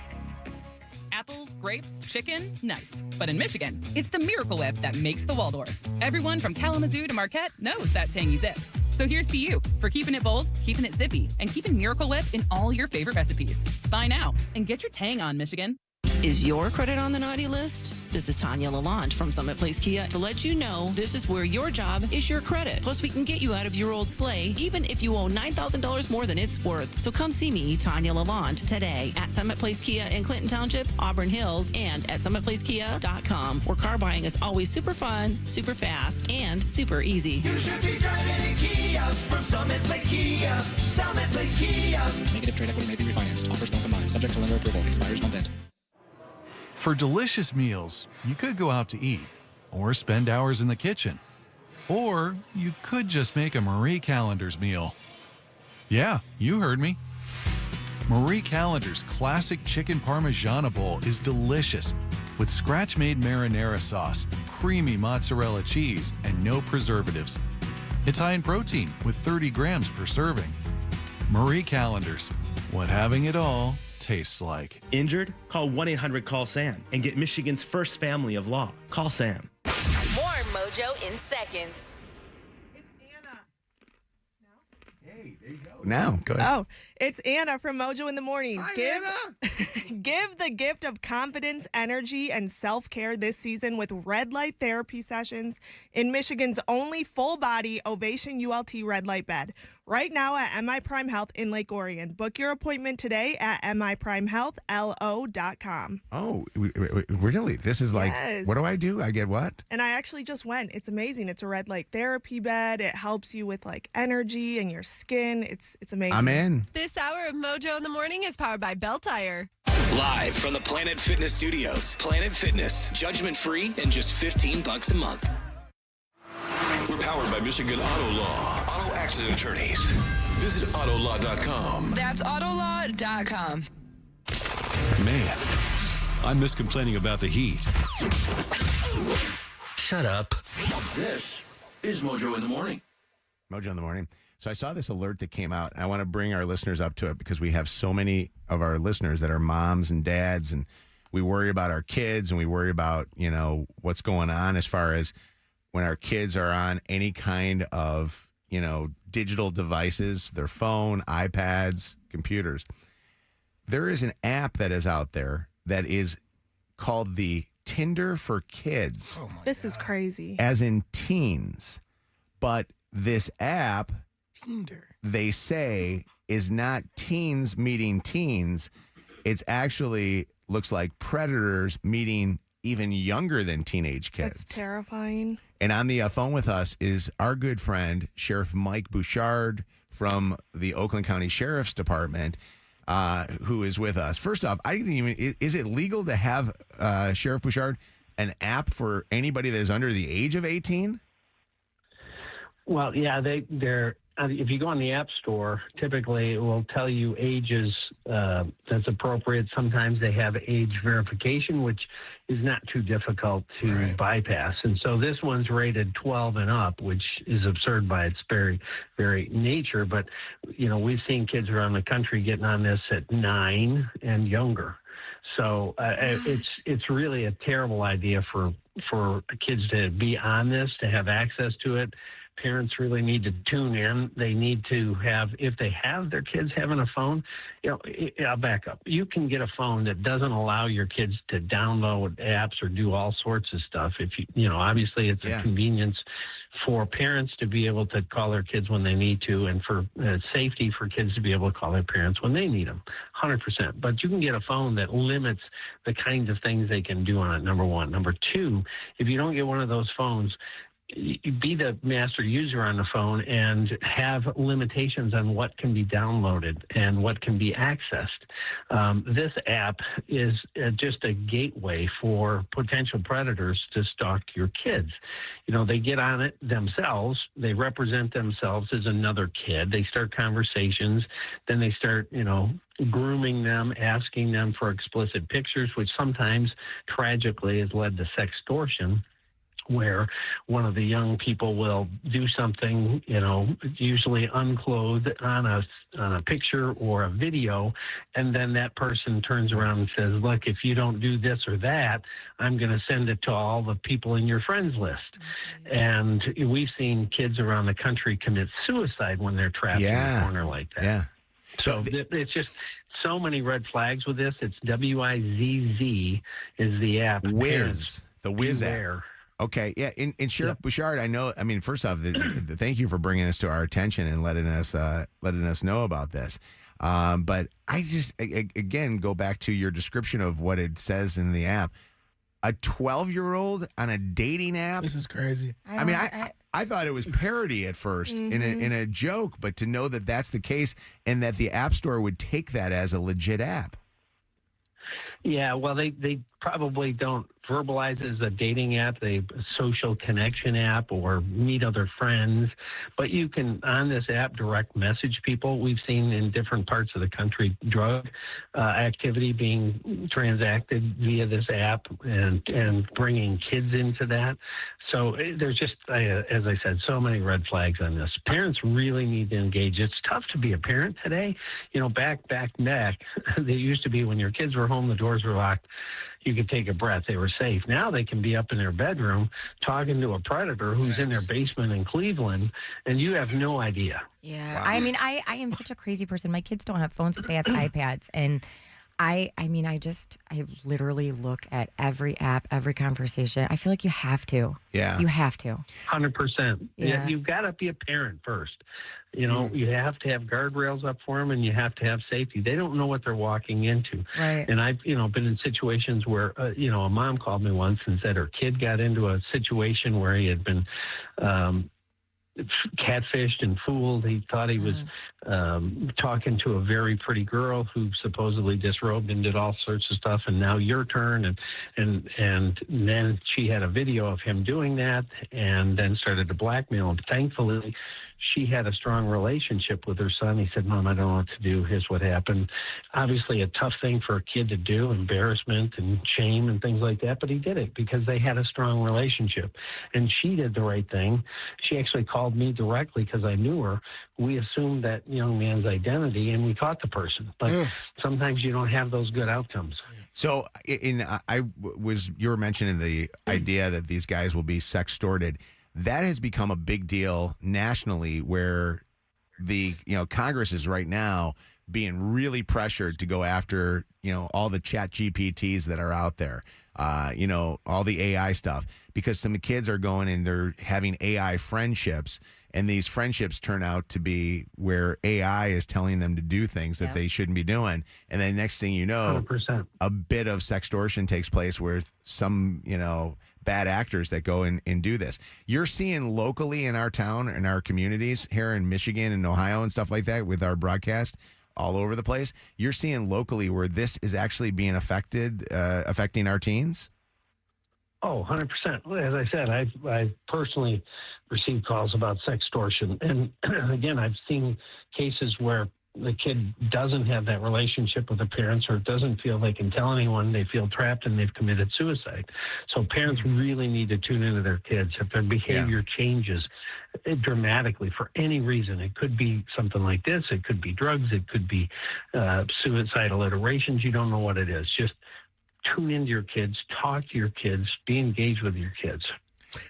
Apples, grapes, chicken, nice. But in Michigan, it's the Miracle Whip that makes the Waldorf. Everyone from Kalamazoo to Marquette knows that tangy zip. So here's to you for keeping it bold, keeping it zippy, and keeping Miracle Whip in all your favorite recipes. Buy now and get your tang on, Michigan. Is your credit on the naughty list? This is Tanya Lalonde from Summit Place Kia to let you know this is where your job is your credit. Plus, we can get you out of your old sleigh, even if you owe $9,000 more than it's worth. So come see me, Tanya Lalonde, today at Summit Place Kia in Clinton Township, Auburn Hills, and at summitplacekia.com, where car buying is always super fun, super fast, and super easy. You should be driving a Kia from Summit Place Kia. Summit Place Kia. Negative trade equity may be refinanced. Offers don't combine. Subject to lender approval. Expires month end. For delicious meals, you could go out to eat or spend hours in the kitchen. Or you could just make a Marie Callender's meal. Yeah, you heard me. Marie Callender's classic chicken parmigiana bowl is delicious with scratch-made marinara sauce, creamy mozzarella cheese, and no preservatives. It's high in protein with 30 grams per serving. Marie Callender's, what having it all tastes like. Injured? Call 1-800-CALL-SAM and get Michigan's first family of law. Call Sam. More Mojo in seconds. Now, go ahead. Oh, it's Anna from Mojo in the Morning. Hi, Give the gift of confidence, energy, and self-care this season with red light therapy sessions in Michigan's only full-body Ovation ULT red light bed. Right now at MI Prime Health in Lake Orion. Book your appointment today at miprimehealthlo.com. Oh, really? This is like, Yes. what do? I get what? And I actually just went. It's amazing. It's a red light therapy bed. It helps you with like energy and your skin. It's amazing. I'm in. This hour of Mojo in the Morning is powered by Bell Tire. Live from the Planet Fitness Studios. Planet Fitness, judgment free and just $15 a month. We're powered by Michigan Auto Law. Auto accident attorneys. Visit autolaw.com. That's autolaw.com. Man, I miss complaining about the heat. Shut up. This is Mojo in the Morning. Mojo in the Morning. So I saw this alert that came out, and I want to bring our listeners up to it because we have so many of our listeners that are moms and dads, and we worry about our kids, and we worry about, what's going on as far as when our kids are on any kind of, digital devices, their phone, iPads, computers. There is an app that is out there that is called the Tinder for Kids. This is crazy. As in teens. But this app, Tinder, they say, is not teens meeting teens. It's actually looks like predators meeting even younger than teenage kids. That's terrifying. And on the phone with us is our good friend, Sheriff Mike Bouchard from the Oakland County Sheriff's Department, who is with us. First off, is it legal to have, Sheriff Bouchard, an app for anybody that is under the age of 18? Well, yeah, they're. If you go on the App Store, typically it will tell you ages that's appropriate. Sometimes they have age verification, which is not too difficult to bypass. And so this one's rated 12 and up, which is absurd by its very, very nature. But, we've seen kids around the country getting on this at 9 and younger. So it's really a terrible idea for kids to be on this, to have access to it. Parents really need to tune in. They need to have, if they have their kids having a phone, I'll back up. You can get a phone that doesn't allow your kids to download apps or do all sorts of stuff. If obviously it's a convenience for parents to be able to call their kids when they need to, and for safety for kids to be able to call their parents when they need them, 100%. But you can get a phone that limits the kinds of things they can do on it, number one. Number two, if you don't get one of those phones, be the master user on the phone and have limitations on what can be downloaded and what can be accessed. This app is just a gateway for potential predators to stalk your kids. They get on it themselves. They represent themselves as another kid. They start conversations. Then they start, grooming them, asking them for explicit pictures, which sometimes tragically has led to sextortion, where one of the young people will do something, usually unclothed on a picture or a video, and then that person turns around and says, look, if you don't do this or that, I'm going to send it to all the people in your friends list. And we've seen kids around the country commit suicide when they're trapped in a corner like that. Yeah. So it's just so many red flags with this. It's WIZZ is the app. Wiz, the Wiz app. Beware. Okay, yeah, and Sheriff Bouchard, I mean, first off, thank you for bringing this to our attention and letting us know about this. But I just, again, go back to your description of what it says in the app. A 12-year-old on a dating app? This is crazy. I thought it was parody at first in a joke, but to know that that's the case and that the App Store would take that as a legit app. Yeah, well, they probably don't verbalize it as a dating app, a social connection app, or meet other friends. But you can, on this app, direct message people. We've seen in different parts of the country drug activity being transacted via this app and bringing kids into that. So there's just, as I said, so many red flags on this. Parents really need to engage. It's tough to be a parent today. Back, they used to be when your kids were home, the doors were locked. You could take a breath. They were safe. Now they can be up in their bedroom talking to a predator who's in their basement in Cleveland, and you have no idea. Yeah. Wow. I mean, I am such a crazy person. My kids don't have phones, but they have iPads. And I literally look at every app, every conversation. I feel like you have to. Yeah. You have to. 100%. Yeah. You've got to be a parent first. You have to have guardrails up for them, and you have to have safety. They don't know what they're walking into. Right. And I've, been in situations where, a mom called me once and said her kid got into a situation where he had been catfished and fooled. He thought he was talking to a very pretty girl who supposedly disrobed and did all sorts of stuff. And now your turn. And then she had a video of him doing that, and then started to blackmail him. Thankfully, she had a strong relationship with her son. He said, "Mom, I don't know what to do. Here's what happened." Obviously a tough thing for a kid to do, embarrassment and shame and things like that. But he did it because they had a strong relationship. And she did the right thing. She actually called me directly because I knew her. We assumed that young man's identity and we caught the person. But sometimes you don't have those good outcomes. So you were mentioning the idea that these guys will be sextorted. That has become a big deal nationally, where the Congress is right now being really pressured to go after all the chat GPTs that are out there, all the AI stuff, because some kids are going and they're having AI friendships, and these friendships turn out to be where AI is telling them to do things that they shouldn't be doing, and then next thing you know, 100%. a bit of sextortion takes place where some bad actors that go and do this. You're seeing locally in our town and our communities here in Michigan and Ohio and stuff like that with our broadcast all over the place. You're seeing locally where this is actually being affecting our teens? Oh, 100%. As I said, I've personally received calls about sextortion. And again, I've seen cases where the kid doesn't have that relationship with the parents, or doesn't feel they can tell anyone. They feel trapped and they've committed suicide. So parents really need to tune into their kids. If their behavior changes dramatically for any reason, it could be something like this. It could be drugs. It could be suicidal iterations. You don't know what it is. Just tune into your kids, talk to your kids, be engaged with your kids.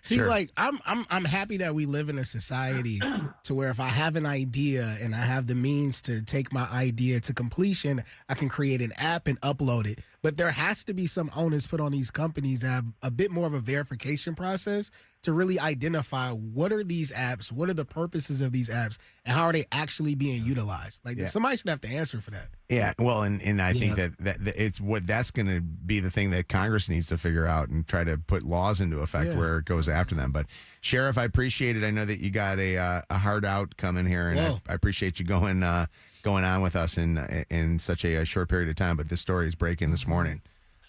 See, I'm happy that we live in a society to where if I have an idea and I have the means to take my idea to completion, I can create an app and upload it. But there has to be some onus put on these companies to have a bit more of a verification process to really identify what are these apps, what are the purposes of these apps, and how are they actually being utilized. Somebody should have to answer for that. Yeah, well, and I think that it's that's going to be the thing that Congress needs to figure out and try to put laws into effect where it goes after them. But Sheriff, I appreciate it. I know that you got a hard out coming here, and I appreciate you going on with us in such a short period of time. But this story is breaking this morning,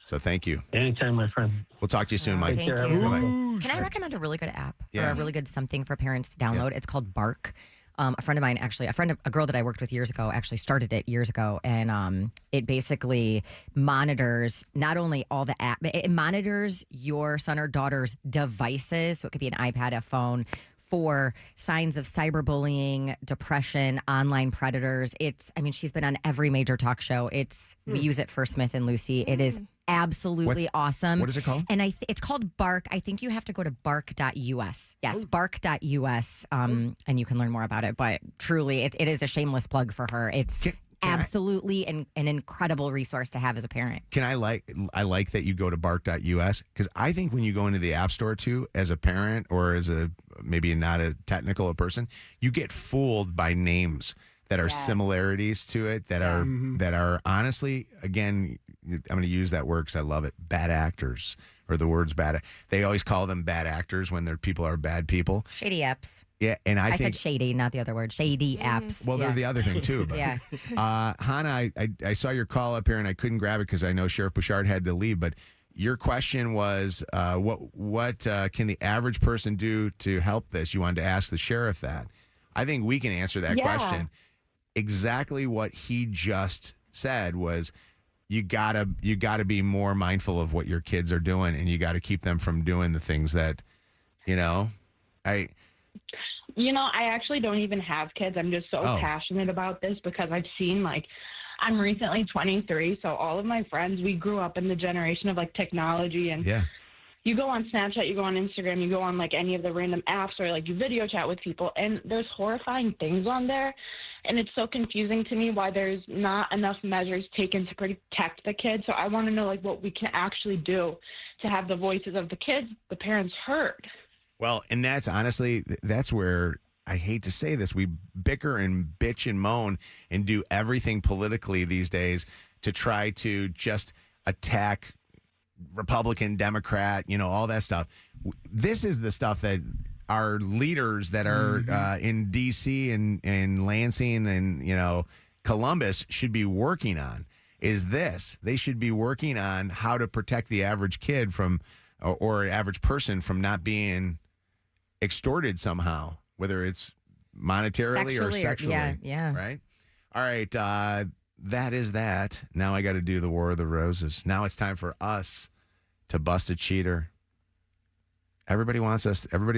so thank you. Anytime, my friend. We'll talk to you soon, Mike. Thank you. Can I recommend a really good app or a really good something for parents to download? It's called Bark. A friend of mine, a girl that I worked with years ago, actually started it years ago, and it basically monitors not only all the app, it monitors your son or daughter's devices. So it could be an iPad, a phone, for signs of cyberbullying, depression, online predators. She's been on every major talk show. We use it for Smith and Lucy. It is absolutely awesome. What is it called? And it's called Bark. I think you have to go to bark.us. Yes, bark.us, and you can learn more about it. But truly, it is a shameless plug for her. absolutely an incredible resource to have as a parent. I like that you go to bark.us, because I think when you go into the App Store too, as a parent or as a maybe not a technical person, you get fooled by names that are similarities to it, that are honestly, again, I'm going to use that word because I love it, bad actors, or the words bad. They always call them bad actors when their people are bad people. Shady apps. Yeah, and I think, said shady, not the other word. Shady apps. Well, they're the other thing too. But, yeah. Hannah, I saw your call up here and I couldn't grab it because I know Sheriff Bouchard had to leave. But your question was, what can the average person do to help this? You wanted to ask the sheriff that. I think we can answer that question. Exactly what he just said was, you gotta be more mindful of what your kids are doing, and you got to keep them from doing the things that, I actually don't even have kids. I'm just so passionate about this because I've seen, I'm recently 23, so all of my friends, we grew up in the generation of technology, and you go on Snapchat, you go on Instagram, you go on any of the random apps, or you video chat with people, and there's horrifying things on there. And it's so confusing to me why there's not enough measures taken to protect the kids. So I want to know what we can actually do to have the voices of the kids, the parents, heard. Well, and that's honestly, that's where I hate to say this. We bicker and bitch and moan and do everything politically these days to try to just attack Republican, Democrat, all that stuff. This is the stuff that our leaders that are in D.C. and Lansing and, Columbus should be working on is this. They should be working on how to protect the average kid from, or average person from not being extorted somehow, whether it's monetarily or sexually. Yeah. Right? All right. That is that. Now I got to do the War of the Roses. Now it's time for us to bust a cheater. Everybody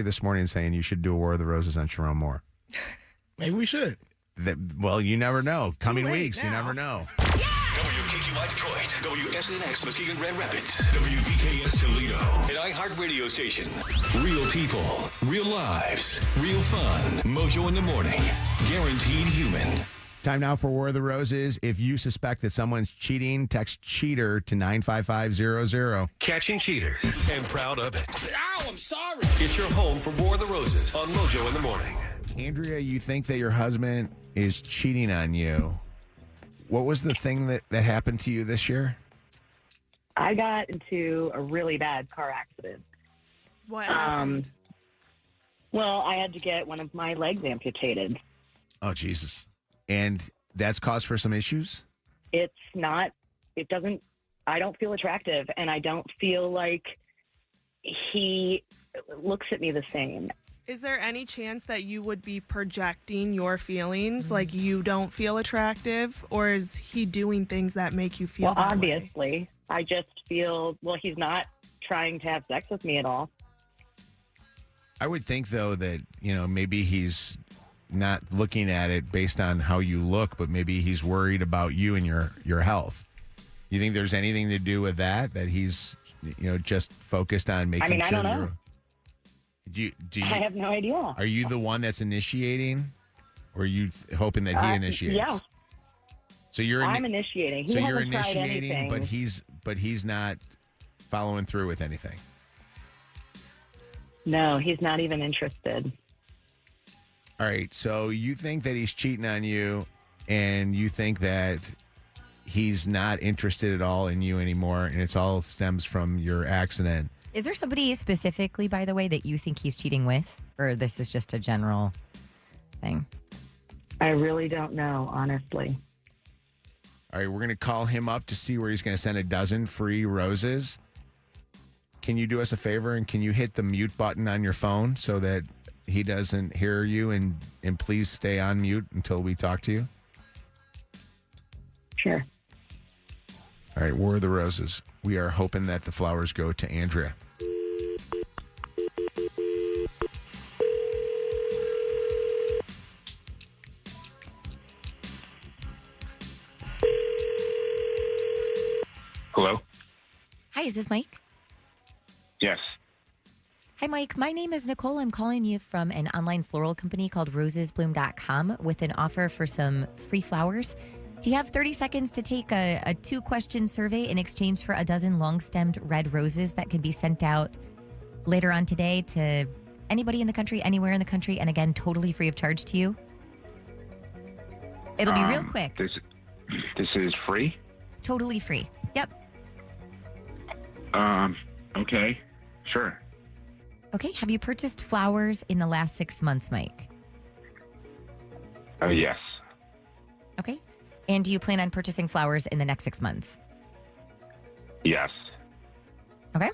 this morning is saying you should do a War of the Roses on Sharon Moore. Maybe we should. Well, you never know. Coming weeks, you never know. WKTY Detroit, WSNX Muskegon Grand Rapids, WVKS Toledo, an iHeartRadio station. Real people, real lives, real fun. Mojo in the morning. Guaranteed human. Time now for War of the Roses. If you suspect that someone's cheating, text cheater to 95500. Catching cheaters and proud of it. Ow, I'm sorry. It's your home for War of the Roses on Mojo in the morning. Andrea, you think that your husband is cheating on you. What was the thing that happened to you this year? I got into a really bad car accident. What happened? Well, I had to get one of my legs amputated. Oh, Jesus. And that's caused for some issues? I don't feel attractive, and I don't feel like he looks at me the same. Is there any chance that you would be projecting your feelings, like you don't feel attractive, or is he doing things that make you feel that obviously, way? I just feel, he's not trying to have sex with me at all. I would think, though, that, maybe he's not looking at it based on how you look, but maybe he's worried about you and your health. You think there's anything to do with that he's, just focused on making sure? I don't know. Do you, I have no idea. Are you the one that's initiating, or are you hoping that he initiates? Yeah. So I'm initiating. So you're initiating, but he's not following through with anything. No, he's not even interested. All right. So you think that he's cheating on you, and you think that he's not interested at all in you anymore, and it's all stems from your accident. Is there somebody specifically, by the way, that you think he's cheating with? Or this is just a general thing? I really don't know, honestly. All right, we're going to call him up to see where he's going to send a dozen free roses. Can you do us a favor, and can you hit the mute button on your phone so that he doesn't hear you, and please stay on mute until we talk to you? Sure. All right, War of the Roses. We are hoping that the flowers go to Andrea. Hello? Hi, is this Mike? Yes. Hi, Mike. My name is Nicole. I'm calling you from an online floral company called rosesbloom.com with an offer for some free flowers. Do you have 30 seconds to take a 2-question survey in exchange for a dozen long-stemmed red roses that can be sent out later on today to anybody in the country, anywhere in the country, and again, totally free of charge to you? It'll be real quick. This is free? Totally free. Yep. Okay. Sure. Okay. Have you purchased flowers in the last 6 months, Mike? Yes. Okay. And do you plan on purchasing flowers in the next 6 months? Yes. Okay.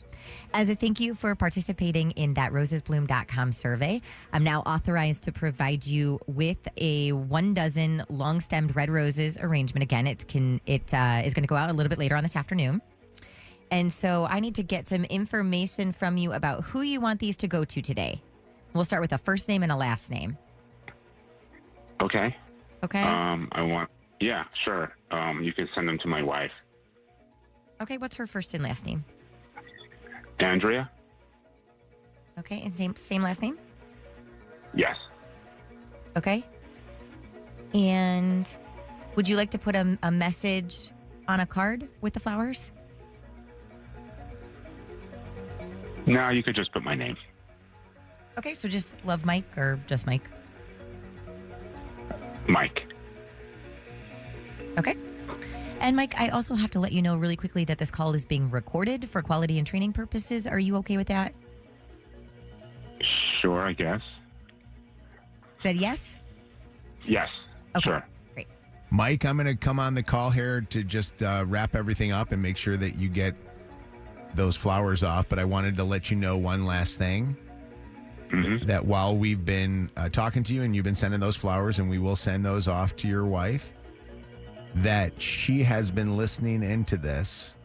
As a thank you for participating in that rosesbloom.com survey, I'm now authorized to provide you with a 1 dozen long-stemmed red roses arrangement. Again, it is going to go out a little bit later on this afternoon. And so I need to get some information from you about who you want these to go to today. We'll start with a first name and a last name. Okay. Okay. Yeah, sure. You can send them to my wife. Okay. What's her first and last name? Andrea? Okay. And same last name? Yes. Okay. And would you like to put a message on a card with the flowers? No, you could just put my name. Okay. So just love Mike or just Mike? Mike. Okay. And Mike, I also have to let you know really quickly that this call is being recorded for quality and training purposes. Are you okay with that? Sure, I guess. Said yes? Yes. Okay. Sure. Great. Mike, I'm going to come on the call here to just wrap everything up and make sure that you get those flowers off. But I wanted to let you know one last thing. Mm-hmm. That while we've been talking to you and you've been sending those flowers and we will send those off to your wife, that she has been listening into this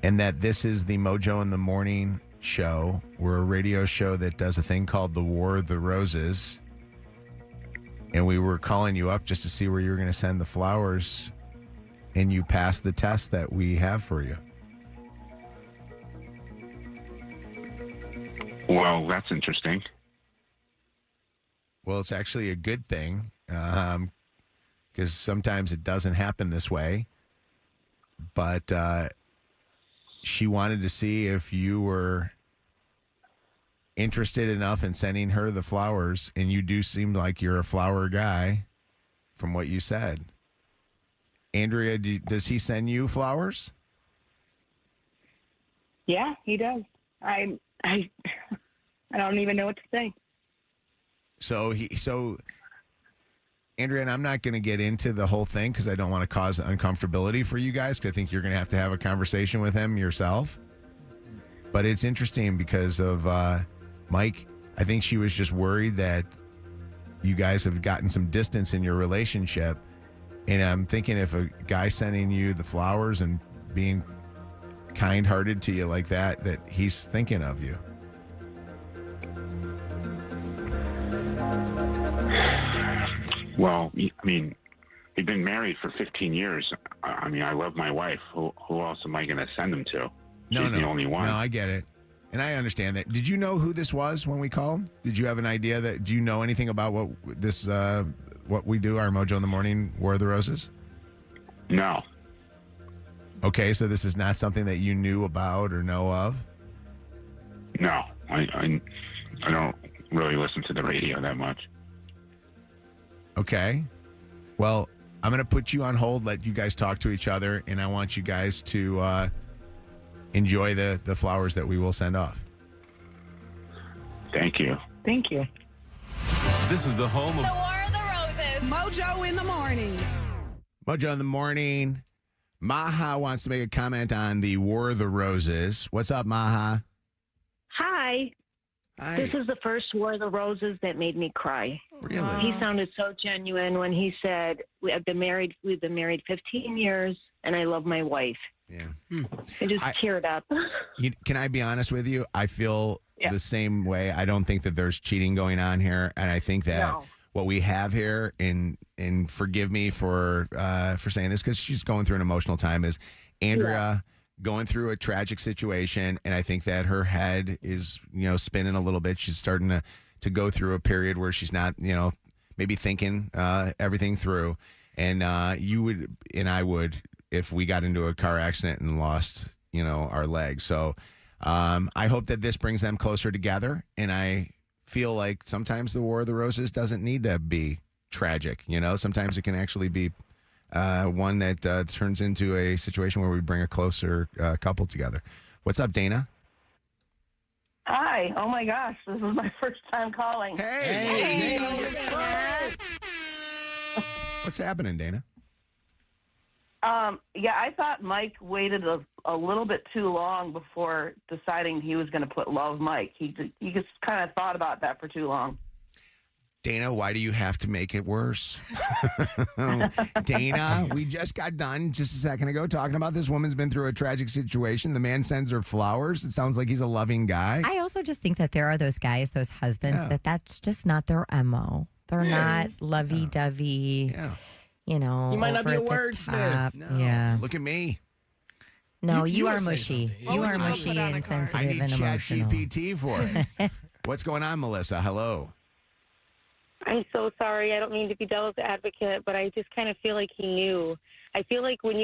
and that this is the Mojo in the Morning show. We're a radio show that does a thing called the War of the Roses. And we were calling you up just to see where you were going to send the flowers, and you passed the test that we have for you. Well, that's interesting. Well, it's actually a good thing because sometimes it doesn't happen this way. But she wanted to see if you were interested enough in sending her the flowers, and you do seem like you're a flower guy from what you said. Andrea, does he send you flowers? Yeah, he does. I don't even know what to say. So Andrea, and I'm not going to get into the whole thing because I don't want to cause uncomfortability for you guys, because I think you're going to have a conversation with him yourself. But it's interesting because of Mike. I think she was just worried that you guys have gotten some distance in your relationship. And I'm thinking if a guy sending you the flowers and being kind-hearted to you like that, that he's thinking of you. Well, I mean, we've been married for 15 years. I mean, I love my wife. Who else am I going to send them to? She's the only one. No, I get it. And I understand that. Did you know who this was when we called? Did you have an idea do you know anything about what we do, our Mojo in the Morning War of the Roses? No. Okay, so this is not something that you knew about or know of? No, I don't really listen to the radio that much. Okay. Well, I'm going to put you on hold, let you guys talk to each other, and I want you guys to enjoy the flowers that we will send off. Thank you. Thank you. This is the home of The War of the Roses. Mojo in the morning. Mojo in the Morning. Maha wants to make a comment on the War of the Roses. What's up, Maha? Hi. Hi. This is the first War of the Roses that made me cry. Really? He sounded so genuine when he said, we've been married 15 years, and I love my wife. Yeah. I just teared up. Can I be honest with you? I feel the same way. I don't think that there's cheating going on here, and I think that what we have here, and forgive me for saying this because she's going through an emotional time, is Andrea going through a tragic situation, and I think that her head is spinning a little bit. She's starting to go through a period where she's not maybe thinking everything through. And you would, and I would, if we got into a car accident and lost, our leg. So I hope that this brings them closer together. And I feel like sometimes the War of the Roses doesn't need to be tragic. Sometimes it can actually be one that turns into a situation where we bring a closer couple together. What's up, Dana? Hi. Oh, my gosh. This is my first time calling. Hey, Dana. What's happening, Dana? Yeah, I thought Mike waited a little bit too long before deciding he was going to put Love Mike. He just kind of thought about that for too long. Dana, why do you have to make it worse? Dana, we just got done just a second ago talking about this woman's been through a tragic situation. The man sends her flowers. It sounds like he's a loving guy. I also just think that there are those guys, those husbands, that's just not their MO. They're not lovey-dovey, You might not be a wordsmith. No. Yeah. Look at me. No, You you are say mushy. You are mushy and sensitive I need and emotional. ChatGPT for it. What's going on, Melissa? Hello. I'm so sorry. I don't mean to be devil's advocate, but I just kind of feel like he knew. I feel like when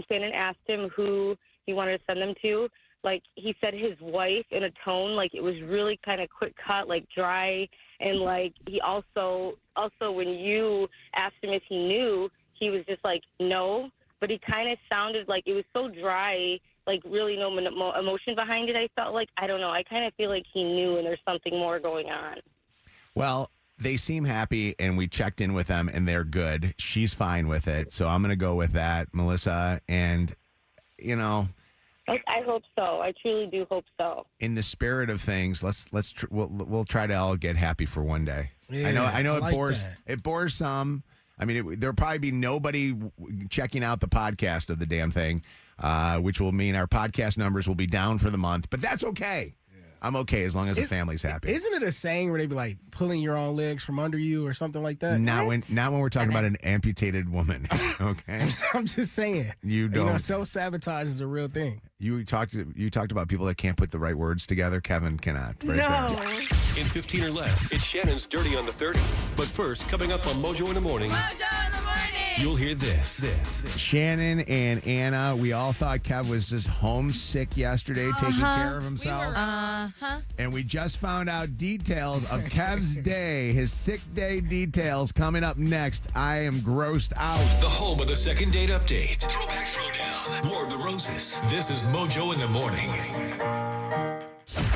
Shannon asked him who he wanted to send them to, like he said his wife in a tone, like it was really kind of quick cut, like dry. And like he also when you asked him if he knew, he was just like, no. But he kind of sounded like it was so dry, like really no emotion behind it. I felt like, I don't know. I kind of feel like he knew and there's something more going on. Well, they seem happy, and we checked in with them, and they're good. She's fine with it, so I'm going to go with that, Melissa. And, I hope so. I truly do hope so. in the spirit of things, we'll try to all get happy for one day. Yeah, I know I it like bores that. it bores some. I mean, there'll probably be nobody checking out the podcast of the damn thing, which will mean our podcast numbers will be down for the month. But that's okay. I'm okay as long as the family's happy. Isn't it a saying where they be like pulling your own legs from under you or something like that? Not when we're talking about an amputated woman. Okay, I'm just saying. You don't. Self-sabotage is a real thing. You talked about people that can't put the right words together. Kevin cannot. Right there. In 15 or less, it's Shannon's Dirty on the 30. But first, coming up on Mojo in the Morning. Mojo in the morning. You'll hear this. Shannon and Anna, we all thought Kev was just homesick yesterday, taking care of himself. And we just found out details of Kev's day, his sick day details coming up next. I am grossed out. The home of the second date update. Throwback Throwdown. War of the Roses. This is Mojo in the Morning.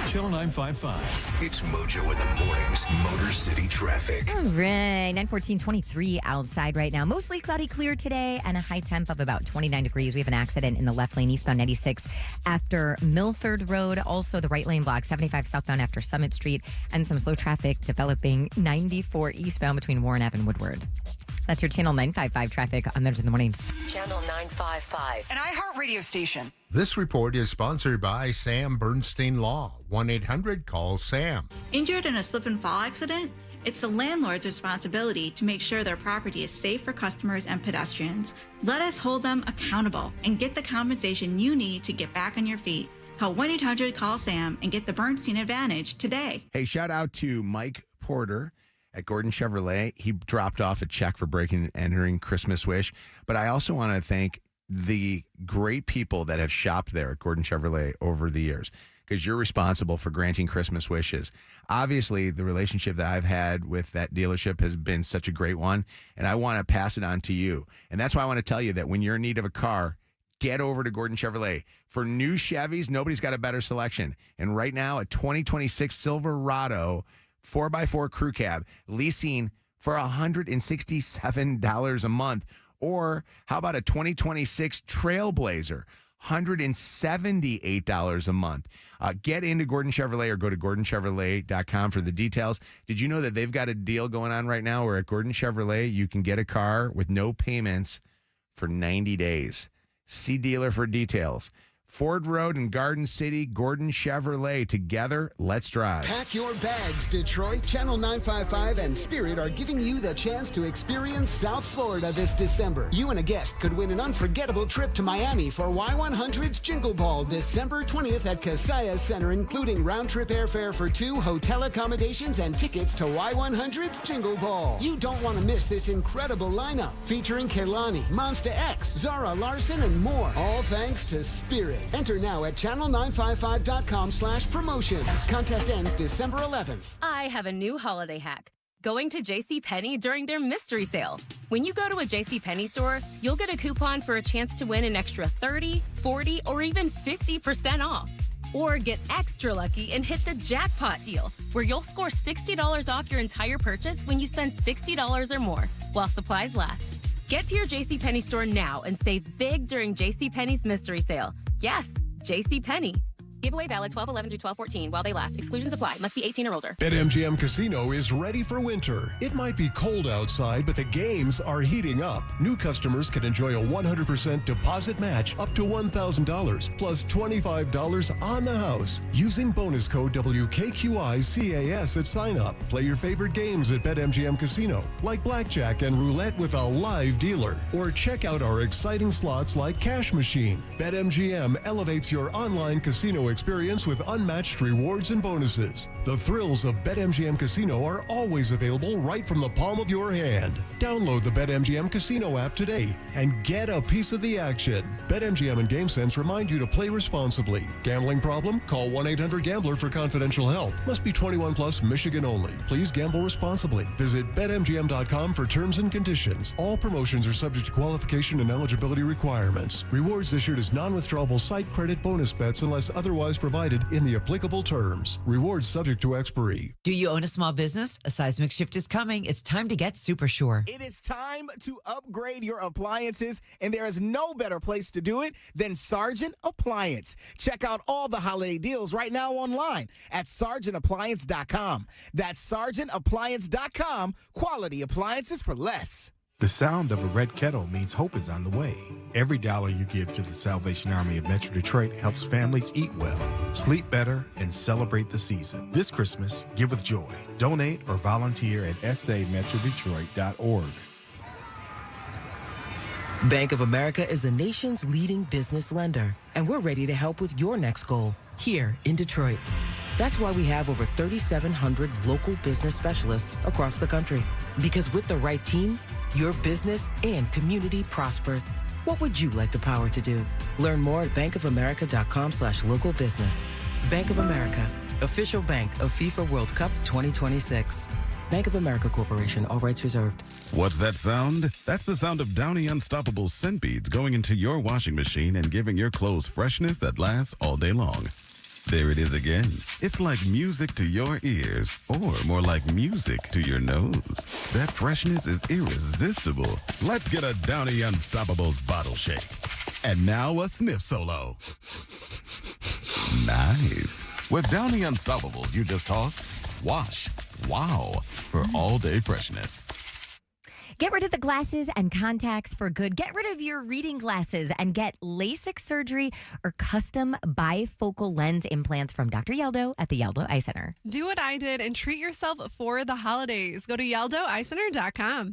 Channel 955. It's Mojo in the Morning's Motor City Traffic. All right, 9:14:23 outside right now. Mostly cloudy, clear today, and a high temp of about 29 degrees. We have an accident in the left lane, eastbound 96 after Milford Road. Also, the right lane block, 75 southbound after Summit Street, and some slow traffic developing 94 eastbound between Warren Ave and Woodward. That's your Channel 955 traffic on Mojo in the Morning. Channel 955. An iHeartRadio station. This report is sponsored by Sam Bernstein Law. 1-800-CALL-SAM. Injured in a slip and fall accident? It's the landlord's responsibility to make sure their property is safe for customers and pedestrians. Let us hold them accountable and get the compensation you need to get back on your feet. Call 1-800-CALL-SAM and get the Bernstein Advantage today. Hey, shout out to Mike Porter at Gordon Chevrolet. He dropped off a check for breaking and entering Christmas Wish. But I also want to thank the great people that have shopped there at Gordon Chevrolet over the years, because you're responsible for granting Christmas wishes. Obviously, the relationship that I've had with that dealership has been such a great one, and I want to pass it on to you. And that's why I want to tell you that when you're in need of a car, get over to Gordon Chevrolet. For new Chevys, nobody's got a better selection. And right now, a 2026 Silverado 4x4 crew cab leasing for $167 a month. Or how about a 2026 Trailblazer, $178 a month. Get into Gordon Chevrolet or go to GordonChevrolet.com for the details. Did you know that they've got a deal going on right now where at Gordon Chevrolet you can get a car with no payments for 90 days? See dealer for details. Ford Road in Garden City, Gordon Chevrolet. Together, let's drive. Pack your bags, Detroit. Channel 955 and Spirit are giving you the chance to experience South Florida this December. You and a guest could win an unforgettable trip to Miami for Y100's Jingle Ball December 20th at Casaya Center, including round-trip airfare for 2, hotel accommodations, and tickets to Y100's Jingle Ball. You don't want to miss this incredible lineup featuring Kehlani, Monsta X, Zara Larson, and more. All thanks to Spirit. Enter now at channel955.com/promotions. Contest ends December 11th. I have a new holiday hack. Going to JCPenney during their mystery sale. When you go to a JCPenney store, you'll get a coupon for a chance to win an extra 30, 40, or even 50% off. Or get extra lucky and hit the jackpot deal, where you'll score $60 off your entire purchase when you spend $60 or more, while supplies last. Get to your JCPenney store now and save big during JCPenney's mystery sale. Yes, JCPenney. Giveaway valid 12/11 through 12/14 while they last. Exclusions apply. Must be 18 or older. BetMGM Casino is ready for winter. It might be cold outside, but the games are heating up. New customers can enjoy a 100% deposit match up to $1,000 plus $25 on the house using bonus code WKQICAS at sign up. Play your favorite games at BetMGM Casino, like blackjack and roulette with a live dealer. Or check out our exciting slots like Cash Machine. BetMGM elevates your online casino experience with unmatched rewards and bonuses. The thrills of BetMGM Casino are always available right from the palm of your hand. Download the BetMGM Casino app today and get a piece of the action. BetMGM and GameSense remind you to play responsibly. Gambling problem? Call 1-800-GAMBLER for confidential help. Must be 21 plus, Michigan only. Please gamble responsibly. Visit BetMGM.com for terms and conditions. All promotions are subject to qualification and eligibility requirements. Rewards issued as non-withdrawable site credit bonus bets unless otherwise provided in the applicable terms. Rewards subject to expiry. Do you own a small business? A seismic shift is coming. It's time to get Super Sure. It is time to upgrade your appliances, and there is no better place to do it than Sargent Appliance. Check out all the holiday deals right now online at sargentappliance.com. That's sargentappliance.com. Quality appliances for less. The sound of a red kettle means hope is on the way. Every dollar you give to the Salvation Army of Metro Detroit helps families eat well, sleep better, and celebrate the season. This Christmas, give with joy. Donate or volunteer at sametrodetroit.org. Bank of America is the nation's leading business lender, and we're ready to help with your next goal here in Detroit. That's why we have over 3,700 local business specialists across the country. Because with the right team, your business and community prosper. What would you like the power to do? Learn more at bankofamerica.com/local business. Bank of America, official bank of FIFA World Cup 2026. Bank of America Corporation, all rights reserved. What's that sound? That's the sound of Downy Unstoppable scent beads going into your washing machine and giving your clothes freshness that lasts all day long. There it is again. It's like music to your ears, or more like music to your nose. That freshness is irresistible. Let's get a Downy Unstoppables bottle shake. And now a sniff solo. Nice. With Downy Unstoppables, you just toss, wash, wow, for all-day freshness. Get rid of the glasses and contacts for good. Get rid of your reading glasses and get LASIK surgery or custom bifocal lens implants from Dr. Yeldo at the Yeldo Eye Center. Do what I did and treat yourself for the holidays. Go to YeldoEyeCenter.com.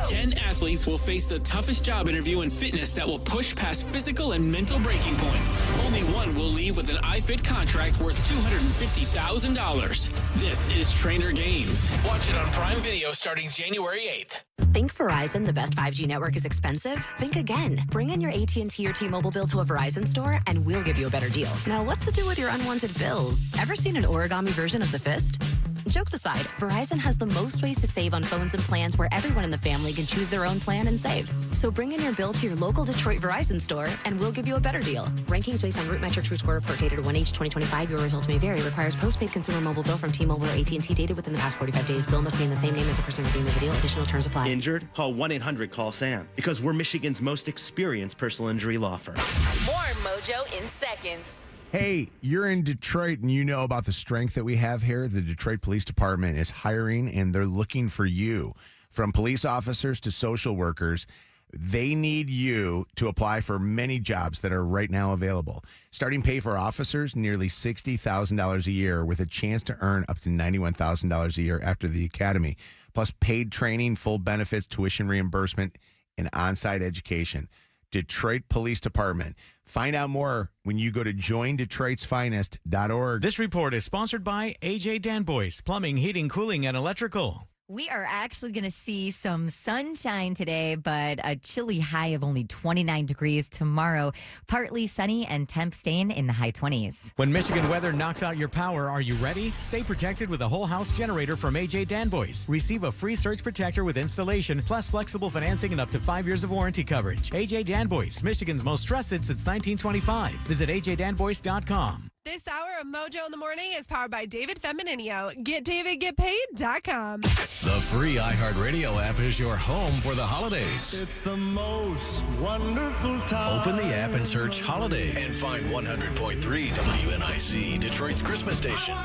10 athletes will face the toughest job interview in fitness that will push past physical and mental breaking points. Only one will leave with an iFit contract worth $250,000. This is Trainer Games. Watch it on Prime Video starting January 8th. Think Verizon, the best 5G network, is expensive? Think again. Bring in your AT&T or T-Mobile bill to a Verizon store, and we'll give you a better deal. Now, what to do with your unwanted bills? Ever seen an origami version of the fist? Jokes aside, Verizon has the most ways to save on phones and plans where everyone in the family can choose their own plan and save. So bring in your bill to your local Detroit Verizon store, and we'll give you a better deal. Rankings based on root metric true score report dated 1H2025. Your results may vary. Requires postpaid consumer mobile bill from T-Mobile or AT&T dated within the past 45 days. Bill must be in the same name as the person redeeming the deal. Additional terms apply. Injured? Call 1-800-CALL-SAM because we're Michigan's most experienced personal injury law firm. More Mojo in seconds. Hey, you're in Detroit and you know about the strength that we have here. The Detroit Police Department is hiring and they're looking for you. From police officers to social workers, They need you to apply for many jobs that are right now available. Starting pay for officers, nearly $60,000 a year, with a chance to earn up to $91,000 a year after the academy, plus paid training, full benefits, tuition reimbursement, and on-site education. Detroit Police Department. Find out more when you go to joindetroitsfinest.org. This report is sponsored by AJ Danboys, Plumbing, Heating, Cooling, and Electrical. We are actually going to see some sunshine today, but a chilly high of only 29 degrees tomorrow. Partly sunny and temps staying in the high 20s. When Michigan weather knocks out your power, are you ready? Stay protected with a whole house generator from AJ Danboys. Receive a free surge protector with installation, plus flexible financing and up to 5 years of warranty coverage. AJ Danboys, Michigan's most trusted since 1925. Visit AJDanboys.com. This hour of Mojo in the Morning is powered by David Femininio. GetDavidGetPaid.com. The free iHeartRadio app is your home for the holidays. It's the most wonderful time. Open the app and search Holiday and find 100.3 WNIC, Detroit's Christmas station.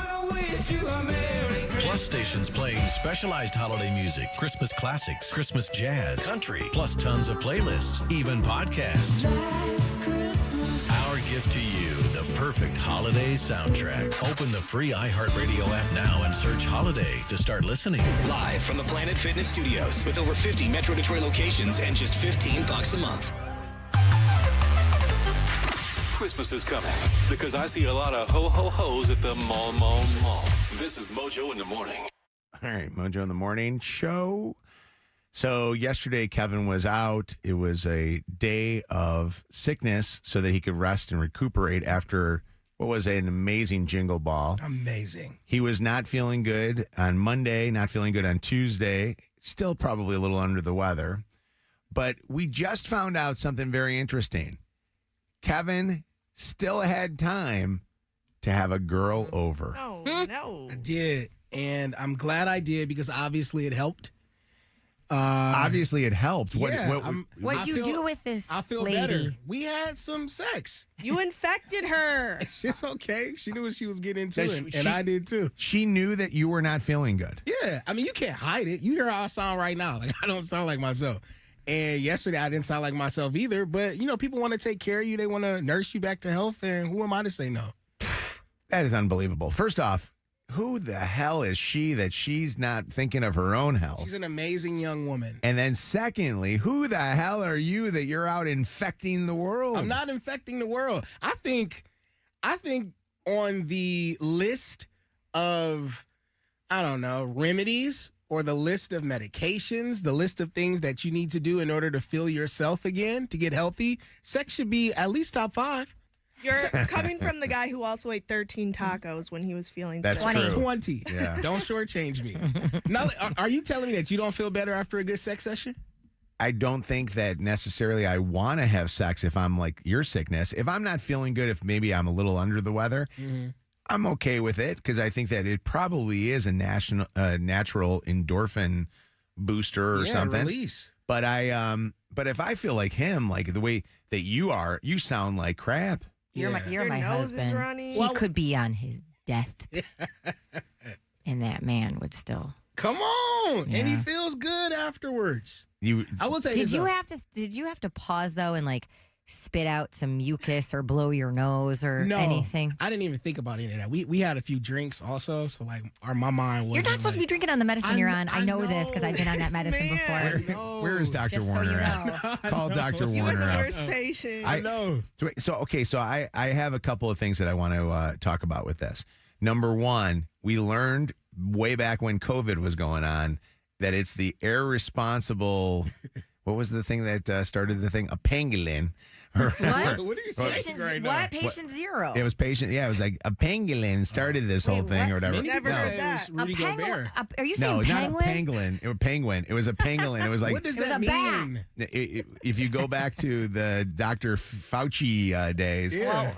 Plus stations playing specialized holiday music, Christmas classics, Christmas jazz, country, plus tons of playlists, even podcasts. Our gift to you, the perfect holiday soundtrack. Open the free iHeartRadio app now and search Holiday to start listening. Live from the Planet Fitness Studios with over 50 Metro Detroit locations and just $15 a month. Christmas is coming because I see a lot of ho-ho-hos at the mall. This is Mojo in the Morning. All right, Mojo in the Morning show. So yesterday, Kevin was out. It was a day of sickness so that he could rest and recuperate after what was an amazing jingle ball. Amazing. He was not feeling good on Monday, not feeling good on Tuesday, still probably a little under the weather. But we just found out something very interesting. Kevin still had time to have a girl over. Oh, no. I did. And I'm glad I did because obviously it helped. Obviously, it helped. What'd you do with this I feel lady? better. We had some sex. You infected her. It's okay. She knew what she was getting into, So and I did too. She knew that you were not feeling good. Yeah. I mean, you can't hide it. You hear how I sound right now. Like, I don't sound like myself. And yesterday, I didn't sound like myself either. But, people want to take care of you. They want to nurse you back to health. And who am I to say no? That is unbelievable. First off, who the hell is she that she's not thinking of her own health? She's an amazing young woman. And then secondly, who the hell are you that you're out infecting the world? I'm not infecting the world. I think on the list of, I don't know, remedies or the list of medications, the list of things that you need to do in order to feel yourself again, to get healthy, sex should be at least top 5. You're coming from the guy who also ate 13 tacos when he was feeling That's sick. true. 20. Yeah. Don't shortchange me. Now, are you telling me that you don't feel better after a good sex session? I don't think that necessarily I want to have sex if I'm like your sickness. If I'm not feeling good, if maybe I'm a little under the weather, I'm okay with it because I think that it probably is a natural endorphin booster or something. Release. But but if I feel like him, like the way that you are, you sound like crap. You're Your my nose is husband. running. He could be on his death, and that man would still. Come on, Yeah. and he feels good afterwards. I will tell you. Did you have to pause though and like spit out some mucus or blow your nose or anything? I didn't even think about any of that. We had a few drinks also, so like my mind was. You're not supposed to be drinking on the medicine you're on. I know this because I've been on that medicine before. Where is Dr. Just so Warner you at? Call Dr. You were Warner the out. worst patient. I know. So I have a couple of things that I want to talk about with this. Number one, we learned way back when COVID was going on that it's the irresponsible. What was the thing that started the thing? A pangolin. What? What are you saying Patient, right now? what? Patient zero. It was patient. Yeah, it was like a pangolin started this whole thing or whatever. Many people Never said said it that. was Rudy Gobert. Are you saying No, penguin? not a pangolin. It was penguin. It was a pangolin. It was like What does It was that a bat. mean? if you go back to the Dr. Fauci days, Yeah.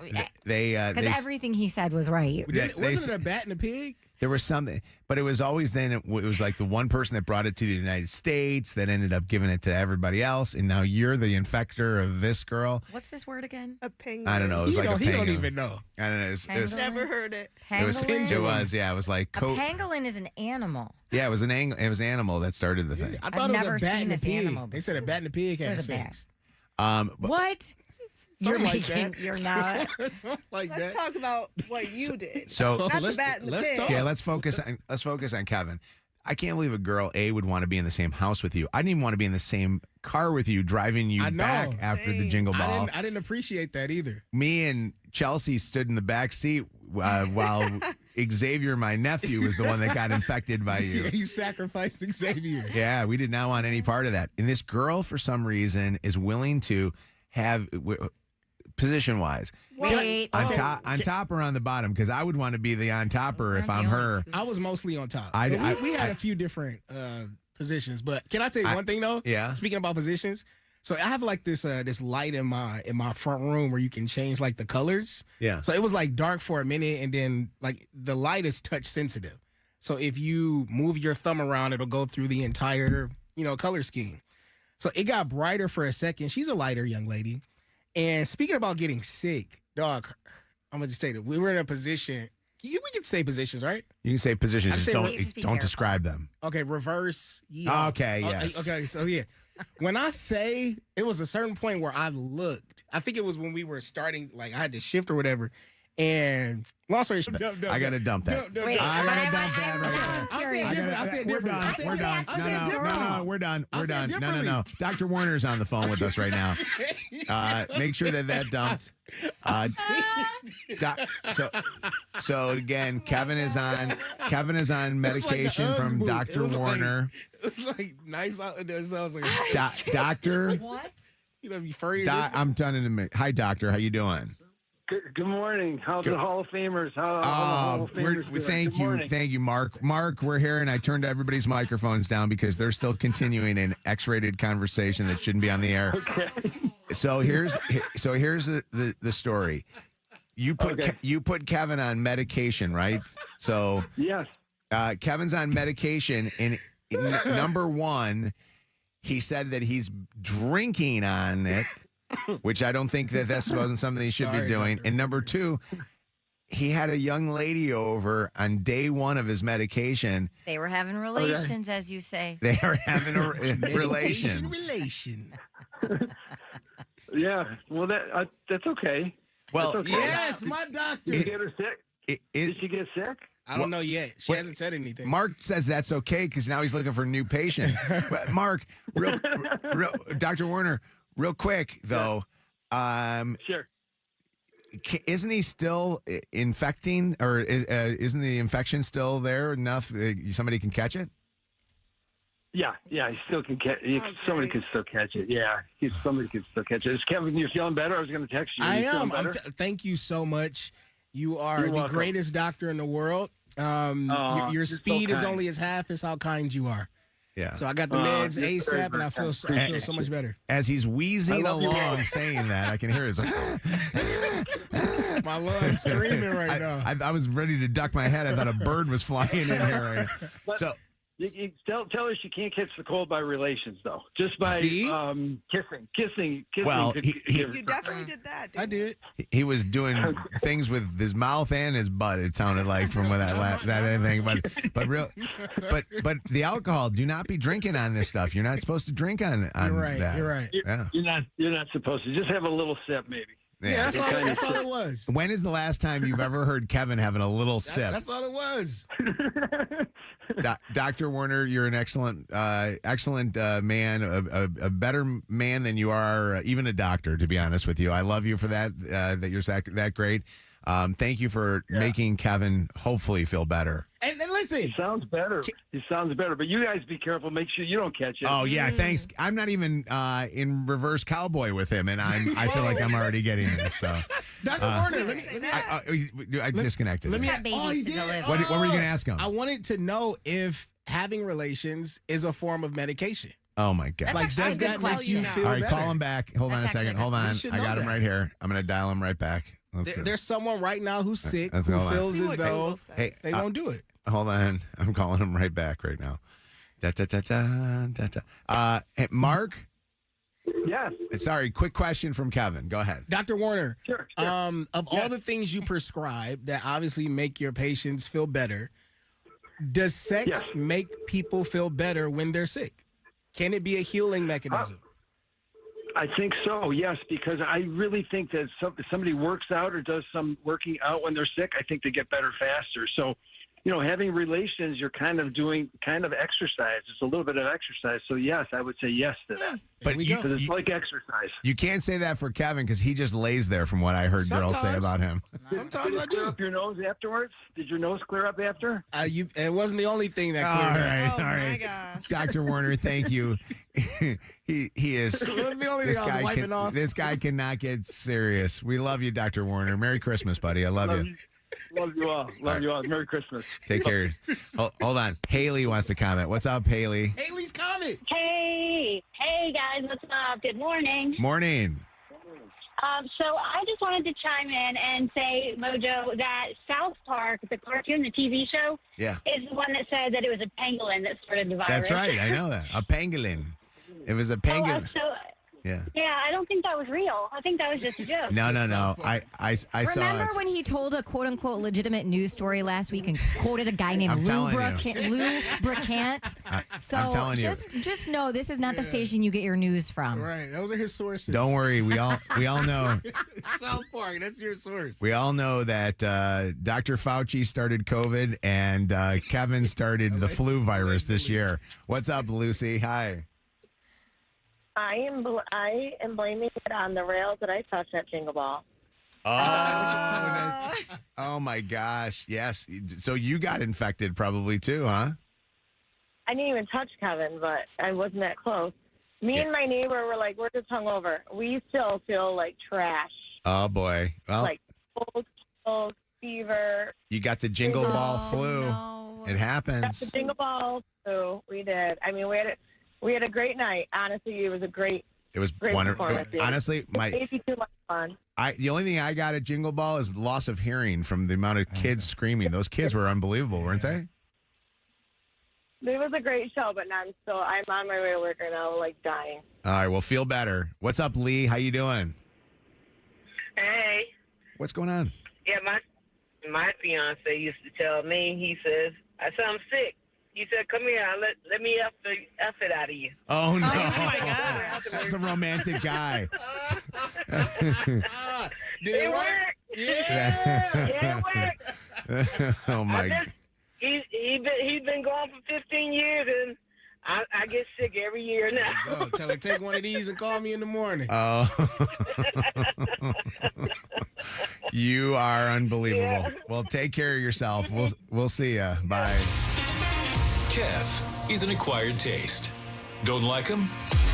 they Because everything he said was right. they- Wasn't it a bat and a pig? There was something, but it was always then, it was like the one person that brought it to the United States that ended up giving it to everybody else. And now you're the infector of this girl. What's this word again? A penguin. I don't know. It was like a He penguin. don't even know. I don't know. It was, Never heard it. it was, yeah, it was like, A pangolin is an animal. yeah, it was an animal that started the thing. I thought I've it never was a bat seen and a this pig. animal They said a bat and a pig It had was a bat. sex. What? You're Something like making. that. You're not. Like Let's that. talk about what you did. So not the let's- bat and the let's pig. talk. Yeah, let's focus on Kevin. I can't believe a girl would want to be in the same house with you. I didn't even want to be in the same car with you, driving you I know. back after the jingle ball. I didn't appreciate that either. Me and Chelsea stood in the back seat while Xavier, my nephew, was the one that got infected by you. Yeah, you sacrificed Xavier. Yeah, we did not want any part of that. And this girl, for some reason, is willing to have position-wise. Wait. On top or on the bottom? Because I would want to be the on topper if I'm her. I was mostly on top. I- But I- we had I- a few different positions. But can I tell you one thing though? Yeah. Speaking about positions, so I have like this this light in my front room where you can change like the colors. Yeah. So it was like dark for a minute, and then like the light is touch sensitive. So if you move your thumb around, it'll go through the entire color scheme. So it got brighter for a second. She's a lighter young lady. And speaking about getting sick, dog, I'm gonna just say that we were in a position. We can say positions, right? You can say positions, I'd just say don't describe them. Okay, reverse. Yeah. Okay, yes. Okay, so yeah. When I say it was a certain point where I looked, I think it was when we were starting, like I had to shift or whatever. And long story short, I got to dump that. I got to dump that right there. I said different. We're done. No, we're done. We're done. No. Dr. Warner's on the phone with us right now. Make sure that dumped. So again, Kevin is on medication from Dr. Warner. It's like nice. It sounds like Doctor. What? You know, be furry. I'm done in a minute. Hi, doctor. How you doing? Good morning. How's the Hall of Famers? Hall of Famers doing? Thank you, Mark. Mark, we're here, and I turned everybody's microphones down because they're still continuing an X-rated conversation that shouldn't be on the air. Okay. So here's the story. You put Kevin on medication, right? So yes, Kevin's on medication, and number one, he said that he's drinking on it. Which I don't think that wasn't something he should be doing. Doctor. And number two, he had a young lady over on day one of his medication. They were having relations, as you say. They are having relations. Relation. Yeah. Well, that's okay. Well, that's okay. Yes, my doctor. Did you get her sick? Did she get sick? I don't know yet. She hasn't said anything. Mark says that's okay because now he's looking for new patients. But Mark, real, Dr. Warner, real quick though. Sure. Isn't he still infecting, or isn't the infection still there enough somebody can catch it? Yeah. He still can catch. Somebody can still catch it. Yeah, somebody can still catch it. Is Kevin, you feeling better? I was going to text you. I You feeling am. better? Thank you so much. You are You're the welcome. greatest doctor in the world. Your you're so speed is kind. only as half as how kind you are. Yeah. So I got the meds you're very, ASAP, and I very feel kind. so much better. As he's wheezing I love you. along saying that, I can hear it. It's like, My lungs screaming right now. I was ready to duck my head. I thought a bird was flying in here. Right? But So you tell her she can't catch the cold by relations, though. Just by kissing. Well, You definitely did that. I did. he was doing things with his mouth and his butt. It sounded like from that thing. But the alcohol. Do not be drinking on this stuff. You're not supposed to drink on You're right. that. You're right. Yeah. You're not supposed to. Just have a little sip, maybe. Yeah, that's all it was. When is the last time you've ever heard Kevin having a little sip? That's all it was. Dr. Warner, you're an excellent man, a better man than you are even a doctor, to be honest with you. I love you for that, that you're that great. Thank you for making Kevin hopefully feel better. And listen. He sounds better. But you guys be careful. Make sure you don't catch it. Oh, yeah, thanks. I'm not even in reverse cowboy with him, and I feel like I'm already getting this. So, Dr. Warner, let me I disconnected. Let me. babies to deliver. What were you going to ask him? I wanted to know if having relations is a form of medication. Oh, my God. Like, does that make you feel All right, better? call him back. Hold on a second. Hold on. I got him right here. I'm going to dial him right back. There's someone right now who's sick Let's who go on. feels See as what though Google says. they won't do it. Hold on. I'm calling him right back right now. Hey, Mark? Yes. Sorry, quick question from Kevin. Go ahead. Dr. Warner, Sure. of all the things you prescribe that obviously make your patients feel better, does sex make people feel better when they're sick? Can it be a healing mechanism? I think so, yes, because I really think that if somebody works out or does some working out when they're sick, I think they get better faster. So, having relations, you're kind of doing exercise. It's a little bit of exercise. So, yes, I would say yes to that. But because it's like exercise. You can't say that for Kevin because he just lays there from what I heard girls say about him. Sometimes I do. Up your nose afterwards? Did your nose clear up after? It wasn't the only thing that cleared up. All right. My gosh. Dr. Warner, thank you. he is. It wasn't the only thing I was wiping off. This guy cannot get serious. We love you, Dr. Warner. Merry Christmas, buddy. I love you. Love you all. Love you all. Merry Christmas. Take care. Hold on. Haley wants to comment. What's up, Haley? Haley's comment. Hey guys, what's up? Good morning. Morning. So I just wanted to chime in and say, Mojo, that South Park, the cartoon, the TV show, is the one that said that it was a pangolin that started the virus. That's right. I know that. A pangolin. It was a pangolin. Yeah, I don't think that was real. I think that was just a joke. No. I saw it. Remember when he told a quote-unquote legitimate news story last week and quoted a guy named Lou Bricant? I'm telling you. Just know this is not the station you get your news from. Right. Those are his sources. Don't worry. We all know. South Park, that's your source. We all know that Dr. Fauci started COVID and Kevin started the flu virus this year. What's up, Lucy? Hi. I am blaming it on the rails that I touched at Jingle Ball. Oh my gosh. Yes. So you got infected probably too, huh? I didn't even touch Kevin, but I wasn't that close. Me and my neighbor were like, we're just hungover. We still feel like trash. Oh boy. Well, like cold, fever. You got the Jingle Ball flu. No. It happens. Got the Jingle Ball flu. We did. I mean, we had a great night. Honestly, it was a great. It was great wonderful. performance. Honestly, Maybe too much fun. The only thing I got at Jingle Ball is loss of hearing from the amount of kids screaming. Those kids were unbelievable, weren't they? It was a great show, but I'm on my way to work right now, like dying. All right, well, feel better. What's up, Lee? How you doing? Hey. What's going on? Yeah, my fiance used to tell me. He says, "I said I'm sick." He said, "Come here, let me F it out of you." Oh no! Oh my God, that's a romantic guy. Did it work? Yeah, it worked. Oh my! He's been gone for 15 years, and I get sick every year now. Oh, tell her take one of these and call me in the morning. Oh, you are unbelievable. Yeah. Well, take care of yourself. We'll see ya. Bye. Kev, he's an acquired taste. Don't like him?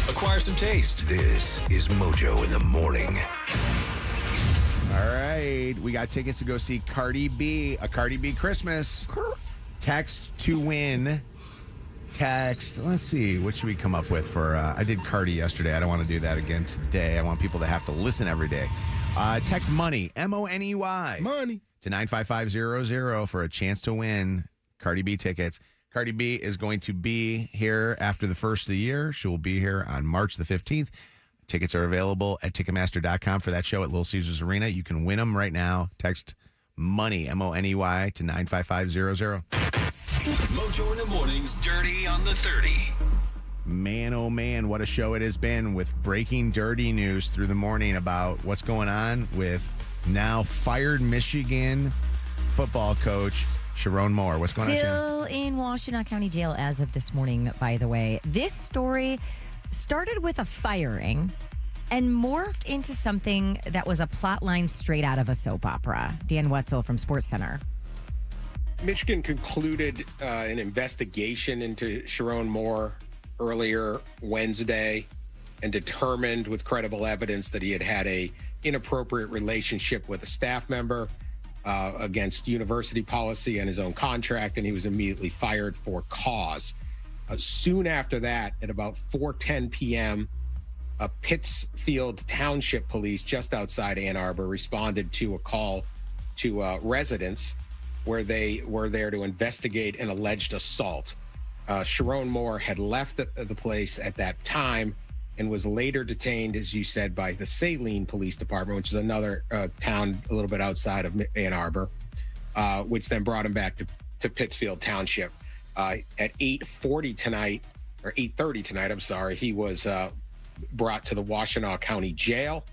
Acquire some taste. This is Mojo in the morning. All right. We got tickets to go see Cardi B, a Cardi B Christmas. Text to win. Text. Let's see. What should we come up with for? I did Cardi yesterday. I don't want to do that again today. I want people to have to listen every day. Text money, MONEY. Money. To 95500 for a chance to win Cardi B tickets. Cardi B is going to be here after the first of the year. She will be here on March the 15th. Tickets are available at Ticketmaster.com for that show at Little Caesars Arena. You can win them right now. Text money, MONEY, to 95500. Mojo in the morning's Dirty on the 30. Man, oh man, what a show it has been with breaking dirty news through the morning about what's going on with now fired Michigan football coach Sharon Moore. What's going on, Shannon? Still in Washtenaw County Jail as of this morning, by the way. This story started with a firing and morphed into something that was a plot line straight out of a soap opera. Dan Wetzel from SportsCenter. Michigan concluded an investigation into Sharon Moore earlier Wednesday and determined with credible evidence that he had had a inappropriate relationship with a staff member against university policy and his own contract, and he was immediately fired for cause. Soon after that, at about 4:10 p.m., Pittsfield Township Police just outside Ann Arbor responded to a call to residents where they were there to investigate an alleged assault. Sharon Moore had left the place at that time and was later detained, as you said, by the Saline Police Department, which is another town a little bit outside of Ann Arbor, which then brought him back to Pittsfield Township. At 8:30 tonight, I'm sorry, he was brought to the Washtenaw County Jail,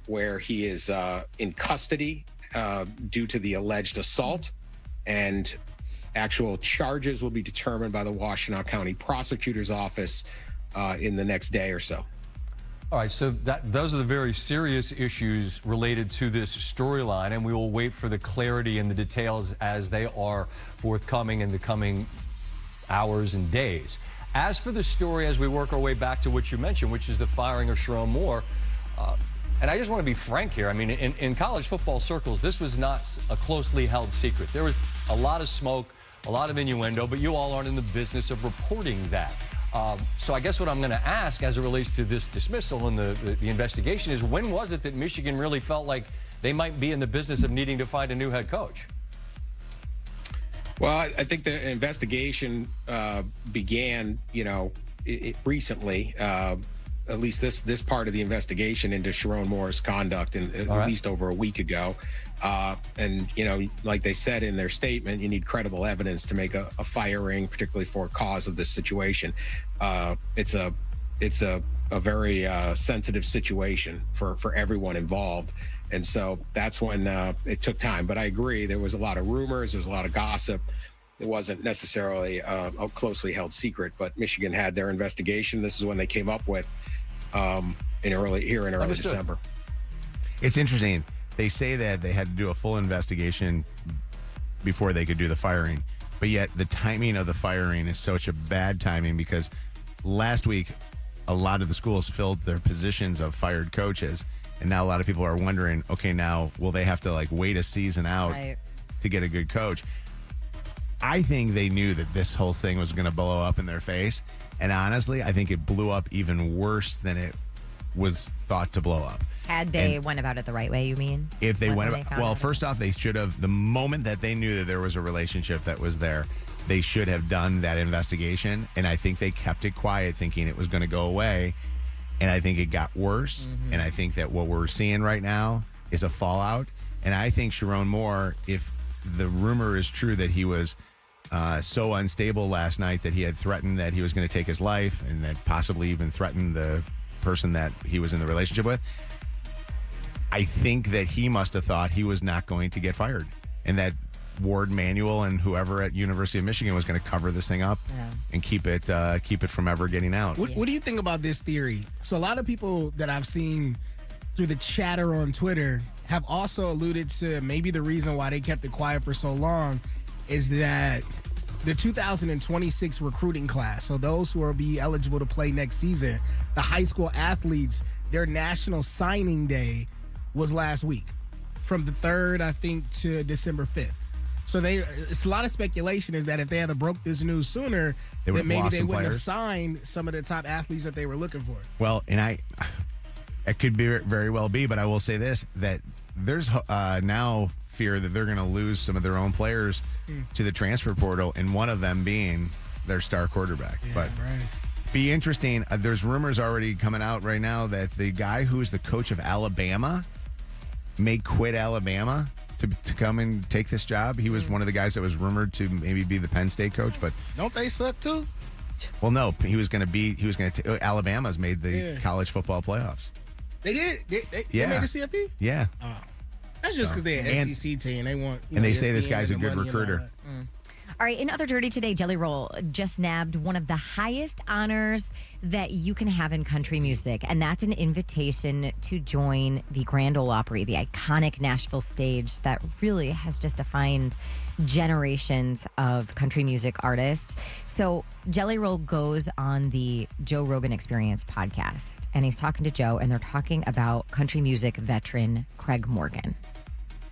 where he is in custody due to the alleged assault, and actual charges will be determined by the Washtenaw County Prosecutor's Office in the next day or so. All right, so those are the very serious issues related to this storyline, and we will wait for the clarity and the details as they are forthcoming in the coming hours and days. As for the story, as we work our way back to what you mentioned, which is the firing of Sharon Moore, and I just want to be frank here. I mean, in college football circles, this was not a closely held secret. There was a lot of smoke, a lot of innuendo, but you all aren't in the business of reporting that. So I guess what I'm going to ask as it relates to this dismissal and the investigation is, when was it that Michigan really felt like they might be in the business of needing to find a new head coach? Well, I think the investigation began, recently, at least this part of the investigation into Sharon Moore's conduct at least over a week ago. And, like they said in their statement, you need credible evidence to make a firing, particularly for a cause of this situation. It's a very sensitive situation for everyone involved. And so that's when it took time. But I agree, there was a lot of rumors, there was a lot of gossip. It wasn't necessarily a closely held secret, but Michigan had their investigation. This is when they came up with in early December. It's interesting. They say that they had to do a full investigation before they could do the firing, but yet the timing of the firing is such a bad timing, because last week a lot of the schools filled their positions of fired coaches, and now a lot of people are wondering, okay, now will they have to wait a season out to get a good coach? I think they knew that this whole thing was going to blow up in their face, and honestly, I think it blew up even worse than it was thought to blow up. Had they went about it the right way, you mean? If they went about, well, first off, they should have, the moment that they knew that there was a relationship that was there, they should have done that investigation. And I think they kept it quiet, thinking it was going to go away. And I think it got worse. Mm-hmm. And I think that what we're seeing right now is a fallout. And I think Sharon Moore, if the rumor is true that he was so unstable last night that he had threatened that he was going to take his life, and that possibly even threatened the person that he was in the relationship with, I think that he must have thought he was not going to get fired, and that Ward Manuel and whoever at University of Michigan was going to cover this thing up and keep it from ever getting out. What do you think about this theory? So a lot of people that I've seen through the chatter on Twitter have also alluded to maybe the reason why they kept it quiet for so long is that the 2026 recruiting class, so those who will be eligible to play next season, the high school athletes, their national signing day was last week, from the 3rd, I think, to December 5th. So it's a lot of speculation is that if they had broke this news sooner, then maybe they wouldn't have signed some of the top athletes that they were looking for. Well, and it could be very well be, but I will say this, that there's now fear that they're going to lose some of their own players to the transfer portal, and one of them being their star quarterback. Yeah, but be interesting. There's rumors already coming out right now that the guy who's the coach of Alabama may quit Alabama to come and take this job. He was one of the guys that was rumored to maybe be the Penn State coach, but don't they suck too? Well, no, he was going to Alabama's made the college football playoffs. They did. They made the CFP. Yeah. That's just because they're an SEC team. They want, and they say this guy's a good recruiter. All right, in Other Dirty today, Jelly Roll just nabbed one of the highest honors that you can have in country music, and that's an invitation to join the Grand Ole Opry, the iconic Nashville stage that really has just defined generations of country music artists. So Jelly Roll goes on the Joe Rogan Experience podcast, and he's talking to Joe, and they're talking about country music veteran Craig Morgan.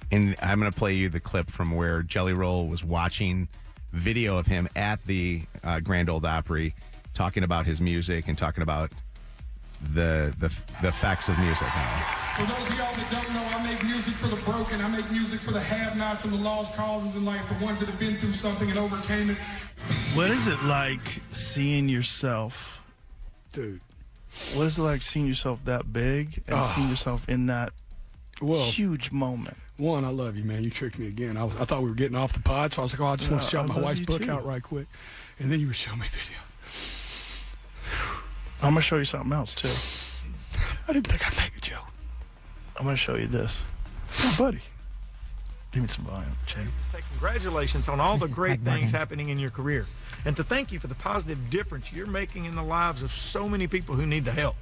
And I'm going to play you the clip from where Jelly Roll was watching video of him at the Grand Ole Opry talking about his music and talking about the effects of music. For those of y'all that don't know, I make music for the broken. I make music for the have-nots and the lost causes in life, the ones that have been through something and overcame it. What is it like seeing yourself, dude? What is it like seeing yourself that big and seeing yourself in that huge moment? One, I love you, man. You tricked me again. I thought we were getting off the pod, so I was like, I just want to shout my wife's book out right quick. And then you would show me video. I'm going to show you something else, too. I didn't think I'd make a joke. I'm going to show you this. Oh, buddy. Give me some volume, Jay. Say congratulations on all the great things happening in your career, and to thank you for the positive difference you're making in the lives of so many people who need the help.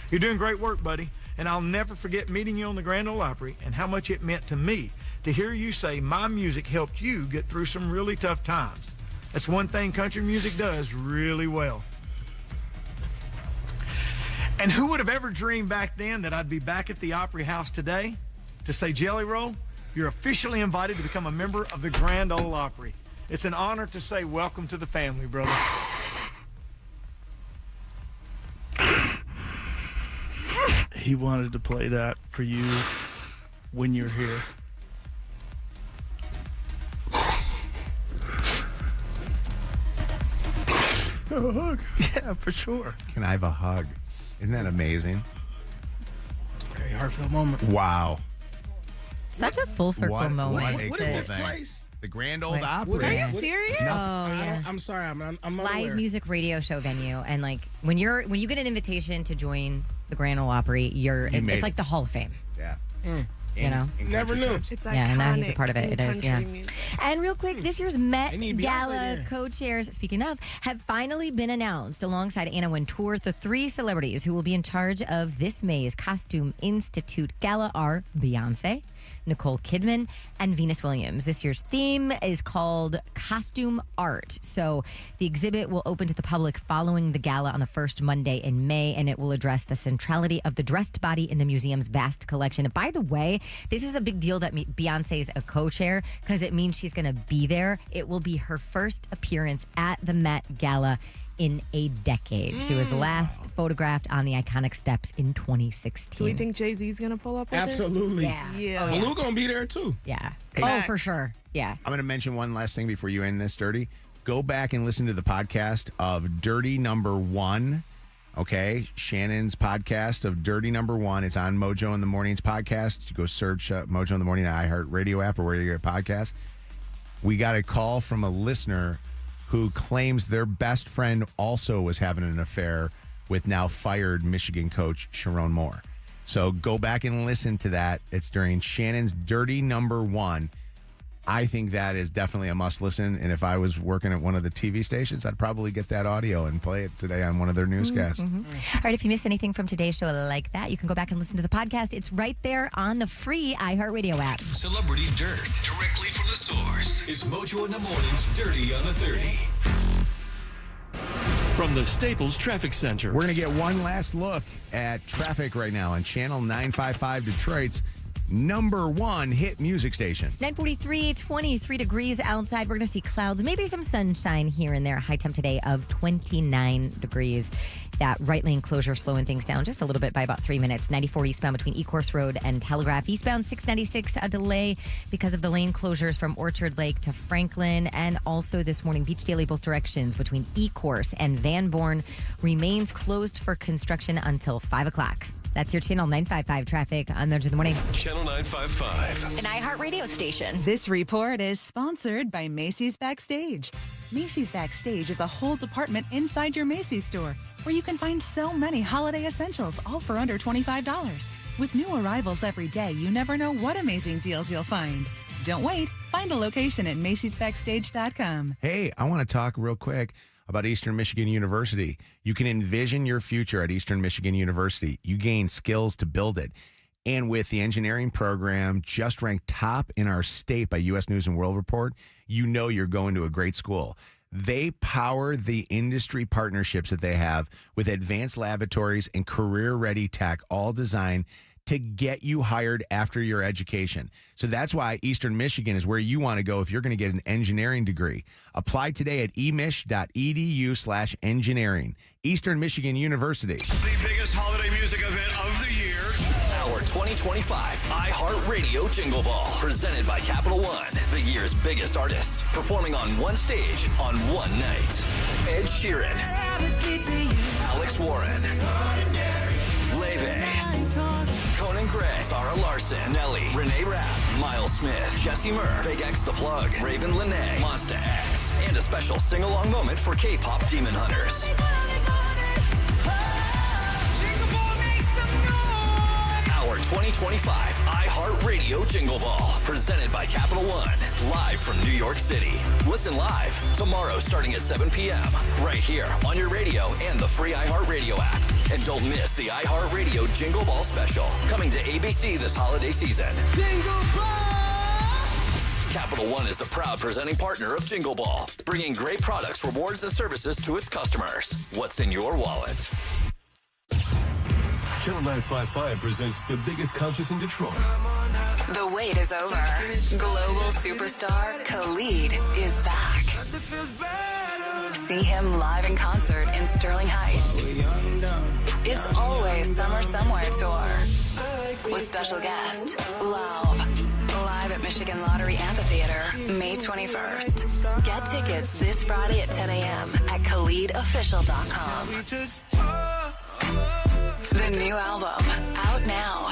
You're doing great work, buddy, and I'll never forget meeting you on the Grand Ole Opry and how much it meant to me to hear you say my music helped you get through some really tough times. That's one thing country music does really well. And who would have ever dreamed back then that I'd be back at the Opry House today to say, Jelly Roll, you're officially invited to become a member of the Grand Ole Opry. It's an honor to say welcome to the family, brother. He wanted to play that for you when you're here. Have a hug. Yeah, for sure. Can I have a hug? Isn't that amazing? Very heartfelt moment. Wow. Such a full circle moment. What is this place? The Grand Ole Opry. Are you serious? Oh, yeah. I'm sorry. I'm live unaware. music radio show venue, and like when you get an invitation to join the Grand Ole Opry, it's like the Hall of Fame. Yeah. You know, never knew. It's yeah, and now he's a iconic part of it. in It is, yeah. country music. And real quick, this year's Met need Beyonce Gala there. co-chairs, speaking of, have finally been announced alongside Anna Wintour. The three celebrities who will be in charge of this May's Costume Institute Gala are Beyonce, Nicole Kidman, and Venus Williams. This year's theme is called Costume Art. So the exhibit will open to the public following the gala on the first Monday in May, and it will address the centrality of the dressed body in the museum's vast collection. And by the way, this is a big deal that Beyonce is a co-chair because it means she's going to be there. It will be her first appearance at the Met Gala in a decade. She was last photographed on the iconic steps in 2016. Do we think Jay-Z's going to pull up with Absolutely. Yeah. Well, Lou gonna be there too. Yeah. Hey. Oh, for sure. Yeah. I'm going to mention one last thing before you end this, Dirty. Go back and listen to the podcast of Dirty Number One. Okay, Shannon's podcast of Dirty Number One. It's on Mojo in the Morning's podcast. You go search Mojo in the Morning, the iHeartRadio app, or where you get podcasts. We got a call from a listener who claims their best friend also was having an affair with now fired Michigan coach Sharon Moore. So go back and listen to that. It's during Shannon's Dirty Number One. I think that is definitely a must listen. And if I was working at one of the TV stations, I'd probably get that audio and play it today on one of their newscasts. All right, if you missed anything from today's show like that, you can go back and listen to the podcast. It's right there on the free iHeartRadio app. Celebrity Dirt, directly from the source. It's Mojo in the Morning's Dirty on the 30. From the Staples Traffic Center. We're going to get one last look at traffic right now on Channel 955 Detroit's number one hit music station. 9:43, 23 degrees outside. We're going to see clouds, maybe some sunshine here and there. High temp today of 29 degrees. That right lane closure slowing things down just a little bit by about 3 minutes. 94 eastbound between Ecorse Road and Telegraph. Eastbound 696, a delay because of the lane closures from Orchard Lake to Franklin. And also this morning, Beach Daily both directions between Ecorse and Van Born remains closed for construction until 5 o'clock. That's your Channel 955 traffic on Mojo in the Morning. Channel 955. An iHeartRadio station. This report is sponsored by Macy's Backstage. Macy's Backstage is a whole department inside your Macy's store where you can find so many holiday essentials, all for under $25. With new arrivals every day, you never know what amazing deals you'll find. Don't wait. Find a location at Macy'sBackstage.com. Hey, I want to talk real quick about Eastern Michigan University. You can envision your future at Eastern Michigan University. You gain skills to build it. And with the engineering program just ranked top in our state by U.S. News and World Report, you know you're going to a great school. They power the industry partnerships that they have with advanced laboratories and career-ready tech, all designed to get you hired after your education. So that's why Eastern Michigan is where you want to go if you're going to get an engineering degree. Apply today at emich.edu/engineering. Eastern Michigan University. The biggest holiday music event of the year. Our 2025 iHeartRadio Jingle Ball. Presented by Capital One. The year's biggest artists. Performing on one stage on one night. Ed Sheeran. Alex Warren. Leve. Conan Gray. Sarah Larson. Nelly. Renee Rapp. Miles Smith. Jesse Murph. Big X The Plug. Raven Lene. Monsta X. And a special sing-along moment for K-pop Demon Hunters. Our 2025 iHeartRadio Jingle Ball. Presented by Capital One. Live from New York City. Listen live tomorrow starting at 7 p.m. Right here on your radio and the free iHeartRadio app. And don't miss the iHeartRadio Jingle Ball special. Coming to ABC this holiday season. Jingle Ball! Capital One is the proud presenting partner of Jingle Ball. Bringing great products, rewards, and services to its customers. What's in your wallet? Channel 955 presents the biggest concerts in Detroit. The wait is over. Global superstar Khalid is back. See him live in concert in Sterling Heights. It's Always Summer Somewhere tour with special guest Love. Live at Michigan Lottery Amphitheater, May 21st. Get tickets this Friday at 10 a.m. at KhalidOfficial.com. The new album, out now.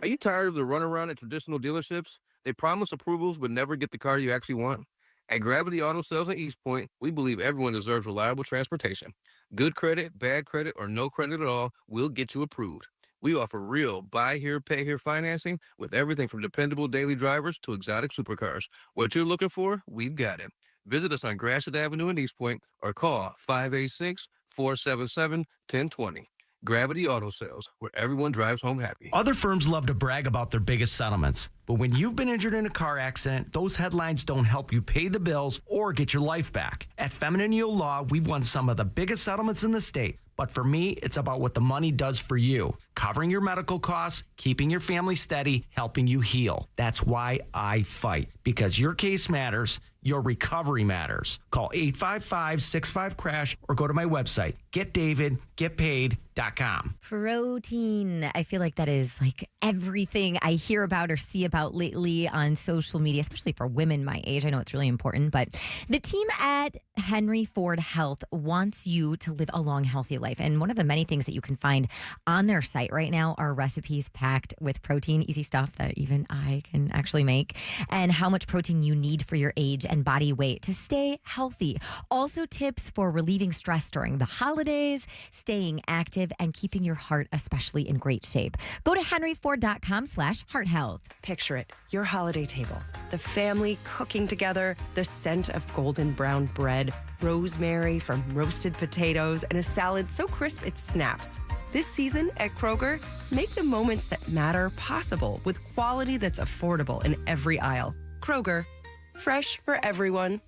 Are you tired of the runaround at traditional dealerships? They promise approvals but never get the car you actually want. At Gravity Auto Sales in East Point, we believe everyone deserves reliable transportation. Good credit, bad credit, or no credit at all, we'll get you approved. We offer real buy here, pay here financing with everything from dependable daily drivers to exotic supercars. What you're looking for, we've got it. Visit us on Gratiot Avenue in East Point or call 586-477-1020. Gravity Auto Sales, where everyone drives home happy. Other firms love to brag about their biggest settlements. But when you've been injured in a car accident, those headlines don't help you pay the bills or get your life back. At Feminine Yield Law, we've won some of the biggest settlements in the state. But for me, it's about what the money does for you. Covering your medical costs, keeping your family steady, helping you heal. That's why I fight. Because your case matters, your recovery matters. Call 855-65-CRASH or go to my website, getdavidgetpaid.com. Protein. I feel like that is like everything I hear about or see about lately on social media, especially for women my age. I know it's really important, but the team at Henry Ford Health wants you to live a long, healthy life. And one of the many things that you can find on their site right now are recipes packed with protein, easy stuff that even I can actually make, and how much protein you need for your age and body weight to stay healthy. Also tips for relieving stress during the holidays, staying active, and keeping your heart especially in great shape. Go to henryford.com/hearthealth. Picture it, your holiday table, the family cooking together, the scent of golden brown bread, rosemary from roasted potatoes, and a salad so crisp it snaps. This season at Kroger, make the moments that matter possible with quality that's affordable in every aisle. Kroger, fresh for everyone.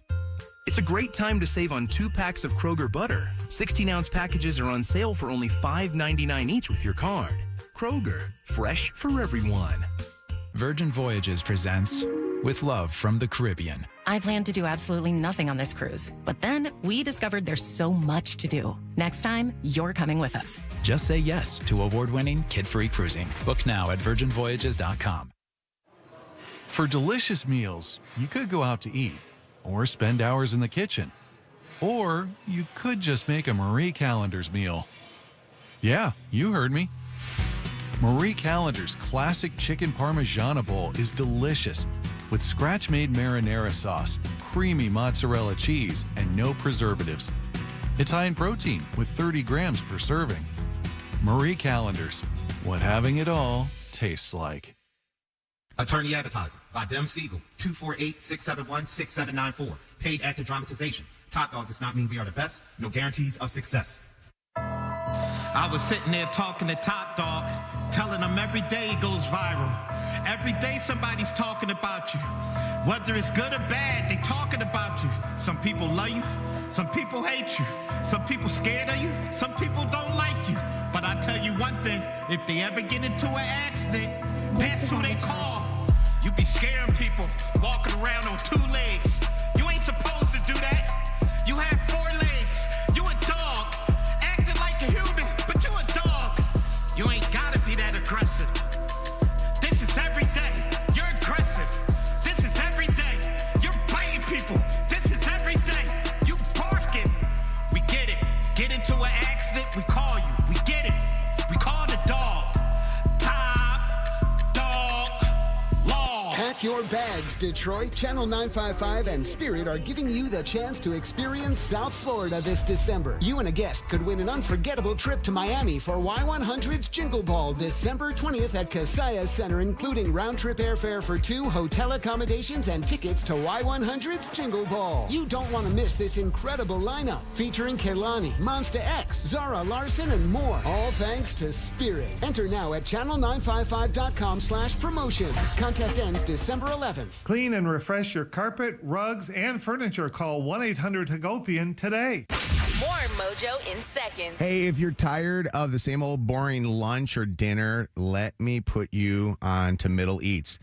It's a great time to save on 2 packs of Kroger butter. 16-ounce packages are on sale for only $5.99 each with your card. Kroger, fresh for everyone. Virgin Voyages presents With Love from the Caribbean. I planned to do absolutely nothing on this cruise, but then we discovered there's so much to do. Next time, you're coming with us. Just say yes to award-winning, kid-free cruising. Book now at virginvoyages.com. For delicious meals, you could go out to eat or spend hours in the kitchen. Or you could just make a Marie Callender's meal. Yeah, you heard me. Marie Callender's classic chicken Parmigiana bowl is delicious with scratch-made marinara sauce, creamy mozzarella cheese, and no preservatives. It's high in protein with 30 grams per serving. Marie Callender's, what having it all tastes like. Attorney Advertising by Dem Siegel, 248-671-6794. Paid actor dramatization. Top Dog does not mean we are the best. No guarantees of success. I was sitting there talking to Top Dog, telling him every day it goes viral. Every day somebody's talking about you. Whether it's good or bad, they talking about you. Some people love you, Some people hate you. Some people scared of you. Some people don't like you. But I tell you one thing, if they ever get into an accident, that's who they call. You be scaring people, walking around on 2 legs. You ain't supposed to do that. You have 4 legs. You a dog. Acting like a human, but you a dog. You ain't gotta be that aggressive. This is every day. You're aggressive. This is every day. You're biting people. This is every day. You barking. We get it. Get into an accident, we call you. We get it. We call the dog. Top dog law. Pack your bags, Detroit. Channel 955 and Spirit are giving you the chance to experience South Florida this December. You and a guest could win an unforgettable trip to Miami for Y100's Jingle Ball December 20th at Casaya Center, including round-trip airfare for 2, hotel accommodations, and tickets to Y100's Jingle Ball. You don't want to miss this incredible lineup featuring Kehlani, Monsta X, Zara Larson, and more. All thanks to Spirit. Enter now at channel955.com/promotions. Contest ends December 11th. Clean and refresh your carpet, rugs, and furniture. Call 1-800-HAGOPIAN today. More Mojo in seconds. Hey, if you're tired of the same old boring lunch or dinner, let me put you on to Middle Eats.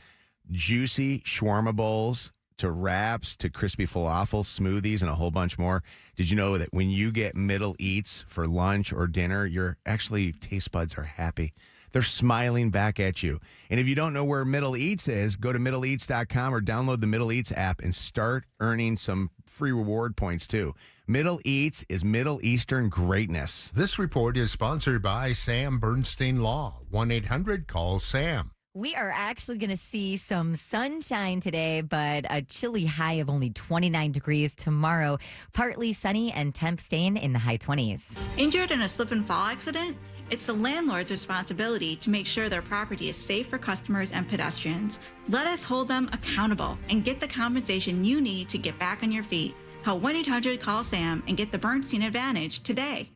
Juicy shawarma bowls to wraps to crispy falafel, smoothies, and a whole bunch more. Did you know that when you get Middle Eats for lunch or dinner, your actually taste buds are happy? They're smiling back at you. And if you don't know where Middle Eats is, go to middleeats.com or download the Middle Eats app and start earning some free reward points too. Middle Eats is Middle Eastern greatness. This report is sponsored by Sam Bernstein Law. 1-800-CALL-SAM. We are actually going to see some sunshine today, but a chilly high of only 29 degrees tomorrow. Partly sunny and temps staying in the high 20s. Injured in a slip and fall accident? It's the landlord's responsibility to make sure their property is safe for customers and pedestrians. Let us hold them accountable and get the compensation you need to get back on your feet. Call 1-800-CALL-SAM and get the Bernstein Advantage today.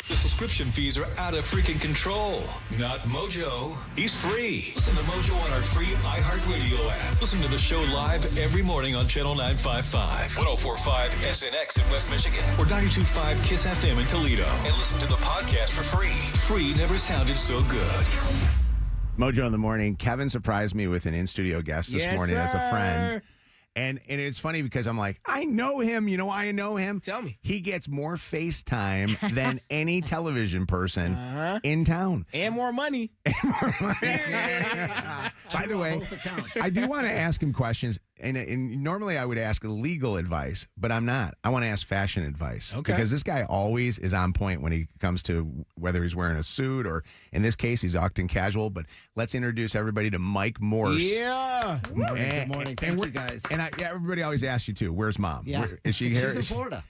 The subscription fees are out of freaking control. Not Mojo. He's free. Listen to Mojo on our free iHeartRadio app. Listen to the show live every morning on Channel 955, 104.5 SNX in West Michigan, or 92.5 KISS FM in Toledo. And listen to the podcast for free. Free never sounded so good. Mojo in the morning. Kevin surprised me with an in-studio guest this morning as a friend. And it's funny because I'm like, I know him. You know why I know him? Tell me. He gets more FaceTime than any television person in town. And more money. By the way, I do want to ask him questions. And normally I would ask legal advice, but I'm not. I want to ask fashion advice. Okay. Because this guy always is on point when he comes to whether he's wearing a suit or, in this case, he's often casual. But let's introduce everybody to Mike Morse. Yeah. Good morning. Thank you, guys. And everybody always asks you, too, where's Mom? Yeah. Is she here? She's in Florida.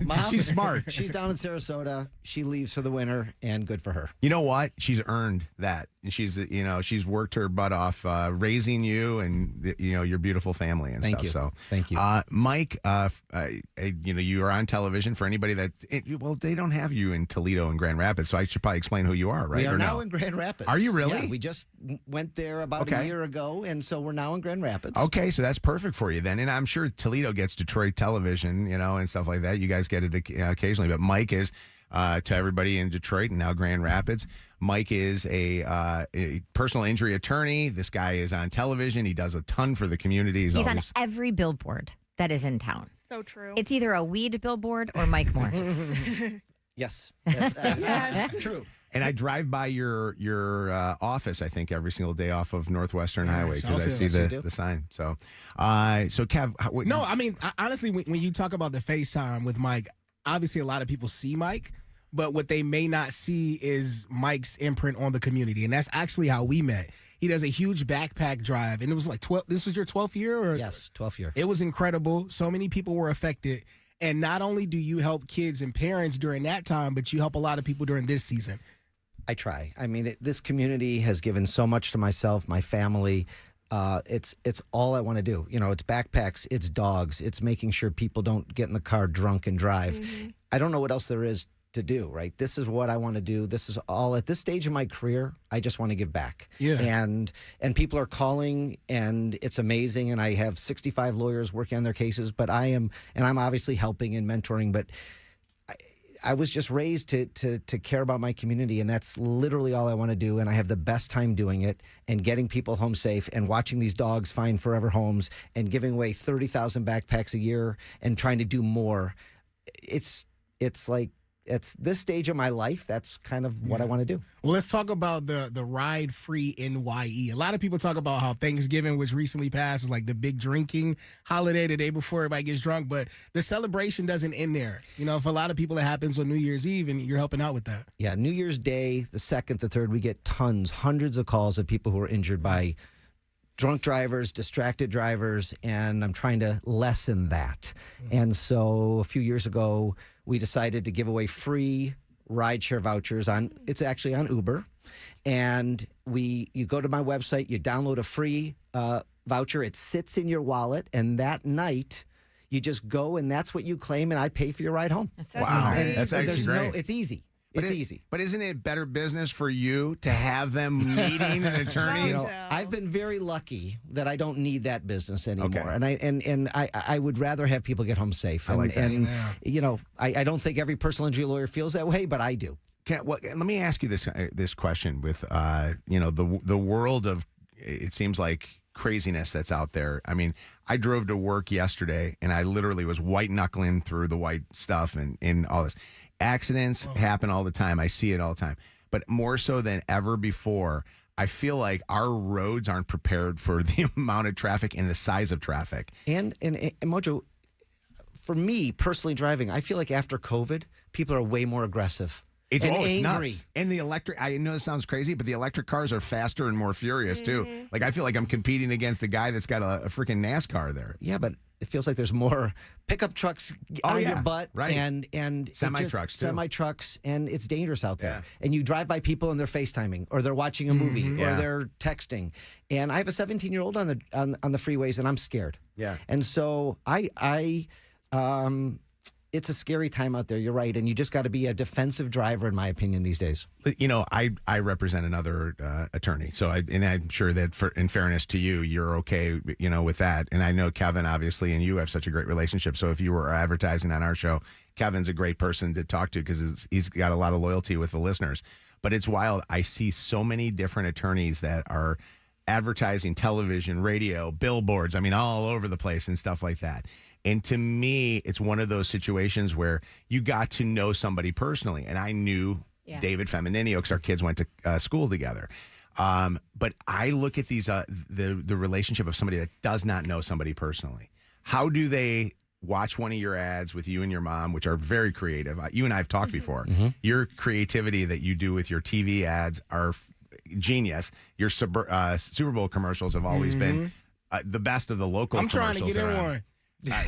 Mom? She's smart. She's down in Sarasota. She leaves for the winter, and good for her. You know what? She's earned that. And she's worked her butt off raising you and, your beautiful family and Thank stuff. you. So, Thank you. Mike, you are on television. For anybody they don't have you in Toledo and Grand Rapids, so I should probably explain who you are, right? We are or now no? in Grand Rapids. Are you really? Yeah, we just went there about a year ago, and so we're now in Grand Rapids. Okay, so that's perfect for you then. And I'm sure Toledo gets Detroit television, and stuff like that. You guys get it occasionally, but Mike is to everybody in Detroit and now Grand Rapids. Mike is a personal injury attorney. This guy is on television. He does a ton for the community. He's on every billboard that is in town. So true. It's either a weed billboard or Mike Morse. Yes. That's true. And I drive by your office, I think, every single day off of Northwestern Highway because I see the sign. So, Kev. No, I mean, honestly, when you talk about the FaceTime with Mike, obviously a lot of people see Mike, but what they may not see is Mike's imprint on the community. And that's actually how we met. He does a huge backpack drive, and it was like 12. This was your 12th year? Or? Yes, 12th year. It was incredible. So many people were affected. And not only do you help kids and parents during that time, but you help a lot of people during this season. I try. I mean, this community has given so much to myself, my family. It's all I want to do. It's backpacks, it's dogs, it's making sure people don't get in the car drunk and drive. Mm-hmm. I don't know what else there is to do, right? This is what I want to do. This is all at this stage of my career. I just want to give back. Yeah. And people are calling, and it's amazing. And I have 65 lawyers working on their cases, but I'm obviously helping and mentoring, but I was just raised to care about my community, and that's literally all I want to do. And I have the best time doing it and getting people home safe and watching these dogs find forever homes and giving away 30,000 backpacks a year and trying to do more. It's like, it's this stage of my life. That's kind of what I want to do. Well, let's talk about the Ride Free NYE. A lot of people talk about how Thanksgiving, which recently passed, is like the big drinking holiday the day before everybody gets drunk, but the celebration doesn't end there. You know, for a lot of people, it happens on New Year's Eve, and you're helping out with that. Yeah, New Year's Day, the 2nd, the 3rd, we get hundreds of calls of people who are injured by drunk drivers, distracted drivers, and I'm trying to lessen that. And so a few years ago, we decided to give away free rideshare vouchers it's actually on Uber. And you go to my website, you download a free voucher, it sits in your wallet, and that night you just go and that's what you claim, and I pay for your ride home. Wow, that's actually great. It's easy. It's easy. But isn't it better business for you to have them meeting an attorney? You know, I've been very lucky that I don't need that business anymore. Okay. And I would rather have people get home safe. And, I like that. And you know, I don't think every personal injury lawyer feels that way, but I do. Let me ask you this question with you know, the world of, it seems like, craziness that's out there. I mean, I drove to work yesterday and I literally was white knuckling through the white stuff and all this. Accidents happen all the time. I see it all the time. But more so than ever before, I feel like our roads aren't prepared for the amount of traffic and the size of traffic. And Mojo, for me personally driving, I feel like after COVID, people are way more aggressive. It's angry. Nuts. And the electric, I know this sounds crazy, but the electric cars are faster and more furious too. Like, I feel like I'm competing against the guy that's got a freaking NASCAR there. Yeah, but it feels like there's more pickup trucks on your butt, right. and semi-trucks, semi-trucks, and it's dangerous out there. Yeah. And you drive by people and they're FaceTiming, or they're watching a movie, or they're texting. And I have a 17-year-old on the freeways, and I'm scared. Yeah. And so it's a scary time out there. You're right, and you just got to be a defensive driver, in my opinion, these days. You know, I represent another attorney, so I'm sure that, in fairness to you, you're okay, you know, with that. And I know Kevin, obviously, and you have such a great relationship. So if you were advertising on our show, Kevin's a great person to talk to because he's got a lot of loyalty with the listeners. But it's wild. I see so many different attorneys that are advertising, television, radio, billboards. I mean, all over the place and stuff like that. And to me, it's one of those situations where you got to know somebody personally. And I knew David Femininio because our kids went to school together. But I look at these the relationship of somebody that does not know somebody personally. How do they watch one of your ads with you and your mom, which are very creative? You and I have talked before. Your creativity that you do with your TV ads are genius. Your Super Bowl commercials have always been the best of the local commercials. I'm trying to get in one.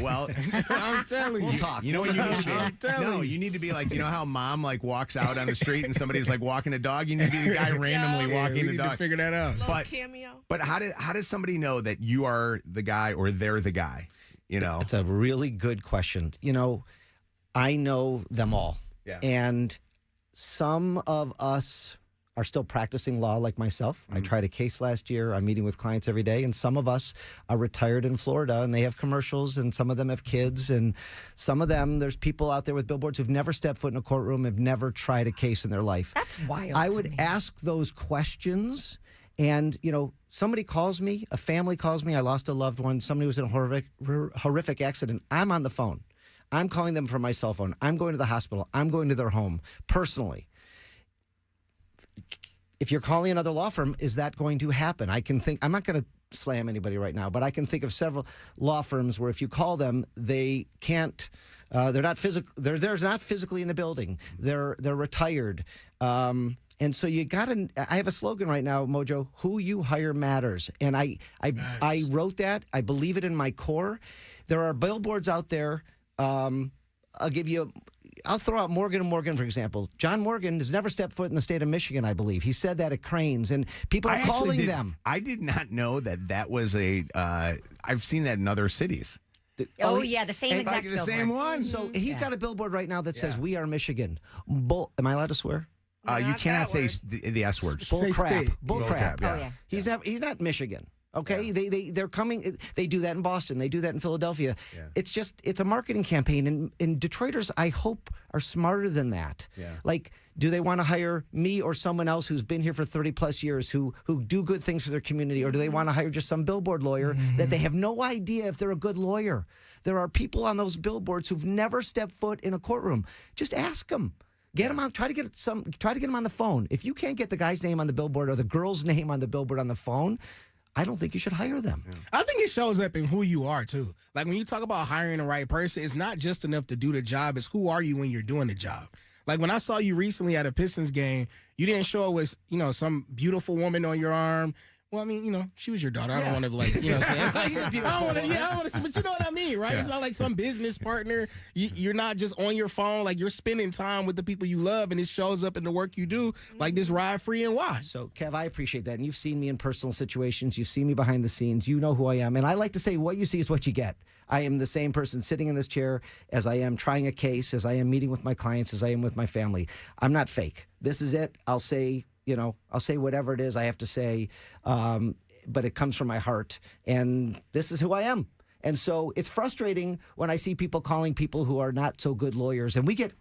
Well, I'm telling you. We'll talk. You know what you need to be? No, you need to be like, you know how mom like walks out on the street and somebody's like walking a dog? You need to be the guy randomly walking we a dog. To figure that out. But how does somebody know that you are the guy or they're the guy? You know, it's a really good question. You know, I know them all. Yeah. And some of us are still practicing law like myself. I tried a case last year. I'm meeting with clients every day. And some of us are retired in Florida and they have commercials, and some of them have kids. And some of them, there's people out there with billboards who've never stepped foot in a courtroom, have never tried a case in their life. That's wild. I would ask those questions. And, you know, somebody calls me, a family calls me, I lost a loved one, somebody was in a horrific accident. I'm on the phone. I'm calling them from my cell phone. I'm going to the hospital. I'm going to their home personally. If you're calling another law firm, is that going to happen? I can think, I'm not going to slam anybody right now, but I can think of several law firms where if you call them, they can't, they're not physically in the building. They're retired. And so you got to, I have a slogan right now, Mojo, who you hire matters. And I wrote that. I believe it in my core. There are billboards out there. I'll throw out Morgan & Morgan, for example. John Morgan has never stepped foot in the state of Michigan, I believe. He said that at Cranes, and people are calling them. I did not know that was I've seen that in other cities. Oh, yeah, the same exact the billboard. same one. So he's got a billboard right now that says, "We are Michigan." Am I allowed to swear? You cannot say the S word. Bull crap. Bull crap. Yeah. Oh, yeah. He's not Michigan. Okay, they're coming. They do that in Boston. They do that in Philadelphia. Yeah. It's a marketing campaign, and Detroiters, I hope, are smarter than that. Yeah. Like, do they want to hire me or someone else who's been here for 30 plus years who do good things for their community, or do they want to hire just some billboard lawyer that they have no idea if they're a good lawyer? There are people on those billboards who've never stepped foot in a courtroom. Just ask them. Get them on. Try to get them on the phone. If you can't get the guy's name on the billboard or the girl's name on the billboard on the phone, I don't think you should hire them. Yeah. I think it shows up in who you are, too. Like, when you talk about hiring the right person, it's not just enough to do the job. It's who are you when you're doing the job. Like, when I saw you recently at a Pistons game, you didn't show up with, some beautiful woman on your arm. Well, I mean, she was your daughter. I don't want to, what I'm saying? She's a beautiful woman. I don't want to say, but you know what I mean, right? Yeah. It's not like some business partner. You're not just on your phone. Like, you're spending time with the people you love, and it shows up in the work you do, like this Ride Free and Why. So, Kev, I appreciate that. And you've seen me in personal situations. You've seen me behind the scenes. You know who I am. And I like to say, what you see is what you get. I am the same person sitting in this chair as I am trying a case, as I am meeting with my clients, as I am with my family. I'm not fake. This is it. I'll say whatever it is I have to say, but it comes from my heart, and this is who I am. And so it's frustrating when I see people calling people who are not so good lawyers, and we get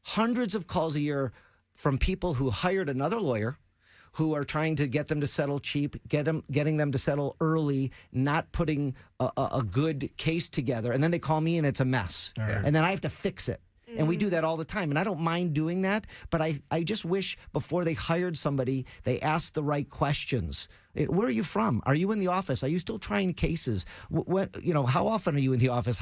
hundreds of calls a year from people who hired another lawyer, who are trying to get them to settle cheap, getting them to settle early, not putting a good case together, and then they call me and it's a mess, and then I have to fix it. And we do that all the time. And I don't mind doing that, but I just wish before they hired somebody, they asked the right questions. Where are you from? Are you in the office? Are you still trying cases? How often are you in the office?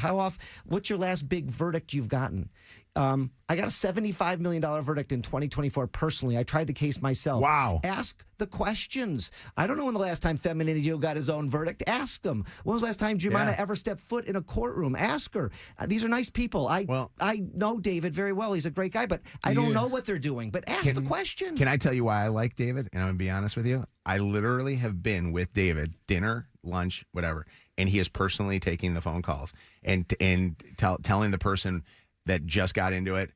What's your last big verdict you've gotten? I got a $75 million verdict in 2024 personally. I tried the case myself. Wow. Ask the questions. I don't know when the last time Femininity got his own verdict. Ask him. When was the last time Jumana ever stepped foot in a courtroom? Ask her. These are nice people. I know David very well. He's a great guy, but I don't know what they're doing. But ask the question. Can I tell you why I like David? And I'm going to be honest with you. I literally have been with David, dinner, lunch, whatever, and he is personally taking the phone calls and telling the person that just got into it,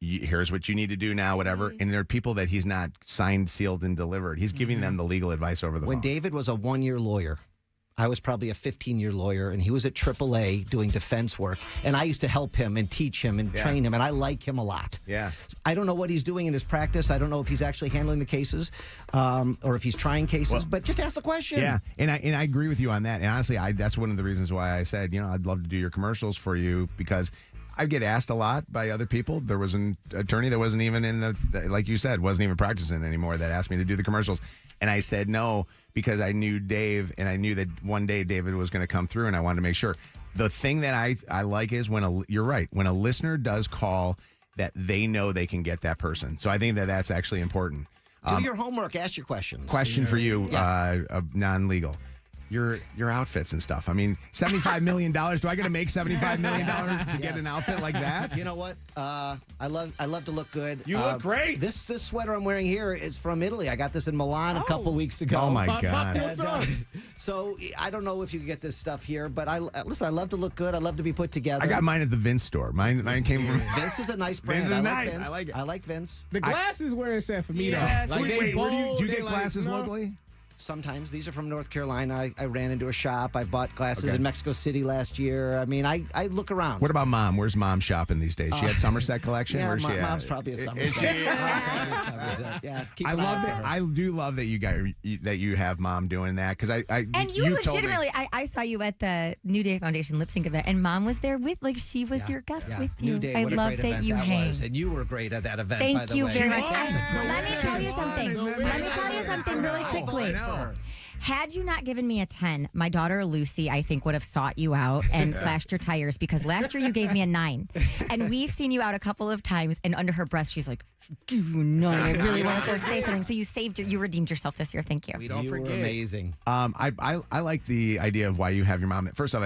here's what you need to do now, whatever. And there are people that he's not signed, sealed, and delivered. He's giving them the legal advice over the phone. When David was a 1-year lawyer, I was probably a 15-year lawyer, and he was at AAA doing defense work. And I used to help him and teach him and train him, and I like him a lot. Yeah. I don't know what he's doing in his practice. I don't know if he's actually handling the cases or if he's trying cases, but just ask the question. Yeah, and I agree with you on that. And honestly, that's one of the reasons why I said, I'd love to do your commercials for you, because I get asked a lot by other people. There was an attorney that wasn't even like you said, wasn't even practicing anymore, that asked me to do the commercials. And I said no, because I knew Dave, and I knew that one day David was going to come through, and I wanted to make sure. The thing that I like is you're right, when a listener does call, that they know they can get that person. So I think that's actually important. Do your homework. Ask your questions. Question for you, non-legal. Your outfits and stuff. I mean, $75 million. Do I got to make $75 million to get an outfit like that? You know what? I love to look good. You look great. This sweater I'm wearing here is from Italy. I got this in Milan a couple weeks ago. Oh my God! So I don't know if you can get this stuff here, but I love to look good. I love to be put together. I got mine at the Vince store. Mine came from Vince. Is a nice brand. Vince is I like nice. Vince. I like it. I like Vince. The glasses where it's at for me, though. Like, wait, do you get glasses locally? Sometimes. These are from North Carolina. I ran into a shop. I bought glasses in Mexico City last year. I mean, I look around. What about Mom? Where's Mom shopping these days? She had Somerset collection? Yeah, Where's she at? Mom's probably at Somerset. Yeah, I love that. I do love that you have Mom doing that, because and you legitimately, I saw you at the New Day Foundation lip sync event, and Mom was there with, she was your guest with you. New Day, I what a love great that event you that hang. was, and you were great at that event. Thank by the you way. very much. Let me tell you something really quickly. Had you not given me a 10, my daughter Lucy, I think, would have sought you out and slashed your tires, because last year you gave me a 9. And we've seen you out a couple of times, and under her breath, she's like, give you a 9. I really want to say something. So you redeemed yourself this year. Thank you. We don't forget. Amazing. I like the idea of why you have your mom. First off,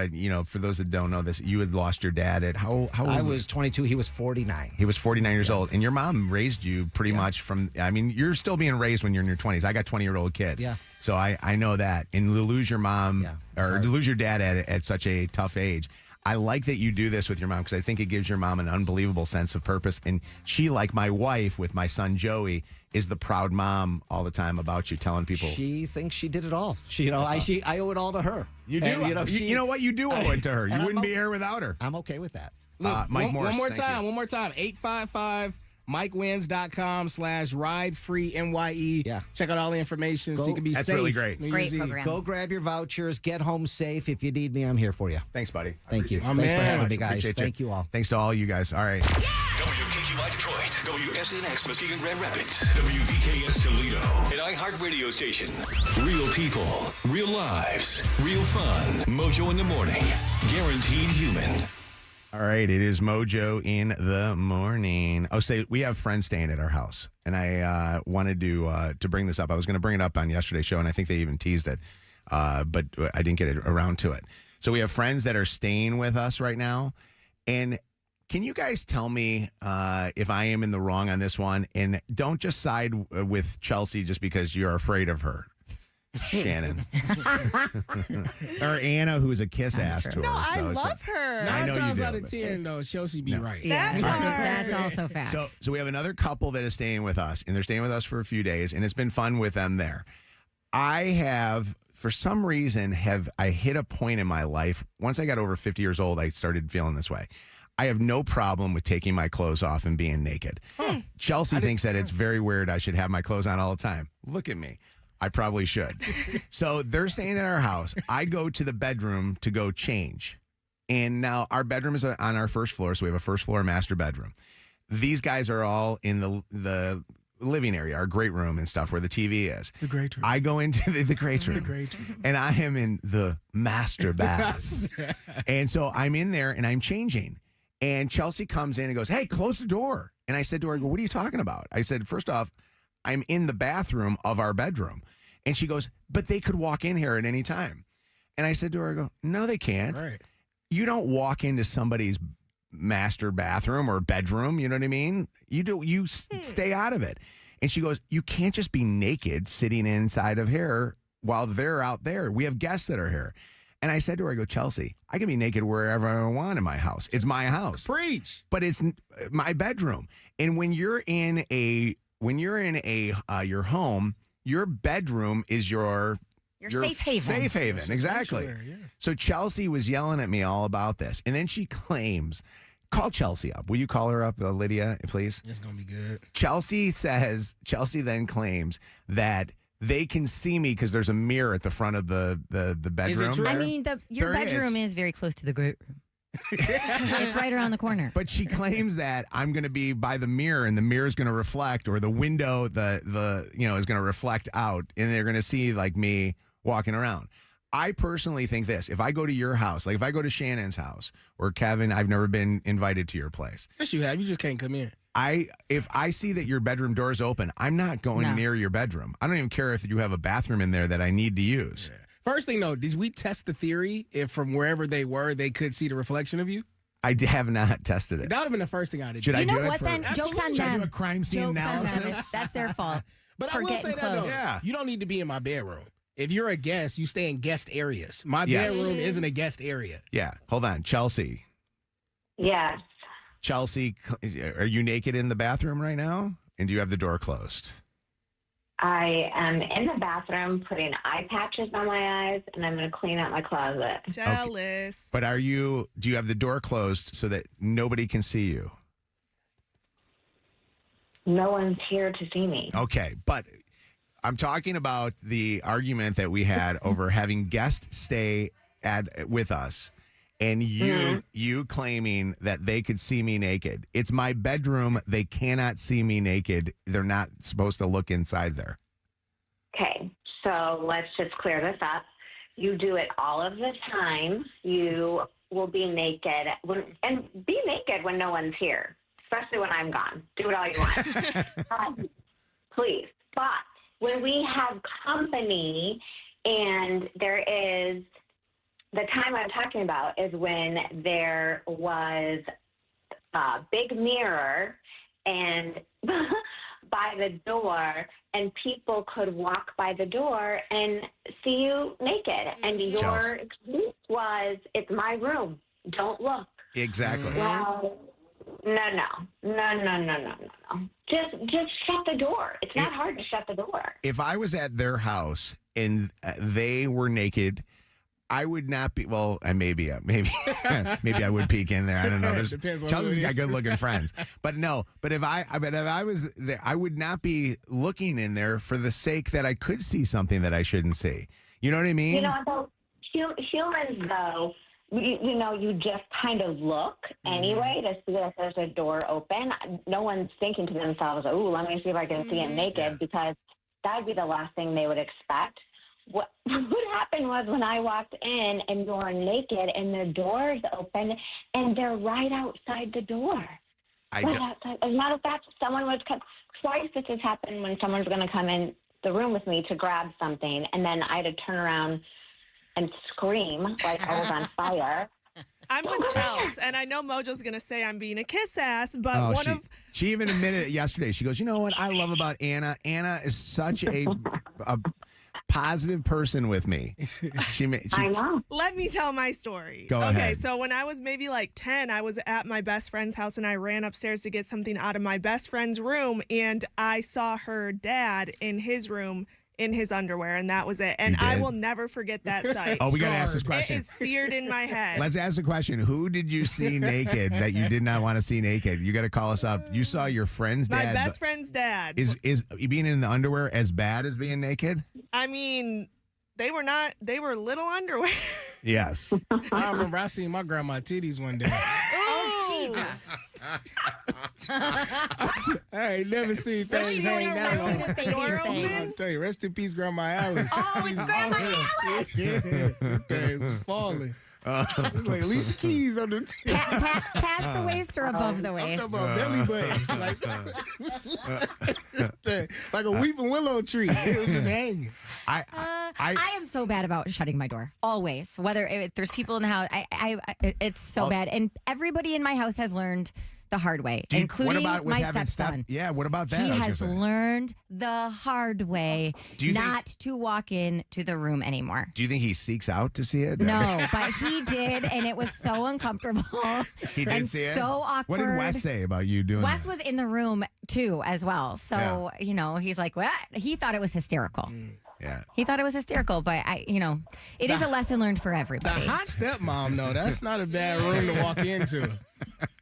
for those that don't know this, you had lost your dad at how old? I was 22. He was 49. He was 49 years old. And your mom raised you pretty much from, you're still being raised when you're in your 20s. I got 20-year-old kids. Yeah. So I know that. And to lose your mom or to lose your dad at such a tough age, I like that you do this with your mom because I think it gives your mom an unbelievable sense of purpose. And she, like my wife with my son Joey, is the proud mom all the time about you, telling people. She thinks she did it all. I owe it all to her. You do. And, you know what? You do owe it to her. You wouldn't be here without her. I'm okay with that. Look, Mike Morris, one more time. 855-MikeWins.com/ride-free-NYE. Yeah. Check out all the information so you can be safe. That's really great. It's a great program. Go grab your vouchers. Get home safe. If you need me, I'm here for you. Thanks, buddy. Thank you. Appreciate Thanks for it. having me, guys. Appreciate Thank you all. Thanks to all you guys. All right. WKGY Detroit, WSNX Muskegon Grand Rapids, WVKS Toledo, an iHeart radio station. Real people, real lives, real fun. Mojo in the morning. Guaranteed human. All right, it is Mojo in the morning. Oh, we have friends staying at our house, and I wanted to bring this up. I was going to bring it up on yesterday's show, and I think they even teased it, but I didn't get it around to it. So we have friends that are staying with us right now, and can you guys tell me if I am in the wrong on this one? And don't just side with Chelsea just because you're afraid of her. Shannon. Or Anna, who's a kiss ass to her. No, I love her. 9 times out of 10, though, Chelsea be right. Yeah, that's also facts. So we have another couple that is staying with us, and they're staying with us for a few days, and it's been fun with them there. I have, for some reason, I hit a point in my life. Once I got over 50 years old, I started feeling this way. I have no problem with taking my clothes off and being naked. Chelsea thinks that it's very weird I should have my clothes on all the time. Look at me. I probably should. So they're staying at our house. I go to the bedroom to go change. And now our bedroom is on our first floor, so we have a first floor master bedroom. These guys are all in the living area, our great room and stuff where the TV is. The great room. I go into the great room. And I am in the master bath. And so I'm in there and I'm changing. And Chelsea comes in and goes, "Hey, close the door." And I said to her, "What are you talking about?" I said, "First off, I'm in the bathroom of our bedroom." And she goes, "But they could walk in here at any time." And I said to her, "No, they can't. Right. You don't walk into somebody's master bathroom or bedroom. You know what I mean? You stay out of it." And she goes, "You can't just be naked sitting inside of here while they're out there. We have guests that are here." And I said to her, I go, "Chelsea, I can be naked wherever I want in my house. It's my house. Preach. But it's my bedroom." And when you're in your home, your bedroom is your safe haven. Safe haven, exactly. Yeah. So Chelsea was yelling at me all about this. And then she claims, call Chelsea up. Will you call her up, Lydia, please? It's going to be good. Chelsea then claims that they can see me because there's a mirror at the front of the bedroom. Is it true? I mean, your There bedroom is very close to the great room. It's right around the corner. But she claims that I'm going to be by the mirror, and the mirror is going to reflect, or the window, is going to reflect out, and they're going to see like me walking around. I personally think this: if I go to your house, like if I go to Shannon's house or Kevin, I've never been invited to your place. Yes, you have. You just can't come in. If I see that your bedroom door is open, I'm not going near your bedroom. I don't even care if you have a bathroom in there that I need to use. Yeah. First thing, though, did we test the theory if from wherever they were, they could see the reflection of you? I have not tested it. That would have been the first thing I did. Should I do it what for, then? Jokes on them. Should I do a crime scene Jokes analysis? on them. That's their fault. But for I will getting say that, close. though. Yeah. You don't need to be in my bedroom. If you're a guest, you stay in guest areas. My bedroom isn't a guest area. Yeah. Hold on. Chelsea. Yes. Chelsea, are you naked in the bathroom right now? And do you have the door closed? I am in the bathroom putting eye patches on my eyes, and I'm going to clean out my closet. Jealous. But do you have the door closed so that nobody can see you? No one's here to see me. Okay, but I'm talking about the argument that we had over having guests stay with us, and you claiming that they could see me naked. It's my bedroom. They cannot see me naked. They're not supposed to look inside there. Okay, so let's just clear this up. You do it all of the time. You will be naked and be naked when no one's here, especially when I'm gone. Do it all you want. Please. But when we have company and there is, the time I'm talking about is when there was a big mirror and by the door, and people could walk by the door and see you naked. And your excuse was, "It's my room." Don't look. Exactly. Well, no. Just shut the door. It's not hard to shut the door. If I was at their house and they were naked, I would not be. Well, maybe maybe I would peek in there. I don't know. Chelsea's got good-looking friends, but no. But if I was there, I would not be looking in there for the sake that I could see something that I shouldn't see. You know what I mean? You know, though, humans, though, you just kind of look anyway to see if there's a door open. No one's thinking to themselves, "Oh, let me see if I can see it naked," because that would be the last thing they would expect. What happened was when I walked in and you're naked and the door's open and they're right outside the door. Outside. As a matter of fact, someone was twice this has happened when someone's going to come in the room with me to grab something, and then I had to turn around and scream like I was on fire. I'm with Chels, and I know Mojo's going to say I'm being a kiss ass, but she even admitted it yesterday. She goes, "You know what I love about Anna? Anna is such a positive person with me." I know. Let me tell my story. Go ahead. Okay, so when I was maybe like 10, I was at my best friend's house, and I ran upstairs to get something out of my best friend's room, and I saw her dad in his room in his underwear, and that was it. And I will never forget that sight. Oh, we got to ask this question. It is seared in my head. Let's ask the question. Who did you see naked that you did not want to see naked? You got to call us up. You saw your friend's dad. My best friend's dad. Is being in the underwear as bad as being naked? I mean, they were little underwear. Yes. I remember I seen my grandma titties one day. Jesus. I ain't never seen things hang down. I tell you, rest in peace, Grandma Alice. Oh, it's Grandma Alice. Yeah, things was falling. It's like Alicia Keys on the past the waist or above the waist? I'm talking about belly button. Like a weeping willow tree. It was just hanging. I am so bad about shutting my door. Always. Whether there's people in the house, it's so bad. And everybody in my house has learned the hard way, including my stepson. Yeah, what about that? He has learned the hard way not to walk into the room anymore. Do you think he seeks out to see it? No, but he did, and it was so uncomfortable. He did and see it? so awkward. What did Wes say about you doing Wes that? was in the room, too, as well. So, he's like, what? He thought it was hysterical. Yeah. He thought it was hysterical, but it is a lesson learned for everybody. The hot stepmom, though, that's not a bad room to walk into.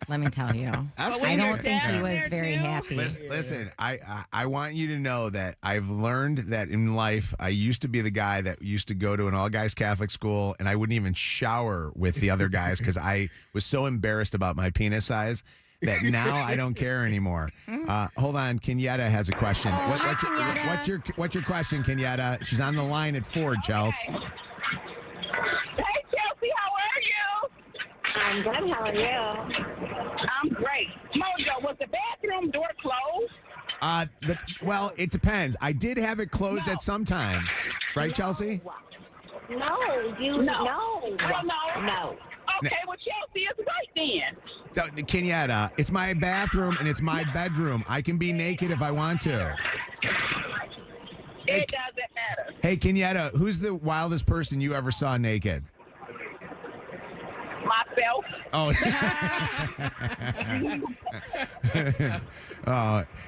Let me tell you. I don't think he was very happy. Listen, I want you to know that I've learned that in life, I used to be the guy that used to go to an all-guys Catholic school, and I wouldn't even shower with the other guys because I was so embarrassed about my penis size that now I don't care anymore. Hold on, Kenyatta has a question. What's your question, Kenyatta? She's on the line at Ford, Chels. Hey, Chelsea, how are you? I'm good. How are you? I'm great. Mojo, was the bathroom door closed? Well, it depends. I did have it closed at some times. Right, Chelsea? No. No. Okay, well, Chelsea is right then. Kenyatta, it's my bathroom and it's my bedroom. I can be naked if I want to. It doesn't matter. Hey, Kenyatta, who's the wildest person you ever saw naked? Myself. Oh.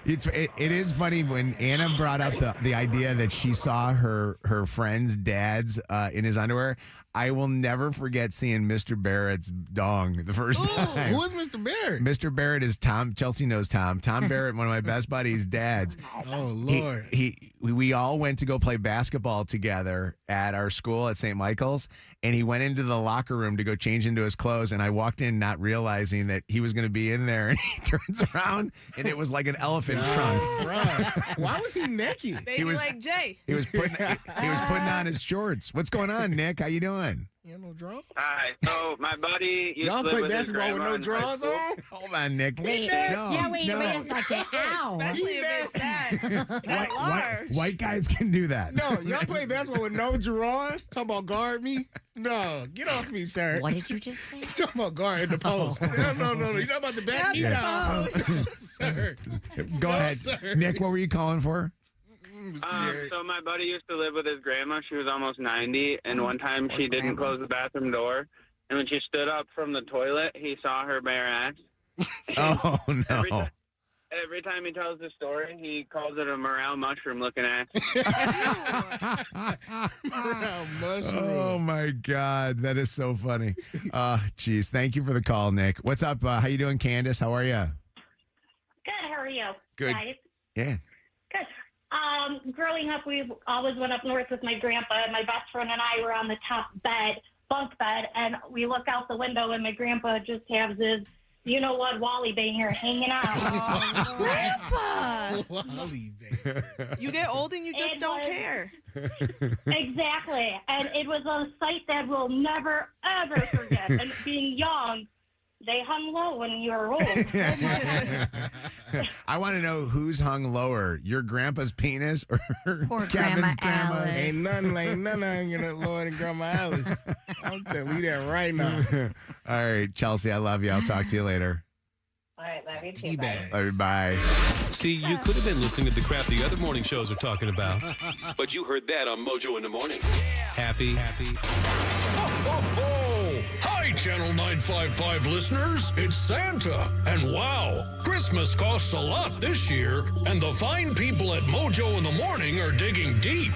It is funny when Anna brought up the idea that she saw her friend's dad's in his underwear. I will never forget seeing Mr. Barrett's dong the first time. Who is Mr. Barrett? Mr. Barrett is Tom. Chelsea knows Tom. Tom Barrett, one of my best buddies' dads. Oh, Lord. We all went to go play basketball together at our school at St. Michael's, and he went into the locker room to go change into his clothes, and I walked in not realizing that he was going to be in there, and he turns around, and it was like an elephant trunk. Right. Why was he naked? Baby like Jay. He was putting on his shorts. What's going on, Nick? How you doing? You have no drawers? Hi. So my buddy used Y'all to live play with his basketball with no grandma in high drawers school. on? Hold on, Nick. Wait a second. Ow. Especially if it's that large. White guys can do that. No, y'all play basketball with no drawers? Talking about guard me? No, get off me, sir. What did you just say? Talking about guard in the post. No. You're not about to back me down. Sir. Go ahead. Sir. Nick, what were you calling for? So my buddy used to live with his grandma. She was almost 90, and one time she didn't close the bathroom door, And when she stood up from the toilet, he saw her bare ass. Oh, no. Every time he tells the story, he calls it a morale mushroom looking ass. Oh, my God. That is so funny. Geez. Thank you for the call, Nick. What's up? How you doing, Candace? How are you? Good. How are you? Good. Guys? Yeah. Good. Growing up, we always went up north with my grandpa, and my best friend and I were on the top bunk bed, and we look out the window, and my grandpa just has his, you know what, Wally banger hanging out. Oh, Grandpa! Wally banger. You get old and you just don't care. Exactly. And it was a sight that we'll never, ever forget. And being young, they hung low when you were old. I want to know who's hung lower, your grandpa's penis or Poor Kevin's Grandma grandma's? Ain't nothing hanging lower than Grandma Alice. I'm telling you that right now. All right, Chelsea, I love you. I'll talk to you later. All right, love you too. Teabag. All right, bye. See, you could have been listening to the crap the other morning shows are talking about, but you heard that on Mojo in the Morning. Happy. Hi, Channel 955 listeners. It's Santa. And wow, Christmas costs a lot this year. And the fine people at Mojo in the Morning are digging deep.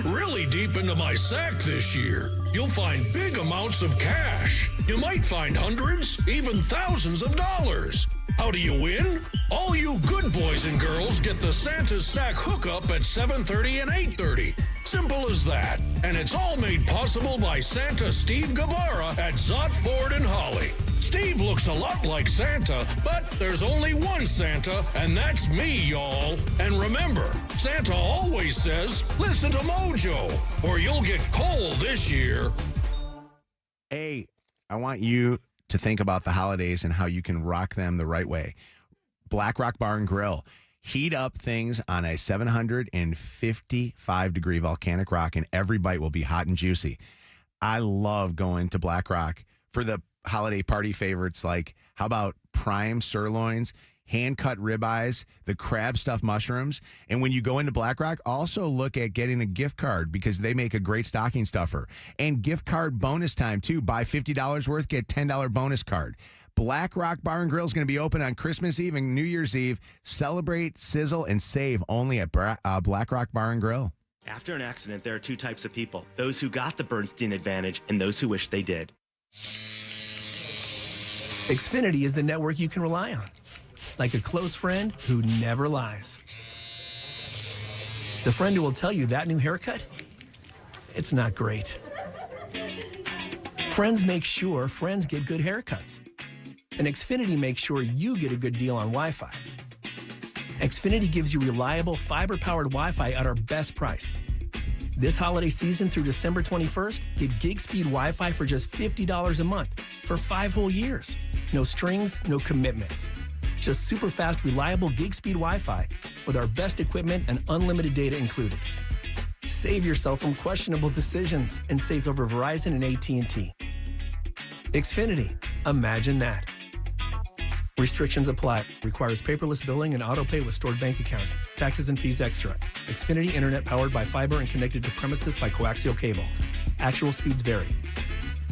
Really deep into my sack this year. You'll find big amounts of cash. You might find hundreds, even thousands of dollars. How do you win? All you good boys and girls get the Santa's Sack hookup at 7:30 and 8:30. Simple as that. And it's all made possible by Santa Steve Guevara at Zott Ford and Holly. Steve looks a lot like Santa, but there's only one Santa, and that's me, y'all. And remember, Santa always says, listen to Mojo, or you'll get coal this year. Hey, I want you to think about the holidays and how you can rock them the right way. Black Rock Bar and Grill. Heat up things on a 755-degree volcanic rock, and every bite will be hot and juicy. I love going to Black Rock for the holiday party favorites, like, how about prime sirloins, hand-cut ribeyes, the crab stuffed mushrooms. And when you go into Black Rock, also look at getting a gift card because they make a great stocking stuffer. And gift card bonus time, too. Buy $50 worth, get $10 bonus card. Black Rock Bar and Grill is going to be open on Christmas Eve and New Year's Eve. Celebrate, sizzle, and save only at Black Rock Bar and Grill. After an accident, there are two types of people. Those who got the Bernstein advantage and those who wish they did. Xfinity is the network you can rely on. Like a close friend who never lies. The friend who will tell you that new haircut, it's not great. Friends make sure friends get good haircuts. And Xfinity makes sure you get a good deal on Wi-Fi. Xfinity gives you reliable fiber-powered Wi-Fi at our best price. This holiday season through December 21st, get gig speed Wi-Fi for just $50 a month for 5 whole years. No strings, no commitments. Just super fast, reliable gig speed Wi-Fi with our best equipment and unlimited data included. Save yourself from questionable decisions and save over Verizon and AT&T. Xfinity. Imagine that. Restrictions apply. Requires paperless billing and auto pay with stored bank account. Taxes and fees extra. Xfinity Internet powered by fiber and connected to premises by coaxial cable. Actual speeds vary.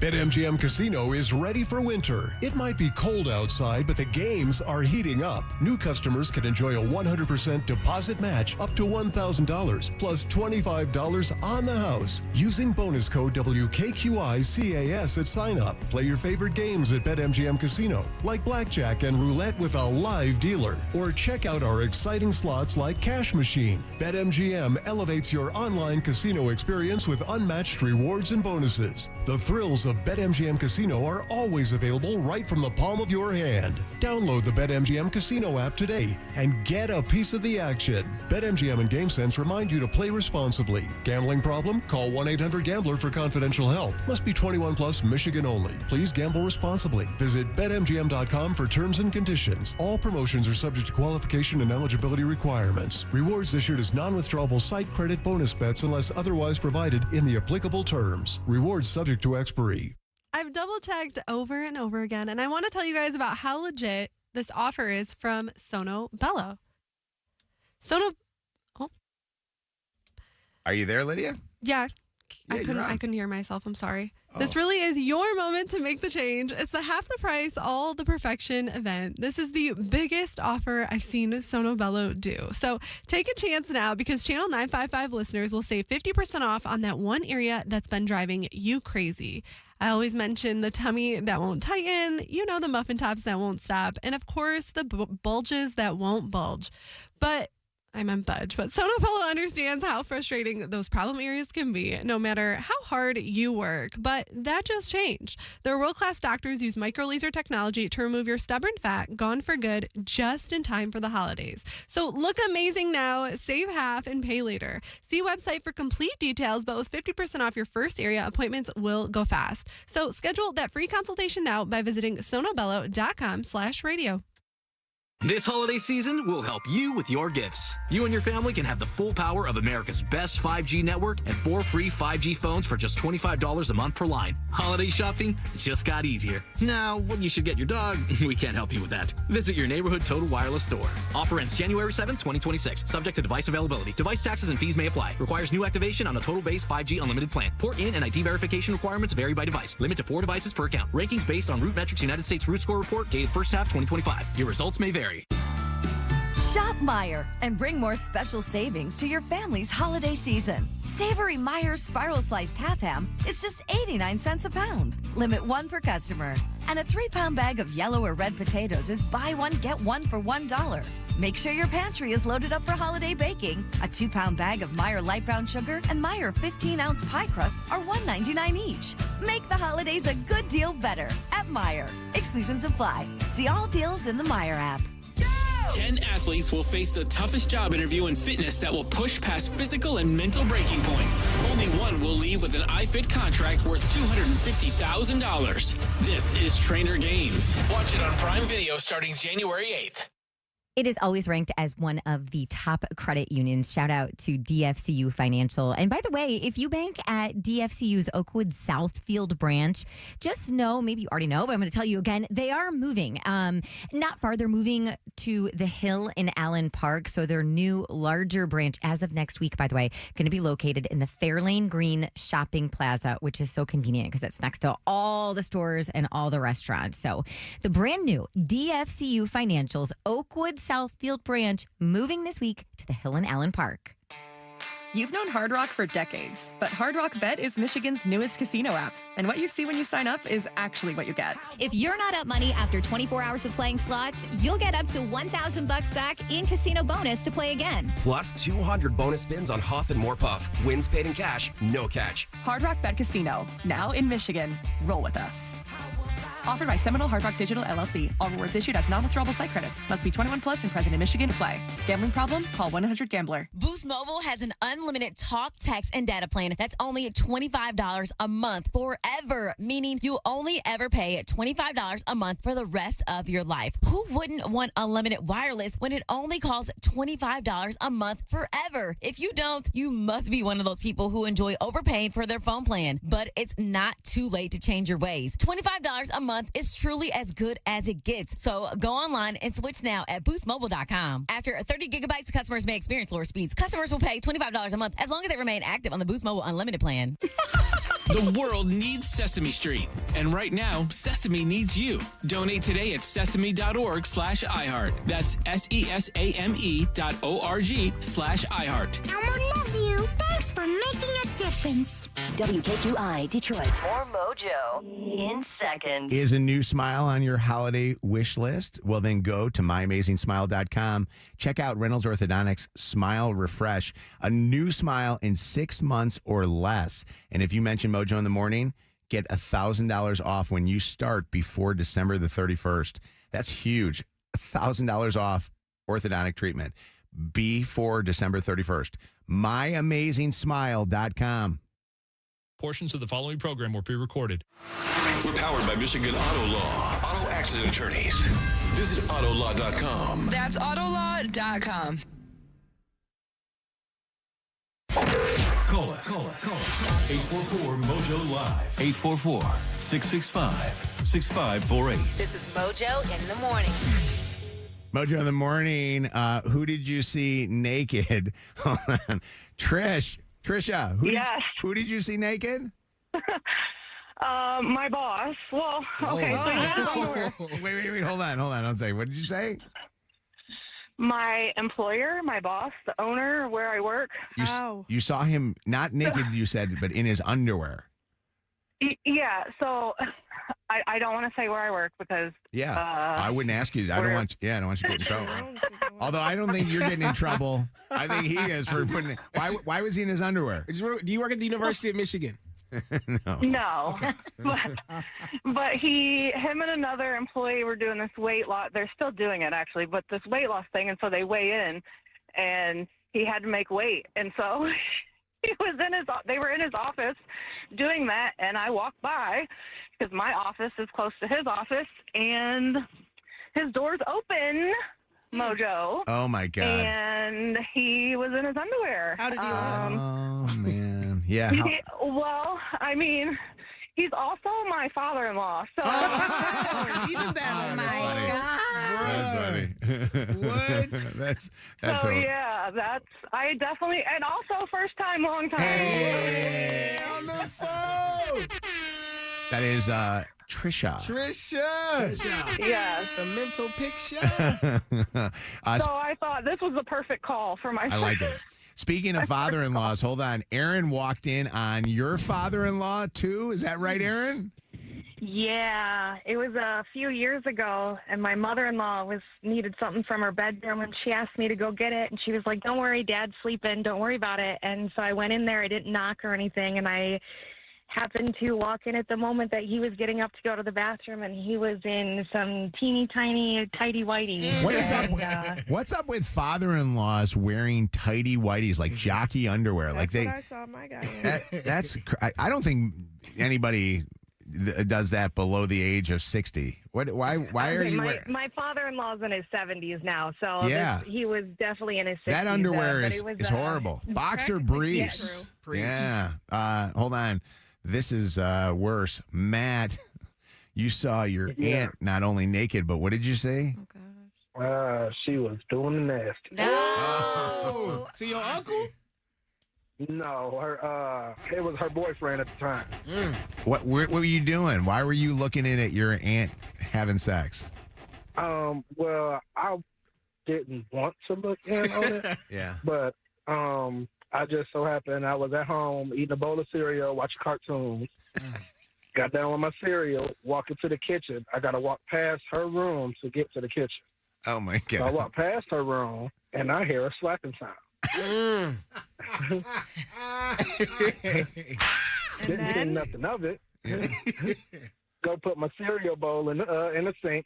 BetMGM Casino is ready for winter. It might be cold outside, but the games are heating up. New customers can enjoy a 100% deposit match up to $1,000 plus $25 on the house using bonus code WKQICAS at sign up. Play your favorite games at BetMGM Casino, like blackjack and roulette with a live dealer. Or check out our exciting slots like Cash Machine. BetMGM elevates your online casino experience with unmatched rewards and bonuses. The thrills of BetMGM Casino are always available right from the palm of your hand. Download the BetMGM Casino app today and get a piece of the action. BetMGM and GameSense remind you to play responsibly. Gambling problem? Call 1-800-GAMBLER for confidential help. Must be 21 plus, Michigan only. Please gamble responsibly. Visit BetMGM.com for terms and conditions. All promotions are subject to qualification and eligibility requirements. Rewards issued as non-withdrawable site credit bonus bets unless otherwise provided in the applicable terms. Rewards subject to expiry. I've double checked over and over again, and I want to tell you guys about how legit this offer is from Sono Bello. Are you there, Lydia? Yeah. Yeah, you're on. I couldn't hear myself. I'm sorry. This really is your moment to make the change. It's the half the price, all the perfection event. This is the biggest offer I've seen Sono Bello do. So take a chance now because Channel 955 listeners will save 50% off on that one area that's been driving you crazy. I always mention the tummy that won't tighten, the muffin tops that won't stop, and of course the bulges that won't bulge. But I meant budge, but Sono Bello understands how frustrating those problem areas can be, no matter how hard you work. But that just changed. Their world-class doctors use micro-laser technology to remove your stubborn fat, gone for good, just in time for the holidays. So look amazing now, save half, and pay later. See website for complete details, but with 50% off your first area, appointments will go fast. So schedule that free consultation now by visiting sonobello.com/radio. This holiday season, we'll help you with your gifts. You and your family can have the full power of America's best 5G network and 4 free 5G phones for just $25 a month per line. Holiday shopping just got easier. Now, when you should get your dog, we can't help you with that. Visit your neighborhood Total Wireless store. Offer ends January 7th, 2026. Subject to device availability. Device taxes and fees may apply. Requires new activation on a Total Base 5G unlimited plan. Port in and ID verification requirements vary by device. Limit to 4 devices per account. Rankings based on Root Metrics United States Root Score Report dated first half 2025. Your results may vary. Shop Meijer and bring more special savings to your family's holiday season. Savory Meijer's Spiral Sliced Half Ham is just 89 cents a pound. Limit 1 per customer. And a 3-pound bag of yellow or red potatoes is buy one, get one for $1. Make sure your pantry is loaded up for holiday baking. A 2-pound bag of Meijer Light Brown Sugar and Meijer 15-ounce pie crusts are $1.99 each. Make the holidays a good deal better at Meijer. Exclusions apply. See all deals in the Meijer app. 10 athletes will face the toughest job interview in fitness that will push past physical and mental breaking points. Only one will leave with an iFit contract worth $250,000. This is Trainer Games. Watch it on Prime Video starting January 8th. It is always ranked as one of the top credit unions. Shout out to DFCU Financial. And by the way, if you bank at DFCU's Oakwood Southfield branch, just know, maybe you already know, but I'm going to tell you again, they are moving. Not far, they're moving to the Hill in Allen Park. So their new, larger branch, as of next week, by the way, going to be located in the Fairlane Green Shopping Plaza, which is so convenient because it's next to all the stores and all the restaurants. So the brand new DFCU Financial's Oakwood Southfield branch moving this week to the Hill in Allen Park. You've known Hard Rock for decades, but Hard Rock Bet is Michigan's newest casino app. And what you see when you sign up is actually what you get. If you're not up money after 24 hours of playing slots, you'll get up to $1,000 back in casino bonus to play again. Plus 200 bonus spins on Huff and More Puff. Wins paid in cash, no catch. Hard Rock Bet Casino, now in Michigan. Roll with us. Offered by Seminole Hard Rock Digital LLC. All rewards issued as non-withdrawable site credits. Must be 21 plus and present in Michigan to play. Gambling problem? Call 1-800-GAMBLER. Boost Mobile has an unlimited talk, text, and data plan that's only $25 a month forever, meaning you only ever pay $25 a month for the rest of your life. Who wouldn't want unlimited wireless when it only costs $25 a month forever? If you don't, you must be one of those people who enjoy overpaying for their phone plan. But it's not too late to change your ways. $25 a month is truly as good as it gets. So go online and switch now at boostmobile.com. After 30 gigabytes, customers may experience lower speeds. Customers will pay $25 a month as long as they remain active on the Boost Mobile Unlimited plan. The world needs Sesame Street. And right now, Sesame needs you. Donate today at sesame.org/iHeart. That's SESAME.org/iHeart. Elmo loves you. Thanks for making a difference. WKQI Detroit. More Mojo in seconds. Is a new smile on your holiday wish list? Well, then go to myamazingsmile.com. Check out Reynolds Orthodontics Smile Refresh, a new smile in 6 months or less. And if you mention Mojo in the morning, get $1,000 off when you start before December the 31st. That's huge. $1,000 off orthodontic treatment before December 31st. myamazingsmile.com. Portions of the following program were pre-recorded. We're powered by Michigan Auto Law. Auto accident attorneys. Visit autolaw.com. That's autolaw.com. Call us. 844-MOJO Live. 844-665-6548. This is Mojo in the morning. Mojo in the morning. Who did you see naked? Hold on. Trish, Trisha, who did you see naked? My boss. Well, okay. Wait. Hold on. I'll say. What did you say? My employer, my boss, the owner, where I work. You saw him not naked, you said, but in his underwear. Yeah. So I don't want to say where I work because. Yeah. I wouldn't ask you. I don't want you to get in trouble. Although I don't think you're getting in trouble. I think he is for putting it. Why was he in his underwear? Do you work at the University of Michigan? No. But him and another employee were doing this weight loss. They're still doing it actually, but this weight loss thing. And so they weigh in and he had to make weight. And so they were in his office doing that. And I walked by because my office is close to his office and his door's open. Mojo. Oh my God. And he was in his underwear. How did he Oh man. Yeah. Well, I mean, he's also my father-in-law. So even better. Oh my God. That's funny. That's so yeah, I definitely, and also first time, long time. Hey, on the phone. That is Trisha. Yes. The mental picture. So I thought this was the perfect call for my I like it. Speaking of father-in-laws, hold on. Aaron walked in on your father-in-law too. Is that right, Aaron? Yeah, it was a few years ago, and my mother-in-law needed something from her bedroom, and she asked me to go get it, and she was like, "Don't worry, Dad's sleeping. Don't worry about it." And so I went in there. I didn't knock or anything, and I happened to walk in at the moment that he was getting up to go to the bathroom, and he was in some teeny tiny tighty whities. What's up with father-in-laws wearing tighty whities like jockey underwear? That's what I saw my guy in. I don't think anybody does that below the age of 60. Why are you wearing? My father-in-law's in his 70s now, so he was definitely in his 60s. That underwear is horrible. Boxer briefs. Yeah. Hold on. This is worse. Matt, you saw your aunt not only naked, but what did you say? She was doing the nasty. Oh. So your uncle? No, it was her boyfriend at the time. What were you doing? Why were you looking in at your aunt having sex? Well, I didn't want to look in on it. Yeah. But I just so happened I was at home eating a bowl of cereal, watching cartoons. Got down with my cereal, walk into the kitchen. I got to walk past her room to get to the kitchen. Oh, my God. So I walk past her room, and I hear a slapping sound. Didn't think nothing of it. Go put my cereal bowl in the sink,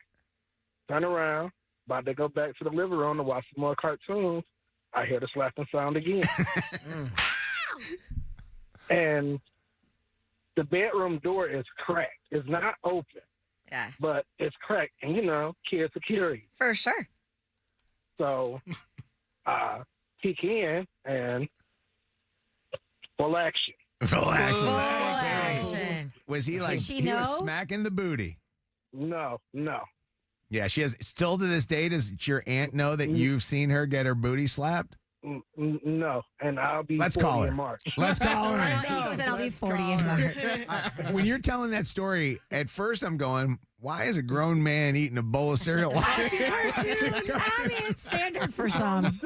turn around, about to go back to the living room to watch some more cartoons. I hear the slapping sound again. And the bedroom door is cracked. It's not open. Yeah. But it's cracked. And, kids are curious. For sure. So, peek in and full action. Full action. Full action. Was he like, Did she he know? was smacking the booty? No. Yeah, she has. Still to this day, does your aunt know that you've seen her get her booty slapped? No, and I'll be Let's 40 call her. in March. Let's call her. He goes and I'll be 40 in March. When you're telling that story, at first I'm going, why is a grown man eating a bowl of cereal? I mean, it's standard for some.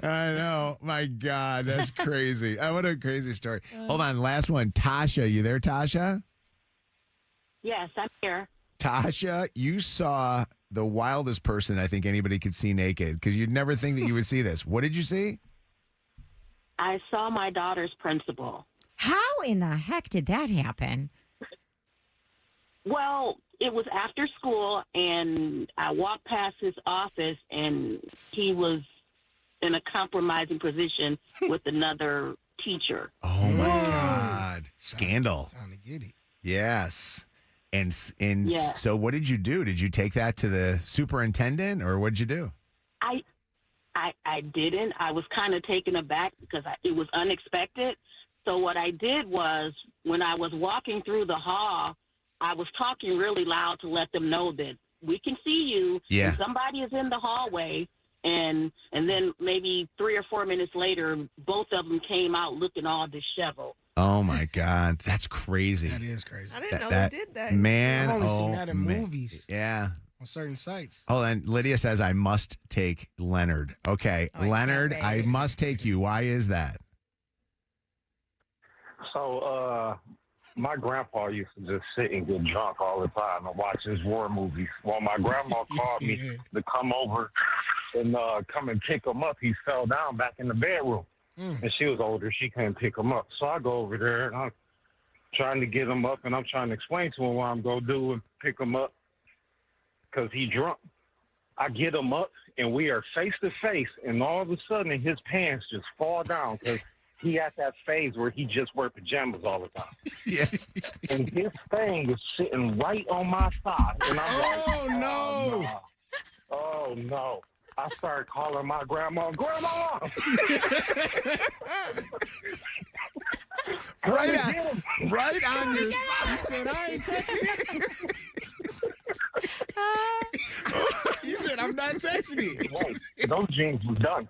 I know. My God, that's crazy. What a crazy story. Hold on, last one. Tasha, you there, Tasha? Yes, I'm here. Tasha, you saw the wildest person I think anybody could see naked because you'd never think that you would see this. What did you see? I saw my daughter's principal. How in the heck did that happen? Well, it was after school, and I walked past his office, and he was in a compromising position with another teacher. Oh, my God. Scandal. Time to get it. Yes. And Yeah. So what did you do? Did you take that to the superintendent or what did you do? I didn't. I was kind of taken aback because it was unexpected. So what I did was when I was walking through the hall, I was talking really loud to let them know that we can see you. Yeah. If somebody is in the hallway, And then maybe 3 or 4 minutes later, both of them came out looking all disheveled. Oh my God, that's crazy. That is crazy. I didn't know they did that. Man, I've only seen that in movies. Yeah. On certain sites. Hold on. Lydia says, I must take Leonard. Okay. Leonard, I must take you. Why is that? So, my grandpa used to just sit and get drunk all the time and watch his war movies. Well, my grandma called me to come over and come and pick him up. He fell down back in the bedroom. And she was older. She couldn't pick him up. So I go over there, and I'm trying to get him up, and I'm trying to explain to him what I'm going to do and pick him up because he drunk. I get him up, and we are face to face, and all of a sudden his pants just fall down because he at that phase where he just wear pajamas all the time. Yes. And his thing is sitting right on my thigh. And I'm like, no. Oh, no. I started calling my grandma, Grandma! Right on your spot. He said, I ain't touching it. He said, I'm not touching it. Those jeans were done.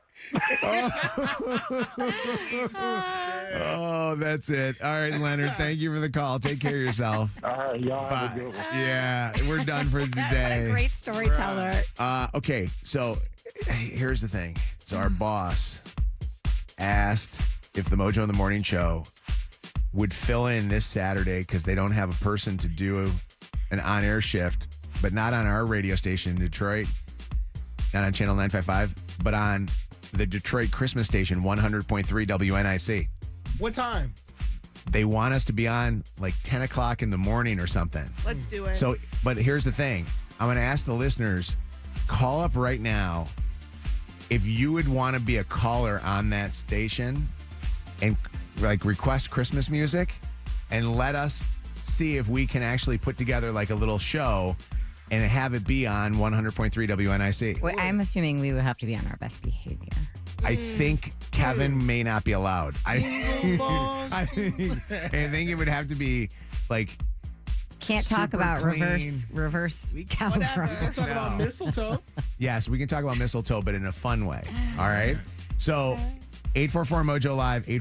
Oh, that's it. All right, Leonard, thank you for the call. Take care of yourself. All right, y'all have a good one. Yeah, we're done for the day. What a great storyteller. Okay, so here's the thing. So our boss asked if the Mojo in the Morning Show would fill in this Saturday because they don't have a person to do an on-air shift, but not on our radio station in Detroit, not on Channel 955, but on the Detroit Christmas station, 100.3 WNIC. What time? They want us to be on like 10 o'clock in the morning or something. Let's do it. So, but here's the thing. I'm going to ask the listeners, call up right now if you would want to be a caller on that station and like request Christmas music and let us see if we can actually put together like a little show and have it be on 100.3 WNIC. Well, I'm assuming we would have to be on our best behavior. I think Kevin may not be allowed. I think it would have to be like Can't talk super about clean. reverse cowgirl. We can talk about mistletoe. Yes, we can talk about mistletoe, but in a fun way. All right. So 844 Mojo Live.